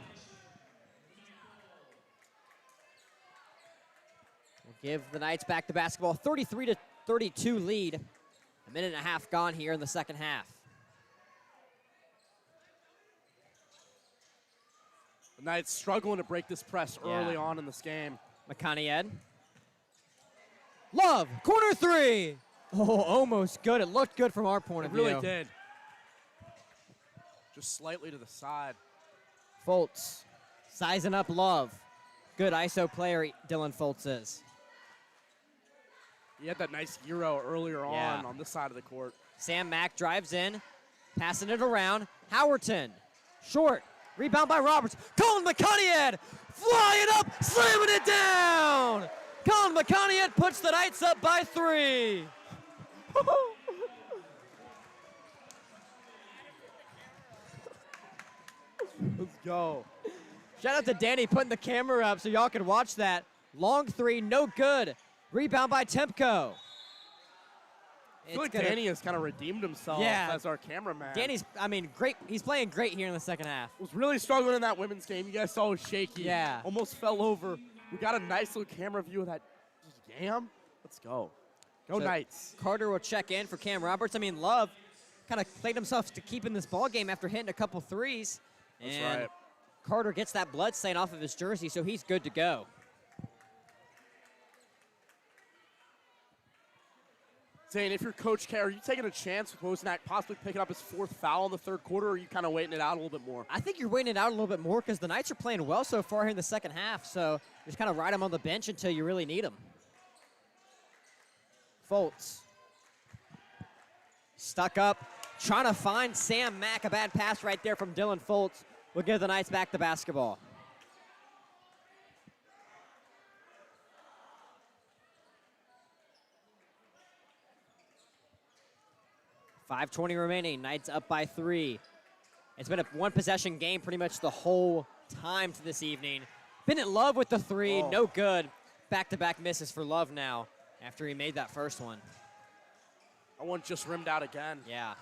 We'll give the Knights back to basketball. 33-32 lead. A minute and a half gone here in the second half. The Knights struggling to break this press early on in this game. McConaughey. Love, corner 3. Oh, almost good. It looked good from our point of view. It really did. Just slightly to the side. Fultz, sizing up Love. Good ISO player, Dylan Fultz is. He had that nice Euro earlier on this side of the court. Sam Mack drives in, passing it around. Howerton, short, rebound by Roberts. Colin McConaughey flying up, slamming it down. Colin McConaughey puts the Knights up by 3. Let's go. Shout out to Danny putting the camera up so y'all can watch that. Long 3, no good. Rebound by Temko. I feel like Danny has kind of redeemed himself as our cameraman. Danny's, great. He's playing great here in the second half. Was really struggling in that women's game. You guys saw it was shaky. Yeah. Almost fell over. We got a nice little camera view of that jam. Let's go. Go Knights. Carter will check in for Cam Roberts. Love kind of played himself to keep in this ball game after hitting a couple threes. That's and right. Carter gets that blood stain off of his jersey, so he's good to go. Zane, if you're Coach K, are you taking a chance with Wozniak possibly picking up his 4th foul in the third quarter, or are you kind of waiting it out a little bit more? I think you're waiting it out a little bit more because the Knights are playing well so far here in the second half, so just kind of ride them on the bench until you really need them. Fultz. Stuck up, trying to find Sam Mack. A bad pass right there from Dylan Fultz. We'll give the Knights back the basketball. .5:20 remaining. Knights up by 3. It's been a one-possession game pretty much the whole time to this evening. Bennett Love with the 3. No good. Back-to-back misses for Love now after he made that first one. That one just rimmed out again. Yeah.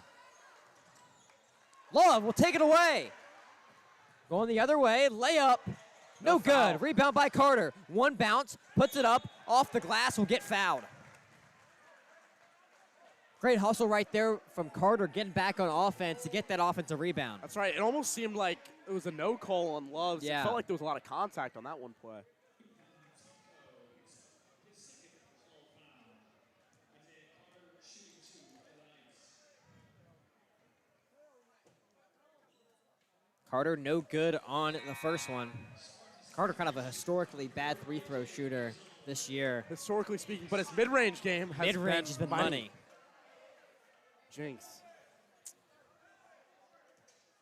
Love will take it away. Going the other way, layup. No good. Rebound by Carter. One bounce, puts it up, off the glass, will get fouled. Great hustle right there from Carter, getting back on offense to get that offensive rebound. That's right. It almost seemed like it was a no call on Loves. Yeah. It felt like there was a lot of contact on that one play. Carter no good on the first one. Carter kind of a historically bad free throw shooter this year. Historically speaking, but his mid-range game has been money. Jinx.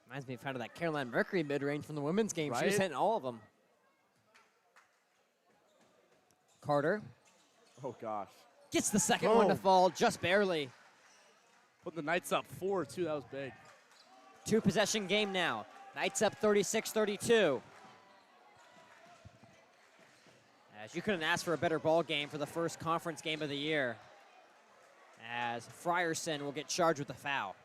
Reminds me of kind of that Carolina Mercury mid-range from the women's game. Right? She was hitting all of them. Carter Oh, gosh. gets the second one to fall just barely. Putting the Knights up 4, too. That was big. 2-possession game now. Knights up 36-32. As you couldn't ask for a better ball game for the first conference game of the year, as Frierson will get charged with a foul.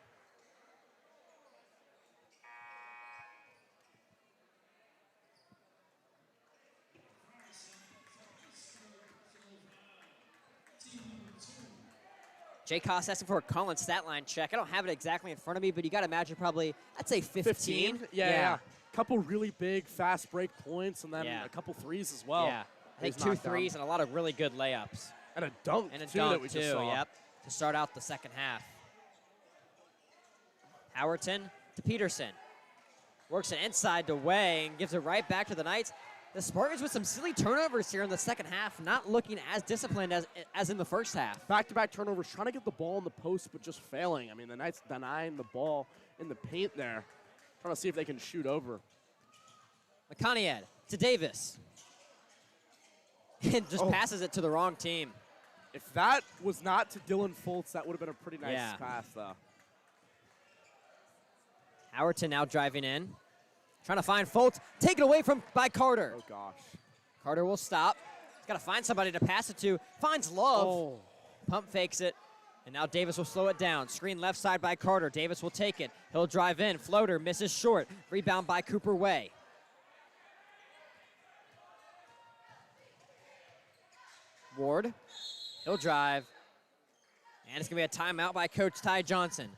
Jay Koss asking for a Collins stat line check. I don't have it exactly in front of me, but you got to imagine probably, I'd say 15. Yeah. Couple really big fast break points, and then a couple threes as well. Yeah, I think 2 threes and a lot of really good layups. And a dunk, that we just saw. Yep, to start out the second half. Howerton to Peterson. Works it inside to Way and gives it right back to the Knights. The Spartans with some silly turnovers here in the second half, not looking as disciplined as in the first half. Back-to-back turnovers, trying to get the ball in the post, but just failing. I mean, the Knights denying the ball in the paint there, trying to see if they can shoot over. McConaughey to Davis. And just passes it to the wrong team. If that was not to Dylan Fultz, that would have been a pretty nice pass, though. Howerton now driving in. Trying to find Fultz. Taken away by Carter. Oh, gosh. Carter will stop. He's got to find somebody to pass it to. Finds Love. Pump fakes it. And now Davis will slow it down. Screen left side by Carter. Davis will take it. He'll drive in. Floater misses short. Rebound by Cooper Way. Ward. He'll drive. And it's going to be a timeout by Coach Ty Johnson.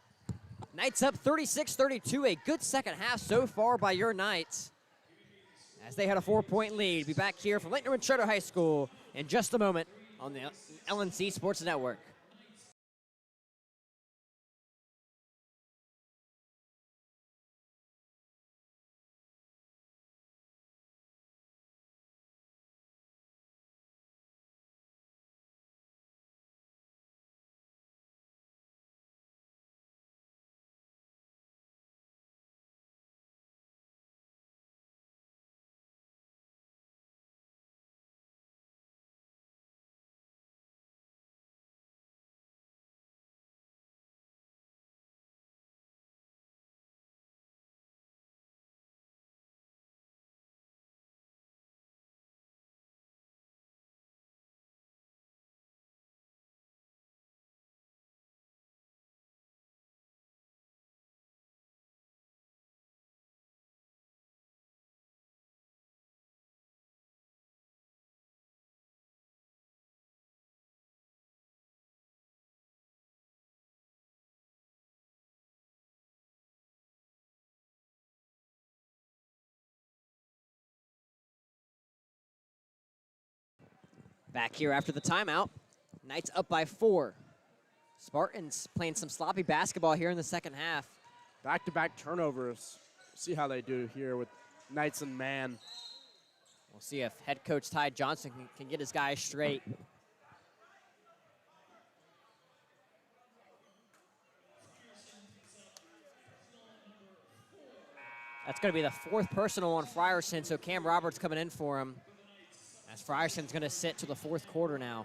Knights up 36-32. A good second half so far by your Knights, as they had a 4-point lead. Be back here from Lake Norman Charter High School in just a moment on the LNC Sports Network. Back here after the timeout. Knights up by 4. Spartans playing some sloppy basketball here in the second half. Back-to-back turnovers. See how they do here with Knights and man. We'll see if head coach Ty Johnson can get his guys straight. That's going to be the 4th personal on Frierson, so Cam Roberts coming in for him, as Frierson's going to sit to the 4th quarter now.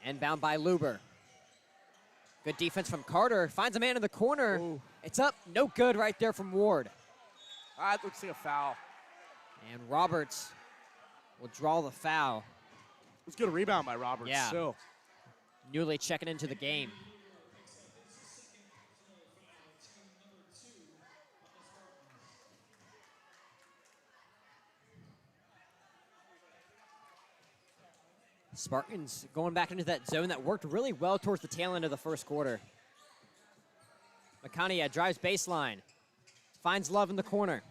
Inbound by Luber. Good defense from Carter. Finds a man in the corner. Ooh. It's up. No good right there from Ward. That looks like a foul. And Roberts will draw the foul. It was a good rebound by Roberts, Yeah. too. Newly checking into the game. Spartans going back into that zone that worked really well towards the tail end of the first quarter. Makania drives baseline. Finds Love in the corner.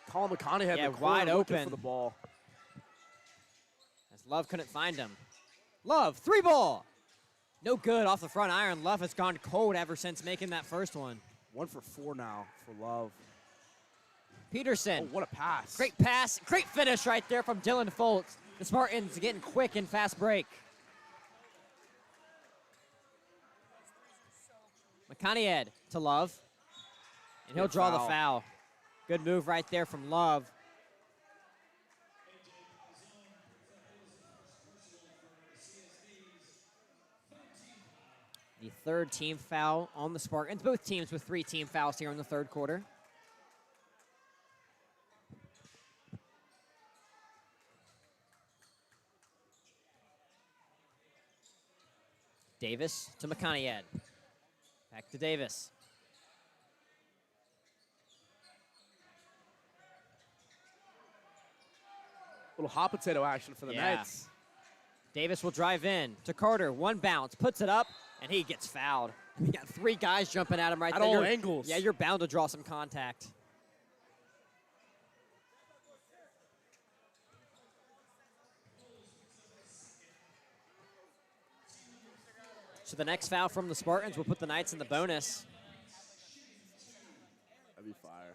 Colin McConaughey had Yeah, the corner wide looking open. for the ball. As Love couldn't find him. Love, 3-ball. No good off the front iron. Love has gone cold ever since making that first one. 1 for 4 now for Love. Peterson. Oh, what a pass. Great pass. Great finish right there from Dylan Foltz. The Spartans getting quick and fast break. McConaughey to Love. And he'll Good draw the foul. foul. Good move right there from Love. The third team foul on the Spartans. Both teams with 3 team fouls here in the third quarter. Davis to McConaughey. Back to Davis. Little hot potato action for the Yeah. Knights. Davis will drive in to Carter. One bounce, puts it up, and he gets fouled. We got 3 guys jumping at him right At there. all You're- angles. Yeah, you're bound to draw some contact. So the next foul from the Spartans will put the Knights in the bonus. That'd be fire.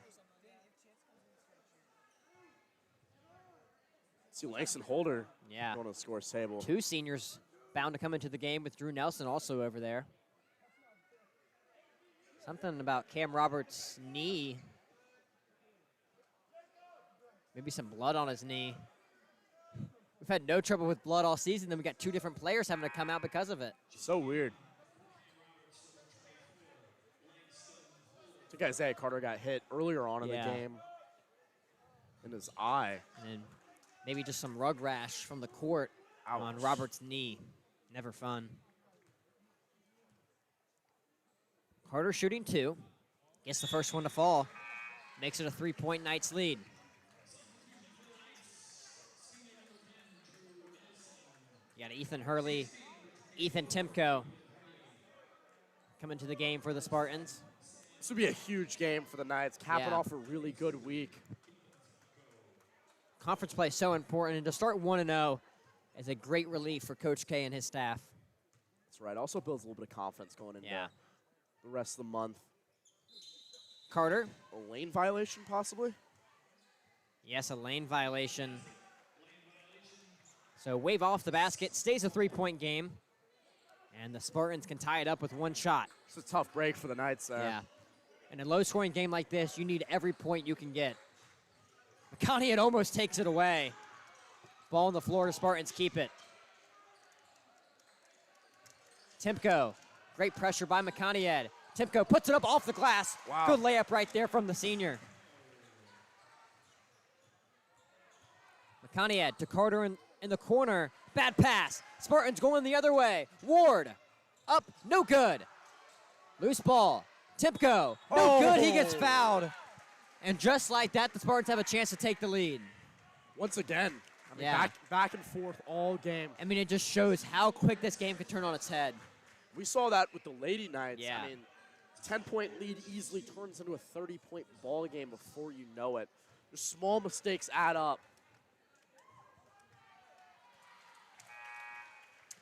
See Langston Holder Yeah. going to the scores table. 2 seniors bound to come into the game with Drew Nelson also over there. Something about Cam Roberts' knee. Maybe some blood on his knee. We've had no trouble with blood all season. Then we got 2 different players having to come out because of it. So weird. I think Isaiah Carter got hit earlier on in Yeah. the game in his eye. And then maybe just some rug rash from the court on Ouch. Roberts' knee. Never fun. Carter shooting 2. Gets the first one to fall. Makes it a 3-point Knights lead. You got Ethan Hurley, Ethan Timko coming to the game for the Spartans. This would be a huge game for the Knights, capping Yeah. off a really good week. Conference play is so important, and to start 1-0 is a great relief for Coach K and his staff. That's right. Also builds a little bit of confidence going into Yeah. the rest of the month. Carter, A lane violation, possibly? yes, a lane violation. So wave off the basket, stays a 3-point game, and the Spartans can tie it up with 1 shot. It's a tough break for the Knights there. Yeah. In a low-scoring game like this, you need every point you can get. McConaughey almost takes it away. Ball on the floor, the Spartans keep it. Timko, great pressure by McConaughey. Timko puts it up off the glass. Wow. Good layup right there from the senior. McConaughey to Carter in the corner. Bad pass. Spartans going the other way. Ward, up, no good. Loose ball. Timko, no good, he gets fouled. And just like that, the Spartans have a chance to take the lead. Once again, I mean, Yeah. back and forth all game. I mean, it just shows how quick this game could turn on its head. We saw that with the Lady Knights. Yeah. I mean, 10-point lead easily turns into a 30-point ball game before you know it. Just small mistakes add up.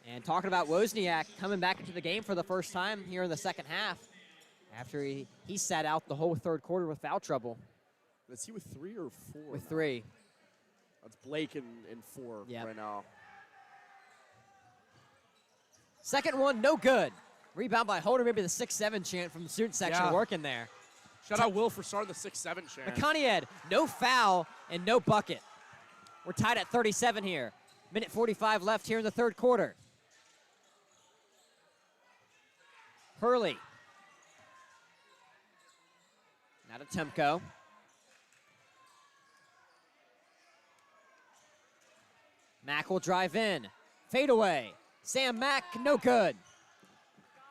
And talking about Wozniak coming back into the game for the first time here in the second half after he sat out the whole third quarter with foul trouble Is he with 3 or 4? with now? 3. That's Blake in 4 Yep. right now. Second one, no good. Rebound by Holder, maybe the 6-7 chant from the student section Yeah. working there. Shout out Will for starting the 6-7 chant. McConaughey, no foul and no bucket. We're tied at 37 here. Minute 45 left here in the third quarter. Hurley. Now to Timko. Mack will drive in. Fade away. Sam Mack, no good.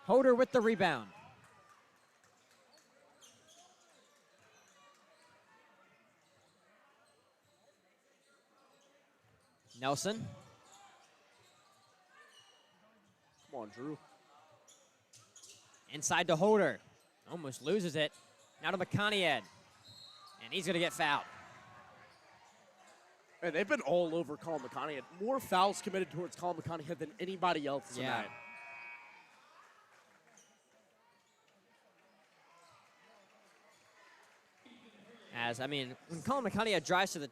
Hoder with the rebound. Nelson. Come on, Drew. Inside to Hoder. Almost loses it. Now to McConaughey. And he's going to get fouled. And they've been all over Colin McConaughey. More fouls committed towards Colin McConaughey than anybody else tonight. As, I mean, when Colin McConaughey drives to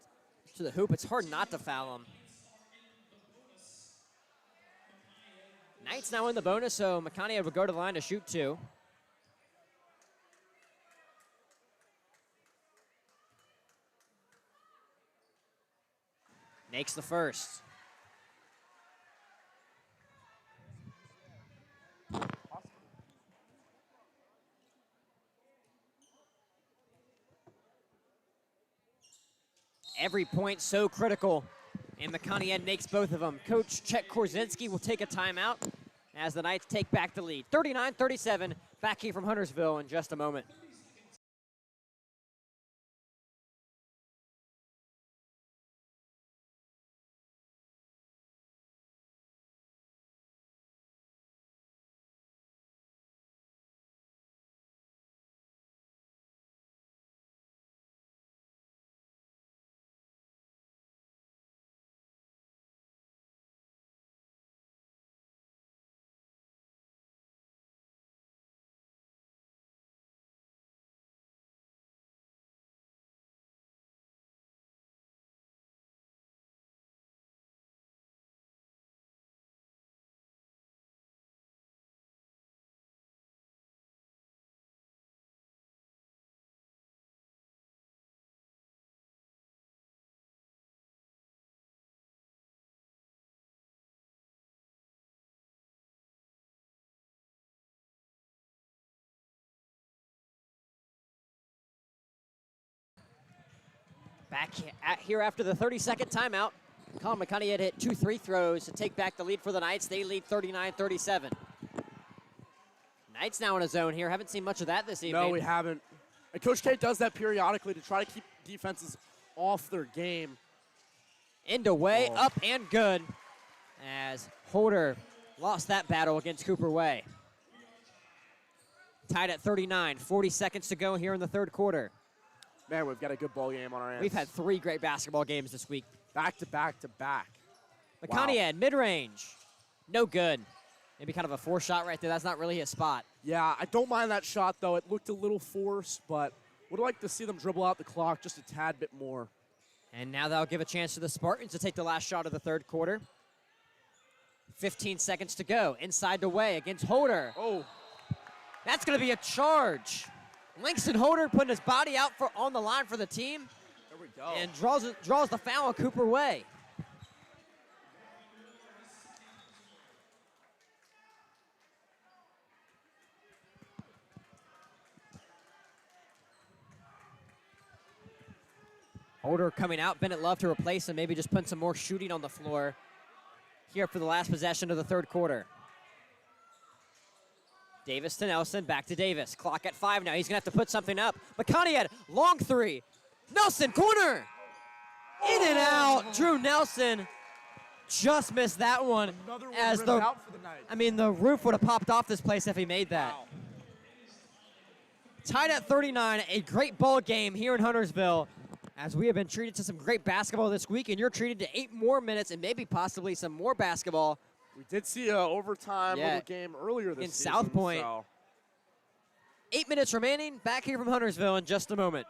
the hoop, it's hard not to foul him. Knights now in the bonus, so McConaughey will go to the line to shoot 2. Makes the first. Every point so critical, and McConaughey makes both of them. Coach Chet Korzinski will take a timeout as the Knights take back the lead. 39-37, back here from Huntersville in just a moment. Back here after the 32nd timeout. Colin McConaughey had hit 2 free throws to take back the lead for the Knights. They lead 39-37. Knights now in a zone here. Haven't seen much of that this evening. No, we haven't. And Coach K does that periodically to try to keep defenses off their game. Into way, up and good, as Hoder lost that battle against Cooper Way. Tied at 39, 40 seconds to go here in the third quarter. Man, we've got a good ball game on our hands. We've had 3 great basketball games this week. Back to back to back. McConaughey, mid-range. No good. Maybe kind of a 4 shot right there. That's not really his spot. Yeah, I don't mind that shot, though. It looked a little forced, but would like to see them dribble out the clock just a tad bit more. And now that'll give a chance to the Spartans to take the last shot of the third quarter. 15 seconds to go. Inside to Way against Hoder. Oh. That's going to be a charge. Langston Hoder putting his body out on the line for the team. There we go. And draws the foul on Cooper Way. Hoder coming out. Bennett Love to replace him. Maybe just putting some more shooting on the floor here for the last possession of the third quarter. Davis to Nelson, back to Davis. Clock at 5 now. He's going to have to put something up. McConaughey, long 3. Nelson, corner. In and out. Drew Nelson just missed that one. Another one as ripped the, out for the night. I mean, the roof would have popped off this place if he made that. Wow. Tied at 39, a great ball game here in Huntersville, as we have been treated to some great basketball this week, and you're treated to 8 more minutes and maybe possibly some more basketball. We did see an overtime little game earlier this season. In South Point. So. 8 minutes remaining. Back here from Huntersville in just a moment.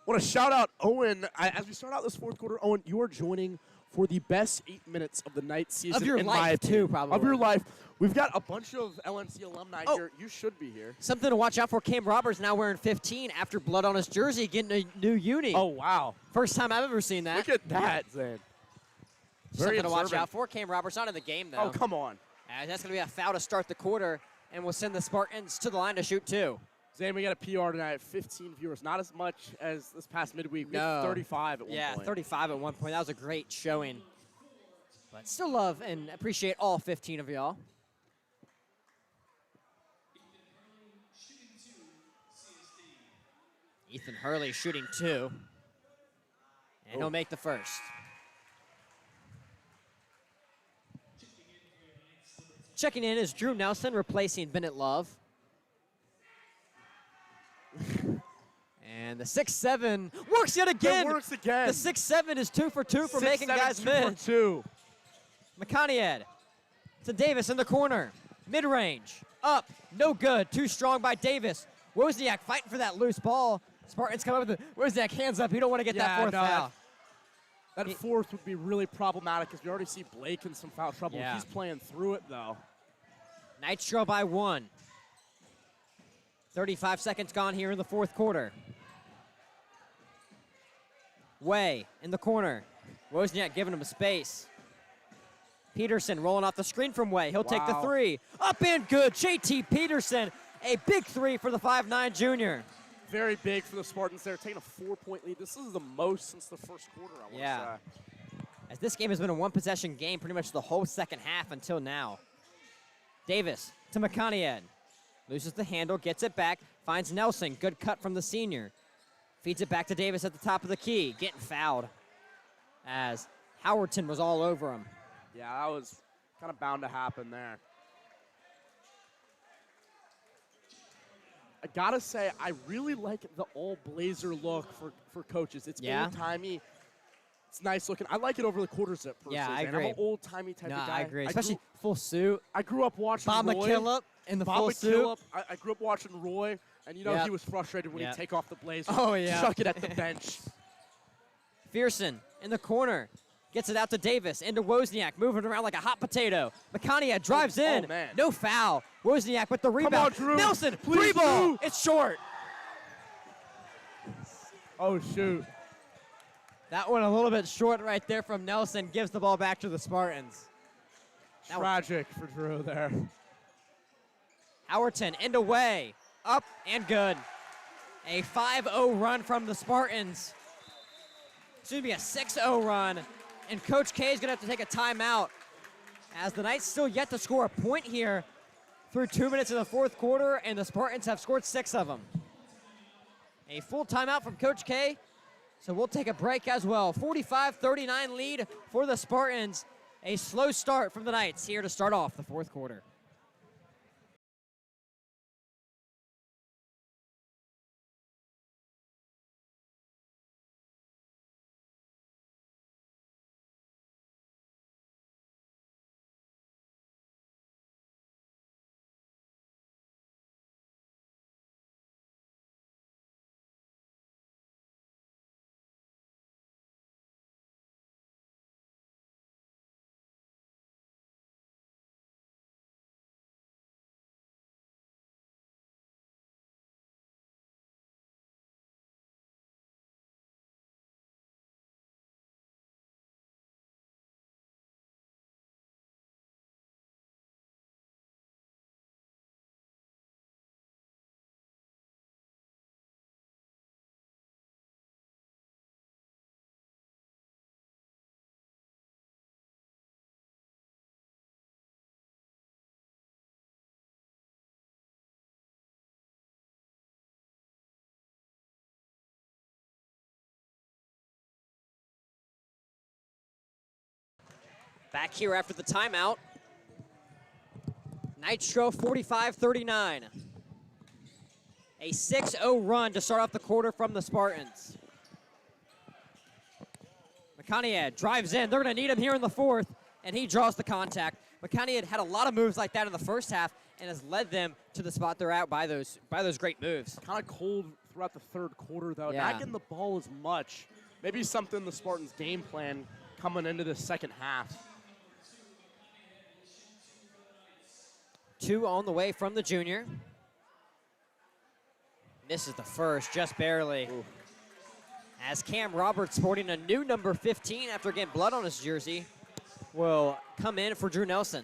Want to shout out Owen. As we start out this fourth quarter, Owen, you are joining for the best 8 minutes of the night season. Of your in life, my opinion. too, probably. Of your life. We've got a bunch of LNC alumni here. You should be here. Something to watch out for. Cam Roberts now wearing 15 after blood on his jersey, getting a new uni. Oh, wow. First time I've ever seen that. Look at that, Zane. Very Something to watch observant. out for. Cam Roberts not in the game, though. Oh, come on. That's going to be a foul to start the quarter, and we'll send the Spartans to the line to shoot 2. Zane, we got a PR tonight, 15 viewers. Not as much as this past midweek. We had No. 35 at one point. Yeah, 35 at one point. That was a great showing. But still love and appreciate all 15 of y'all. Ethan Hurley shooting 2. And he'll make the first. Checking in is Drew Nelson replacing Bennett Love. And the 6'7" works yet again. It works again. The 6'7" is 2 for 2 for making guys 2 miss. for 2. McConaughey to Davis in the corner. Mid-range. Up. No good. Too strong by Davis. Wozniak fighting for that loose ball. Spartans come up with the Wozniak hands up. You don't want to get that fourth foul. That fourth would be really problematic because we already see Blake in some foul trouble. Yeah. He's playing through it, though. Nitro by 1. 35 seconds gone here in the fourth quarter. Way in the corner. Wozniak giving him space. Peterson rolling off the screen from Way. He'll take the 3. Up and good. JT Peterson, a big 3 for the 5'9" junior. Very big for the Spartans there, taking a 4-point lead. This is the most since the first quarter, I want to say. As this game has been a one-possession game pretty much the whole second half until now. Davis to McConaughey. Loses the handle, gets it back, finds Nelson. Good cut from the senior. Feeds it back to Davis at the top of the key. Getting fouled as Howerton was all over him. Yeah, that was kind of bound to happen there. I gotta say, I really like the all-blazer look for coaches. It's old-timey. It's nice looking. I like it over the quarter zip, personally. Yeah, I agree. I'm an old-timey type of guy. I agree. Especially full suit. I grew up watching Bob Roy. McKillop in the full suit. I grew up watching Roy, and he was frustrated when he'd take off the blazer. Oh, yeah. Chuck it at the bench. Fearson in the corner. Gets it out to Davis, into Wozniak, moving around like a hot potato. McConaughey drives in. Man. No foul. Wozniak with the rebound. Come on, Drew. Nelson, Please, free ball. Drew. It's short. Oh, shoot. That one a little bit short right there from Nelson. Gives the ball back to the Spartans. Tragic for Drew there. Howerton into Way. Up and good. A 5-0 run from the Spartans. Soon to be a 6-0 run. And Coach K is going to have to take a timeout as the Knights still yet to score a point here through 2 minutes in the fourth quarter, and the Spartans have scored 6 of them. A full timeout from Coach K, so we'll take a break as well. 45-39 lead for the Spartans. A slow start from the Knights here to start off the fourth quarter. Back here after the timeout. Nitro 45-39. A 6-0 run to start off the quarter from the Spartans. McConaughey drives in. They're going to need him here in the fourth, and he draws the contact. McConaughey had a lot of moves like that in the first half, and has led them to the spot they're at by those great moves. Kind of cold throughout the third quarter, though. Yeah. Not getting the ball as much. Maybe something the Spartans' game plan coming into the second half. 2 on the way from the junior. Misses the first, just barely. Ooh. As Cam Roberts, sporting a new number 15 after getting blood on his jersey, will come in for Drew Nelson.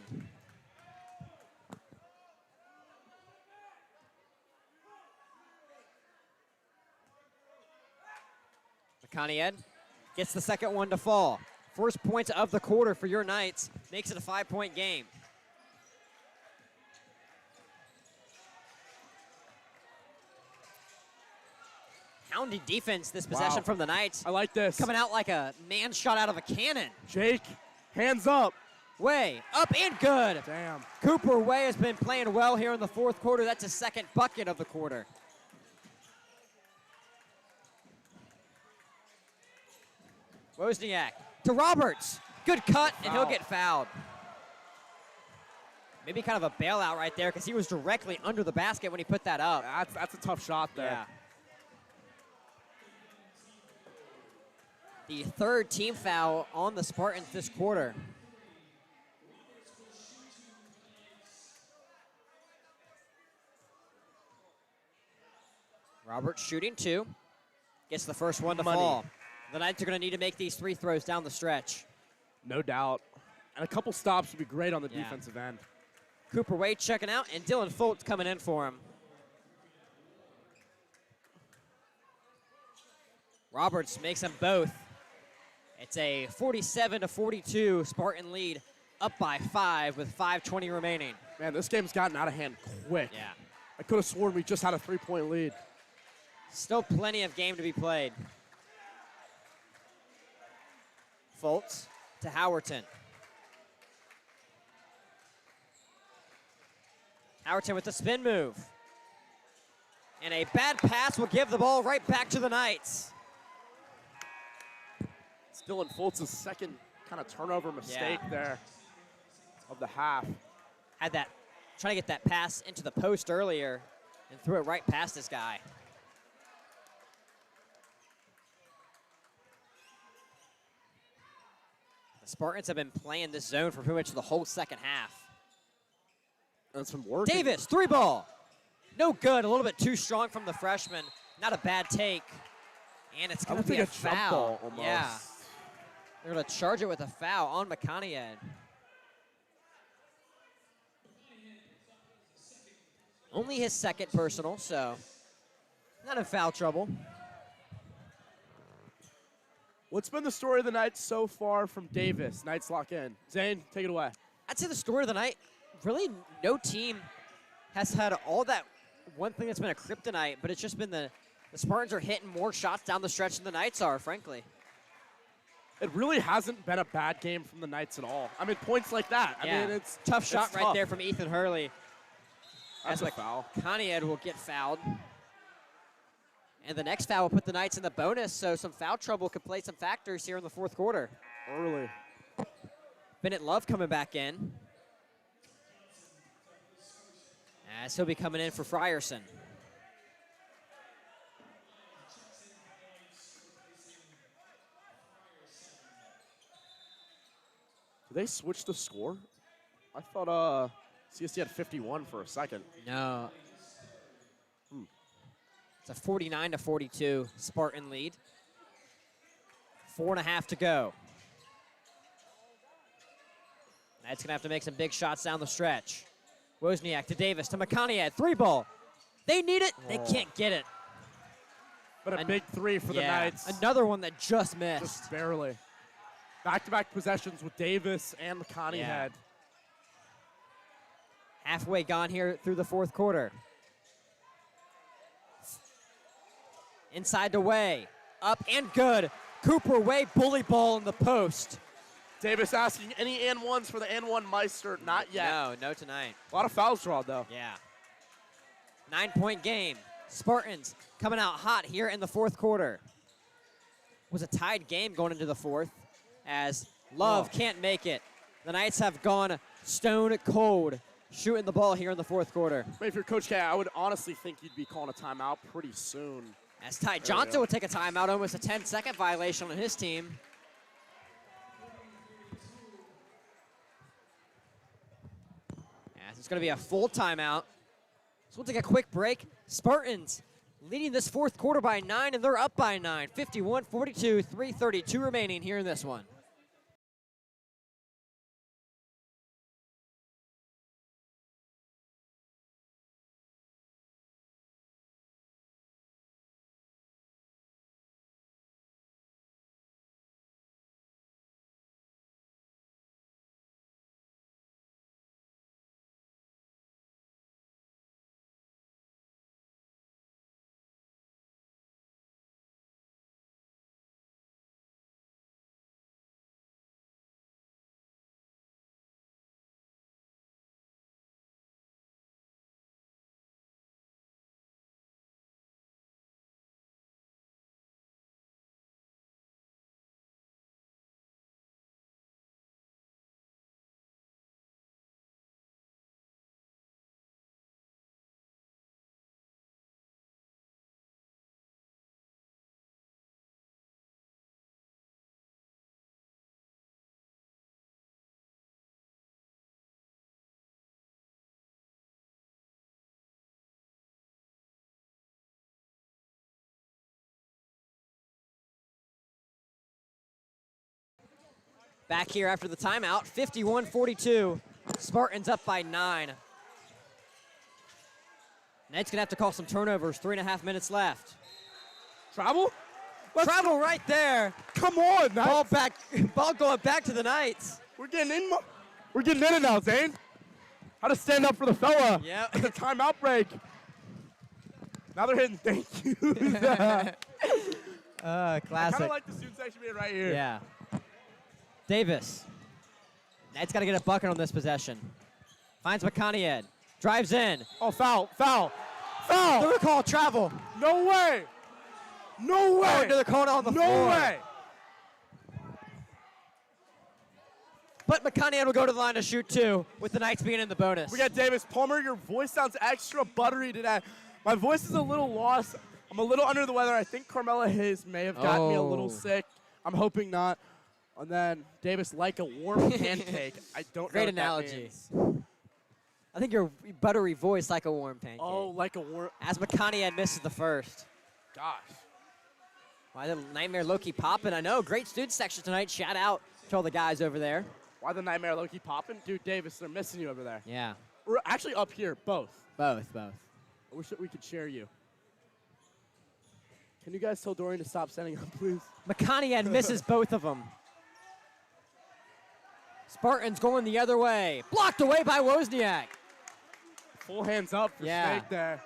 McConaughey gets the second one to fall. First points of the quarter for your Knights, makes it a 5-point game. Hounding defense this possession Wow. from the Knights. I like this. Coming out like a man shot out of a cannon. Jake, hands up. Way, up and good. Damn. Cooper Way has been playing well here in the fourth quarter. That's his second bucket of the quarter. Wozniak to Roberts. Good cut, and he'll Foul. get fouled. Maybe kind of a bailout right there because he was directly under the basket when he put that up. That's a tough shot there. Yeah. The third team foul on the Spartans this quarter. Roberts shooting 2. Gets the first one to Money. fall. The Knights are going to need to make these 3 throws down the stretch. No doubt. And a couple stops would be great on the Yeah. defensive end. Cooper Wade checking out, and Dylan Foltz coming in for him. Roberts makes them both. It's a 47-42 Spartan lead, up by 5 with 5:20 remaining. Man, this game's gotten out of hand quick. Yeah. I could have sworn we just had a 3-point lead. Still plenty of game to be played. Foltz to Howerton. Howerton with the spin move. And a bad pass will give the ball right back to the Knights. It's Dylan Foltz' second kind of turnover mistake there of the half. Had that, trying to get that pass into the post earlier and threw it right past this guy. The Spartans have been playing this zone for pretty much the whole second half. And some work. Davis, 3 ball. No good, a little bit too strong from the freshman. Not a bad take. And it's I going would to be think a a jump foul. ball almost. Yeah, they're going to charge it with a foul on McConaughey. Only his second personal, so not in foul trouble. What's been the story of the night so far from Davis? Knights lock in. Zane, take it away. I'd say the story of the night, really no team has had all that one thing that's been a kryptonite, but it's just been the Spartans are hitting more shots down the stretch than the Knights are, frankly. It really hasn't been a bad game from the Knights at all. I mean, points like that. Yeah. I mean, it's tough shot it's right tough. there from Ethan Hurley. That's As a foul. McConaughey will get fouled. And the next foul will put the Knights in the bonus, so some foul trouble could play some factors here in the fourth quarter. Early. Bennett Love coming back in. As he'll be coming in for Frierson. Did they switch the score? I thought CSD had 51 for a second. No. It's a 49-42 Spartan lead. 4.5 to go. Knights gonna have to make some big shots down the stretch. Wozniak to Davis to McConaughey. 3 ball. They need it. They can't get it. But a big 3 for the Knights. Another one that just missed. Just barely. Back-to-back possessions with Davis and McConaughey. Yeah. Halfway gone here through the fourth quarter. Inside to Way. Up and good. Cooper Way bully ball in the post. Davis asking any and ones for the and one Meister. Not yet. No tonight. A lot of fouls drawn, though. Yeah. 9-point game. Spartans coming out hot here in the fourth quarter. Was a tied game going into the fourth as Love can't make it. The Knights have gone stone cold. shooting the ball here in the fourth quarter. But if you're Coach K, I would honestly think you'd be calling a timeout pretty soon. As Ty Johnson will take a timeout, almost a 10-second violation on his team. As it's going to be a full timeout. So we'll take a quick break. Spartans leading this fourth quarter by 9, and they're up by 9. 51-42, 3:32 remaining here in this one. Back here after the timeout, 51-42. Spartans up by 9. Ned's going to have to call some turnovers. 3.5 minutes left. Travel? Travel right there. Come on, Ball back. Ball going back to the Knights. We're getting in it now, Zane. How to stand up for the fella. Yeah. The timeout break. Now they're hitting thank you. Classic. I kind of like the student section being right here. Yeah. Davis. Ned's got to get a bucket on this possession. Finds McConaughey. Drives in. Oh, foul. They're going to call travel. No way. Oh, they're calling on the floor. No way. But McConaughey will go to the line to shoot 2, with the Knights being in the bonus. We got Davis. Palmer, your voice sounds extra buttery today. My voice is a little lost. I'm a little under the weather. I think Carmela Hayes may have gotten me a little sick. I'm hoping not. And then Davis, like a warm pancake. I don't Great know what analogy. that means. I think your buttery voice like a warm pancake. Oh, like a warm. As McConaughey misses the first. Gosh. Why the Nightmare Loki popping? I know, great student section tonight. Shout out to all the guys over there. Why the Nightmare Loki popping? Dude, Davis, they're missing you over there. Yeah. We're actually up here, both. Both. I wish that we could share you. Can you guys tell Dorian to stop setting up, please? McConaughey misses both of them. Spartans going the other way. Blocked away by Wozniak. Full hands up for Snake there.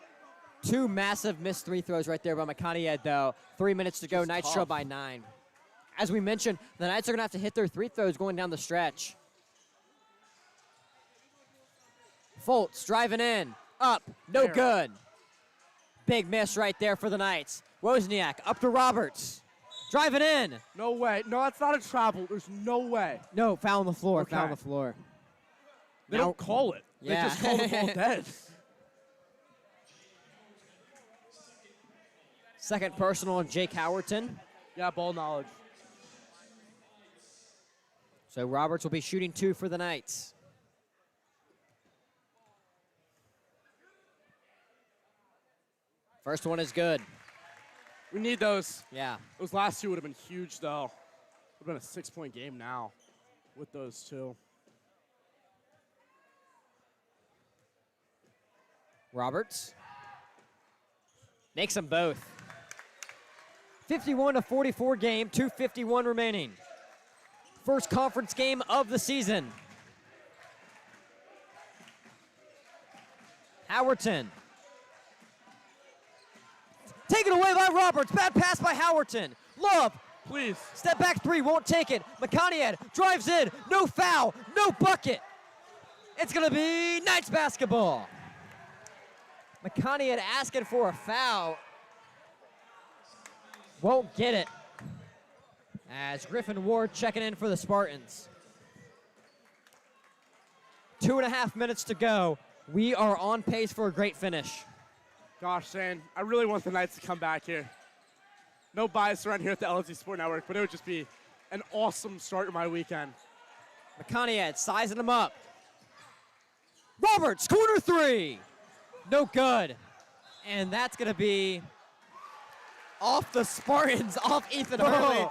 2 massive missed 3 throws right there by McConaughey, though. 3 minutes to go. Just Knights tough. trail by 9. As we mentioned, the Knights are going to have to hit their 3 throws going down the stretch. Fultz driving in. Up. No good. Big miss right there for the Knights. Wozniak up to Roberts. Driving in. No way. No, that's not a travel. There's no way. No, foul on the floor. Okay. Foul on the floor. They Now- don't call it. Yeah. They just call the ball dead. Second personal on Jake Howerton. Yeah, ball knowledge. So Roberts will be shooting 2 for the Knights. First one is good. We need those. Yeah. Those last 2 would have been huge, though. Would have been a 6-point game now with those 2. Roberts makes them both. 51-44 game, 2:51 remaining. First conference game of the season. Howerton. Taken away by Roberts. Bad pass by Howerton. Love. Please. Step back 3, won't take it. McConaughey drives in. No foul, no bucket. It's going to be Knights basketball. McConaughey asking for a foul. Won't get it. As Griffin Ward checking in for the Spartans. 2.5 minutes to go. We are on pace for a great finish. Gosh, Zane, I really want the Knights to come back here. No bias around here at the LFC Sport Network, but it would just be an awesome start to my weekend. McConaughey sizing him up. Roberts, corner three. No good. And that's going to be off the Spartans, off Ethan Hurley.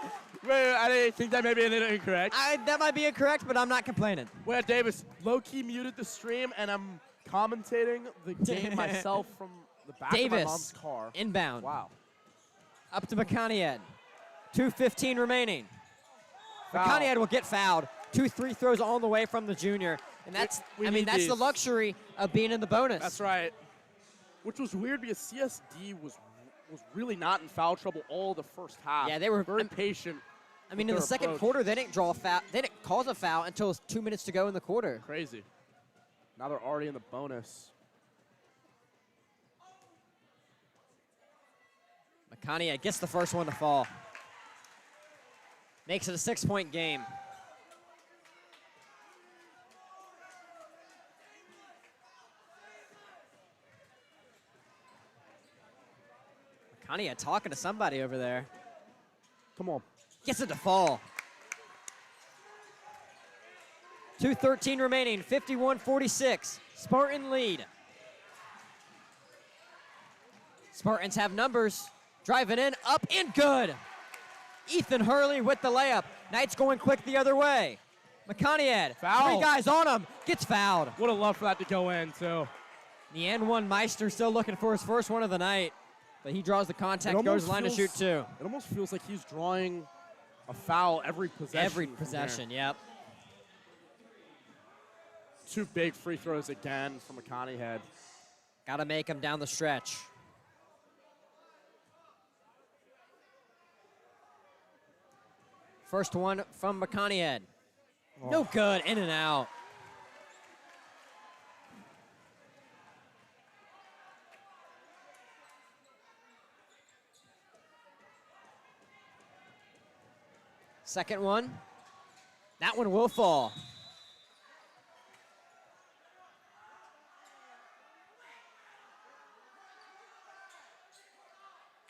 Wait, I think that may be incorrect. That might be incorrect, but I'm not complaining. Well, Davis, low-key muted the stream, and I'm commentating the game myself from the back of my mom's car. Inbound. Wow. Up to McConaughey. 2:15 remaining. Foul. McConaughey will get fouled. 2 free throws on the way from the junior. And that's, that's the luxury of being in the bonus. That's right. Which was weird because CSD was really not in foul trouble all the first half. Yeah, they were very patient. I mean, in the second quarter, they didn't draw a foul. They didn't cause a foul until it was 2 minutes to go in the quarter. Crazy. Now they're already in the bonus. McConaughey gets the first one to fall. Makes it a 6-point game. McConaughey talking to somebody over there. Come on. Gets it to fall. 2:13 remaining, 51-46. Spartan lead. Spartans have numbers. Driving in, up, and good. Ethan Hurley with the layup. Knights going quick the other way. McConaughey, foul. 3 guys on him, gets fouled. Would have loved for that to go in, too. The N1 Meister still looking for his first one of the night, but he draws the contact, goes line to shoot too. It almost feels like he's drawing a foul every possession. Every possession, yep. 2 big free throws again from McConaughey. Got to make him down the stretch. First one from McConaughey. Oh. No good, in and out. Second one. That one will fall.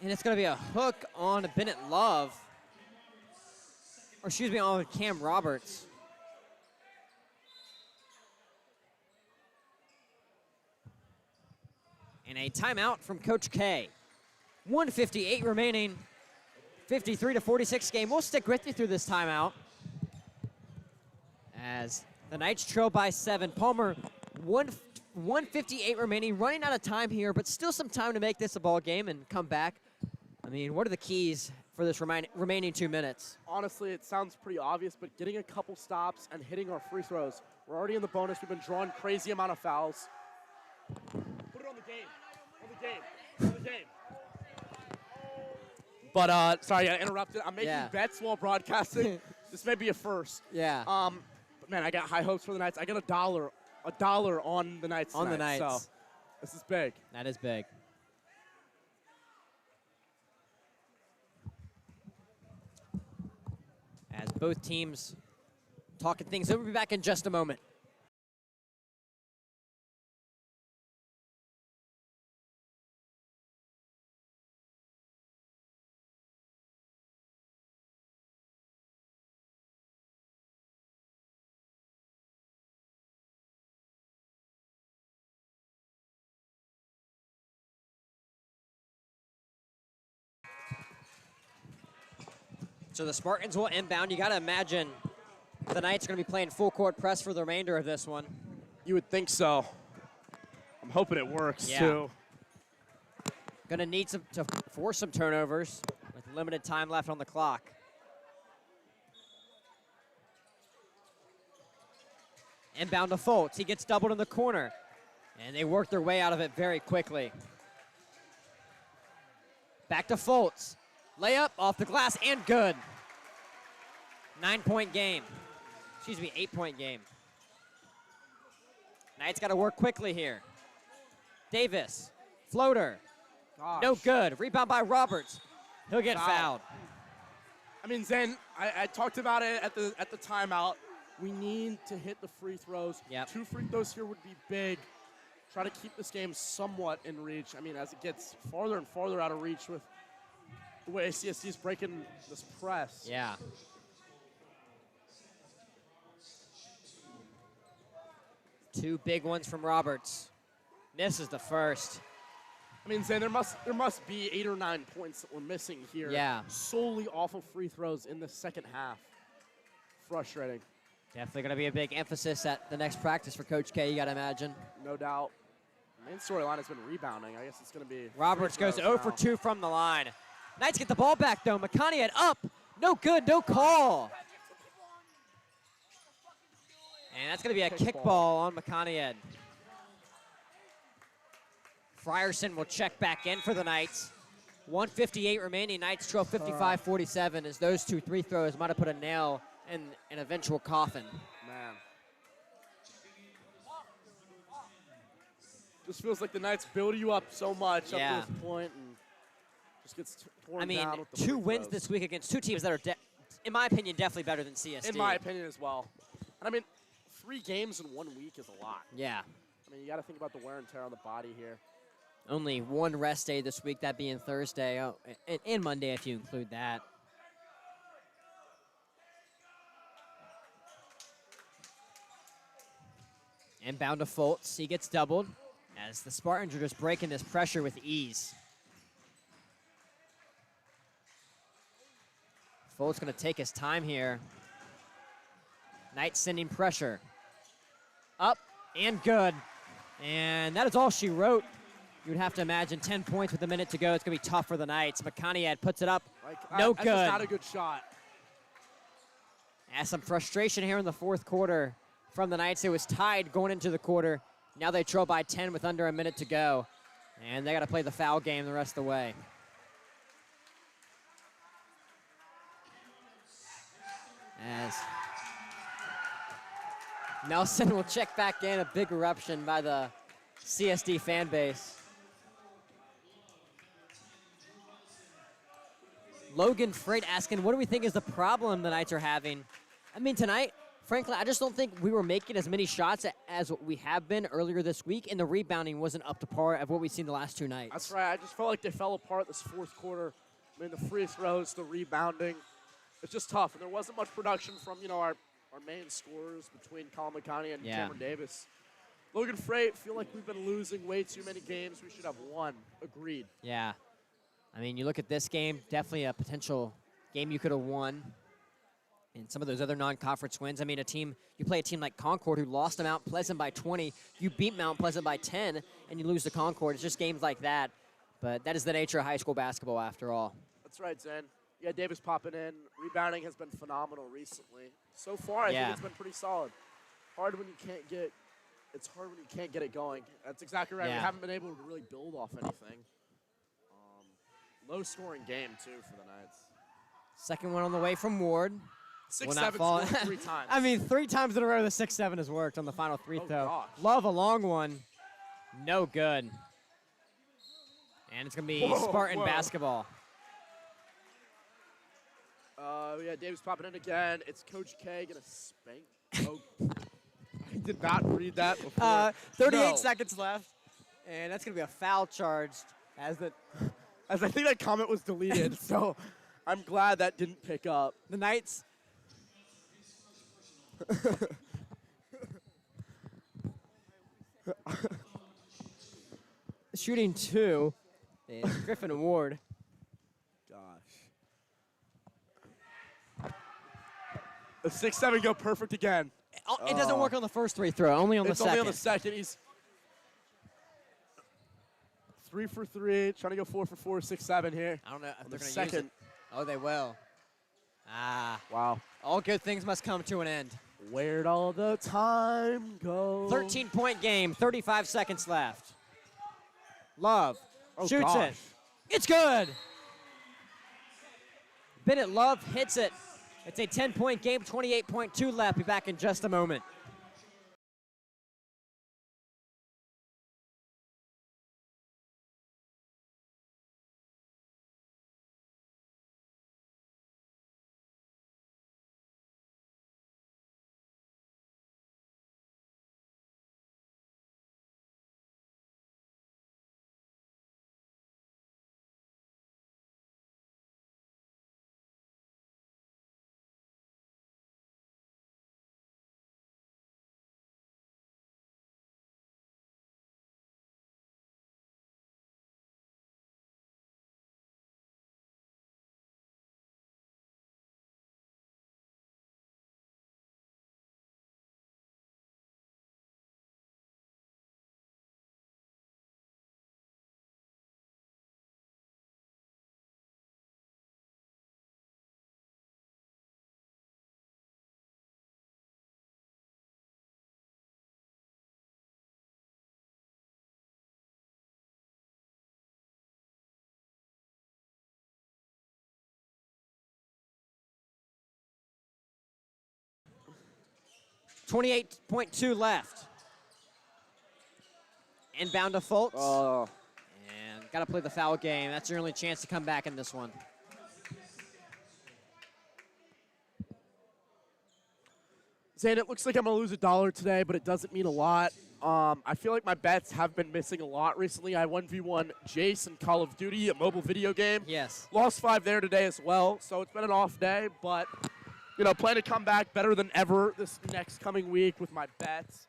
And it's going to be a hook on Bennett Love. Or excuse me, on Cam Roberts. And a timeout from Coach K. 1:58 remaining. 53-46 game. We'll stick with you through this timeout. As the Knights trail by 7. Palmer, 1:58 remaining. Running out of time here, but still some time to make this a ball game and come back. I mean, what are the keys for this remaining 2 minutes? Honestly, it sounds pretty obvious, but getting a couple stops and hitting our free throws. We're already in the bonus. We've been drawing crazy amount of fouls. Put it on the game. On the game. On the game. But, sorry, I interrupted. I'm making bets while broadcasting. This may be a first. Yeah. But, man, I got high hopes for the Knights. I got a dollar on the Knights on tonight, the Knights. So this is big. That is big. As both teams talking things over. We'll be back in just a moment. So the Spartans will inbound. You got to imagine the Knights are going to be playing full court press for the remainder of this one. You would think so. I'm hoping it works, too. Going to need to force some turnovers with limited time left on the clock. Inbound to Fultz. He gets doubled in the corner. And they work their way out of it very quickly. Back to Fultz. Layup off the glass and good. 9-point game. Excuse me, 8-point game. Knights got to work quickly here. Davis, floater. Gosh. No good. Rebound by Roberts. He'll get fouled. I mean, Zen, I talked about it at the timeout. We need to hit the free throws. Yep. 2 free throws here would be big. Try to keep this game somewhat in reach. I mean, as it gets farther and farther out of reach with the way CSD is breaking this press. Yeah. Two big ones from Roberts. Misses the first. I mean, Zane, there must be 8 or 9 points that we're missing here. Yeah. Solely off of free throws in the second half. Frustrating. Definitely going to be a big emphasis at the next practice for Coach K, you got to imagine. No doubt. The main storyline has been rebounding. I guess it's going to be. Roberts goes 0 for now. 2 from the line. Knights get the ball back, though. McConaughey up. No good, no call. And that's going to be a kickball on McConaughey. Frierson will check back in for the Knights. 1:58 remaining. Knights trail 55-47 as those 2 free throws might have put a nail in an eventual coffin. Man. Just feels like the Knights build you up so much up to this point and just gets torn down with the 2 free wins throws. this week against 2 teams that are, in my opinion, definitely better than CSD. In my opinion as well. And I mean, 3 games in 1 week is a lot. Yeah. I mean, you got to think about the wear and tear on the body here. Only 1 rest day this week, that being Thursday. Oh, and Monday if you include that. Inbound to Fultz. He gets doubled as the Spartans are just breaking this pressure with ease. Fultz going to take his time here. Knights sending pressure. Up and good. And that is all she wrote. You would have to imagine 10 points with a minute to go. It's going to be tough for the Knights. McConaughey puts it up. No good. That's not a good shot. Some frustration here in the 4th quarter from the Knights. It was tied going into the quarter. Now they trail by 10 with under a minute to go. And they got to play the foul game the rest of the way. As Nelson will check back in. A big eruption by the CSD fan base. Logan Freight asking, what do we think is the problem the Knights are having? I mean, tonight, frankly, I just don't think we were making as many shots as we have been earlier this week, and the rebounding wasn't up to par of what we've seen the last 2 nights. That's right. I just felt like they fell apart this 4th quarter. I mean, the free throws, the rebounding. It's just tough. And there wasn't much production from, our main scorers between Colin McConaughey and Cameron Davis. Logan Freight, feel like we've been losing way too many games. We should have won. Agreed. Yeah. I mean, you look at this game, definitely a potential game you could have won. And some of those other non-conference wins. I mean, you play a team like Concord who lost to Mount Pleasant by 20. You beat Mount Pleasant by 10, and you lose to Concord. It's just games like that. But that is the nature of high school basketball after all. That's right, Zen. Yeah, Davis popping in. Rebounding has been phenomenal recently. So far, I think it's been pretty solid. Hard when you can't get it's hard when you can't get it going. That's exactly right. Yeah. We haven't been able to really build off anything. Low-scoring game, too, for the Knights. Second one on the way from Ward. 6-7 scored 3 times. I mean, 3 times in a row the 6-7 has worked on the final free throw. Gosh. Love a long one. No good. And it's going to be Spartan basketball. Yeah, Davis popping in again. It's Coach K going to spank. Oh, I did not read that before. 38 seconds left. And that's going to be a foul charged as I think that comment was deleted, so I'm glad that didn't pick up. the Knights. Shooting 2 is Griffin Ward. Gosh. The 6-7 go perfect again. It doesn't work on the first free throw, only on the second. It's only on the second. He's 3 for 3, trying to go 4 for 4, 6-7 here. I don't know if they're the going to use it. Oh, they will. Wow. All good things must come to an end. Where'd all the time go? 13-point game, 35 seconds left. Love shoots it. It's good. Bennett Love hits it. It's a 10-point game, 28.2 left. Be back in just a moment. 28.2 left. Inbound to Fultz. Oh. And got to play the foul game. That's your only chance to come back in this one. Zane, it looks like I'm going to lose $1 today, but it doesn't mean a lot. I feel like my bets have been missing a lot recently. I 1v1 Jace in Call of Duty, a mobile video game. Yes. Lost 5 there today as well, so it's been an off day, but, plan to come back better than ever this next coming week with my bets.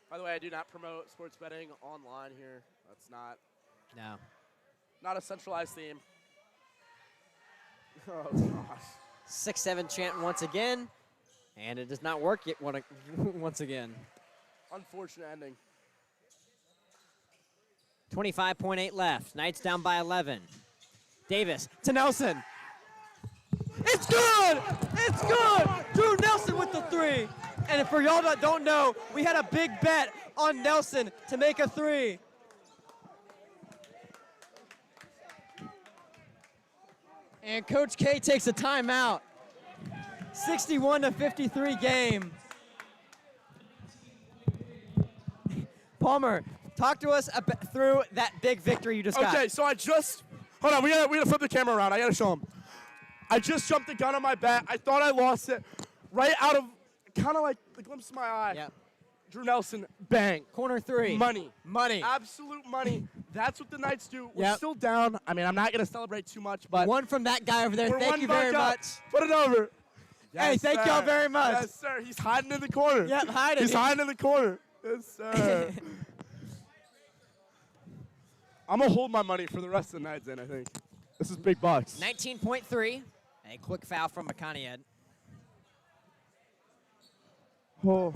By the way, I do not promote sports betting online here. That's not a centralized theme. Oh, gosh. 6-7 chant once again, and it does not work yet once again. Unfortunate ending. 25.8 left. Knights down by 11. Davis to Nelson. It's good! It's good! Drew Nelson with the 3. And for y'all that don't know, we had a big bet on Nelson to make a 3. And Coach K takes a timeout. 61-53 game. Palmer, talk to us through that big victory you just got. Okay, so hold on, we gotta flip the camera around. I gotta show him. I just jumped the gun on my bet. I thought I lost it right out of kind of like the glimpse of my eye. Yep. Drew Nelson, bang. Corner 3. Money. Money. Absolute money. That's what the Knights do. We're Yep. still down. I mean, I'm not going to celebrate too much, but. One from that guy over there. We're Thank you very much. Put it over. Hey, Yes, thank sir. y'all very much. Yes, sir. He's hiding in the corner. Yep, hiding. He's hiding in the corner. Yes, sir. I'm going to hold my money for the rest of the night, then, I think. This is big bucks. 19.3. A quick foul from McConaughey. Oh.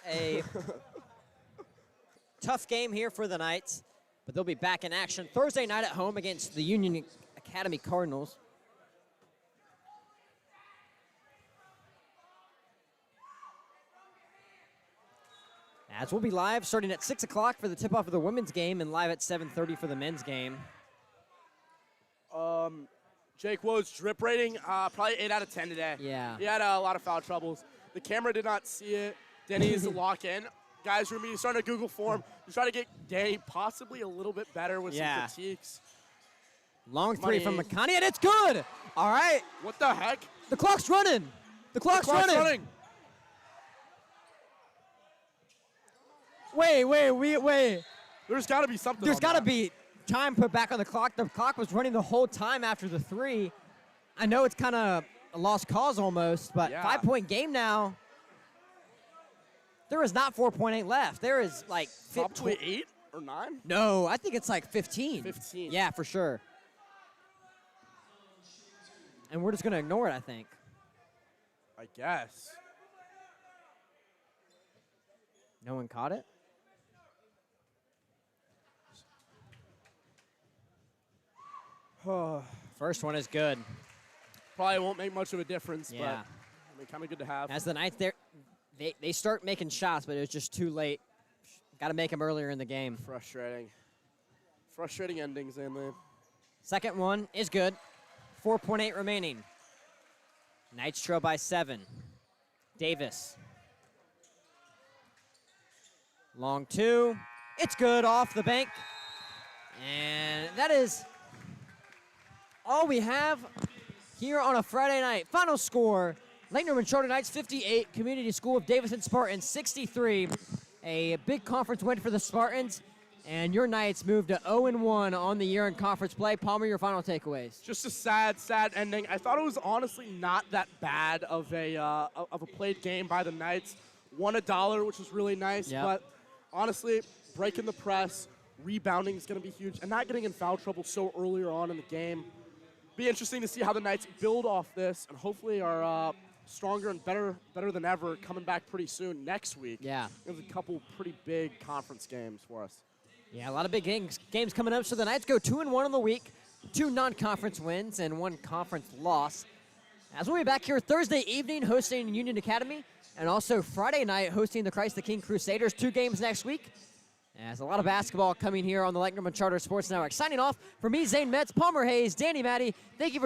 A tough game here for the Knights, but they'll be back in action Thursday night at home against the Union Academy Cardinals. As we'll be live starting at 6 o'clock for the tip-off of the women's game and live at 7:30 for the men's game. Jake Wode's drip rating, probably 8 out of 10 today. Yeah. He had a lot of foul troubles. The camera did not see it. Danny needs to lock in. Guys, we're starting a Google form to try to get Danny possibly a little bit better with some critiques. Long 3 from McConaughey, and it's good! All right. What the heck? The clock's running. The clock's running. Wait. There's got to be something. There's got to be time put back on the clock. The clock was running the whole time after the 3. I know it's kind of a lost cause almost, but 5-point game now. There is not 4.8 left. There is like probably 8 or 9. No, I think it's like 15. 15. Yeah, for sure. And we're just gonna ignore it, I think. I guess. No one caught it? First one is good. Probably won't make much of a difference, Yeah. but I mean, kind of good to have. As the Knights, they start making shots, but it was just too late. Got to make them earlier in the game. Frustrating. Frustrating endings, Anley. Second one is good. 4.8 remaining. Knights trail by 7. Davis. Long 2. It's good off the bank. And that is all we have here on a Friday night. Final score, Lake Norman Charter Knights 58, Community School of Davidson Spartans 63. A big conference win for the Spartans, and your Knights moved to 0-1 on the year in conference play. Palmer, your final takeaways. Just a sad ending. I thought it was honestly not that bad of a played game by the Knights. Won $1, which was really nice, but honestly, breaking the press, rebounding is going to be huge, and not getting in foul trouble so earlier on in the game. Be interesting to see how the Knights build off this, and hopefully are stronger and better than ever coming back pretty soon next week. Yeah. There's a couple pretty big conference games for us. Yeah, a lot of big games coming up. So the Knights go 2-1 on the week, 2 non-conference wins and 1 conference loss. As we'll be back here Thursday evening hosting Union Academy, and also Friday night hosting the Christ the King Crusaders. 2 games next week. There's a lot of basketball coming here on the Lightning Charter Sports Network. Signing off for me, Zane Metz, Palmer Hayes, Danny Matty. Thank you for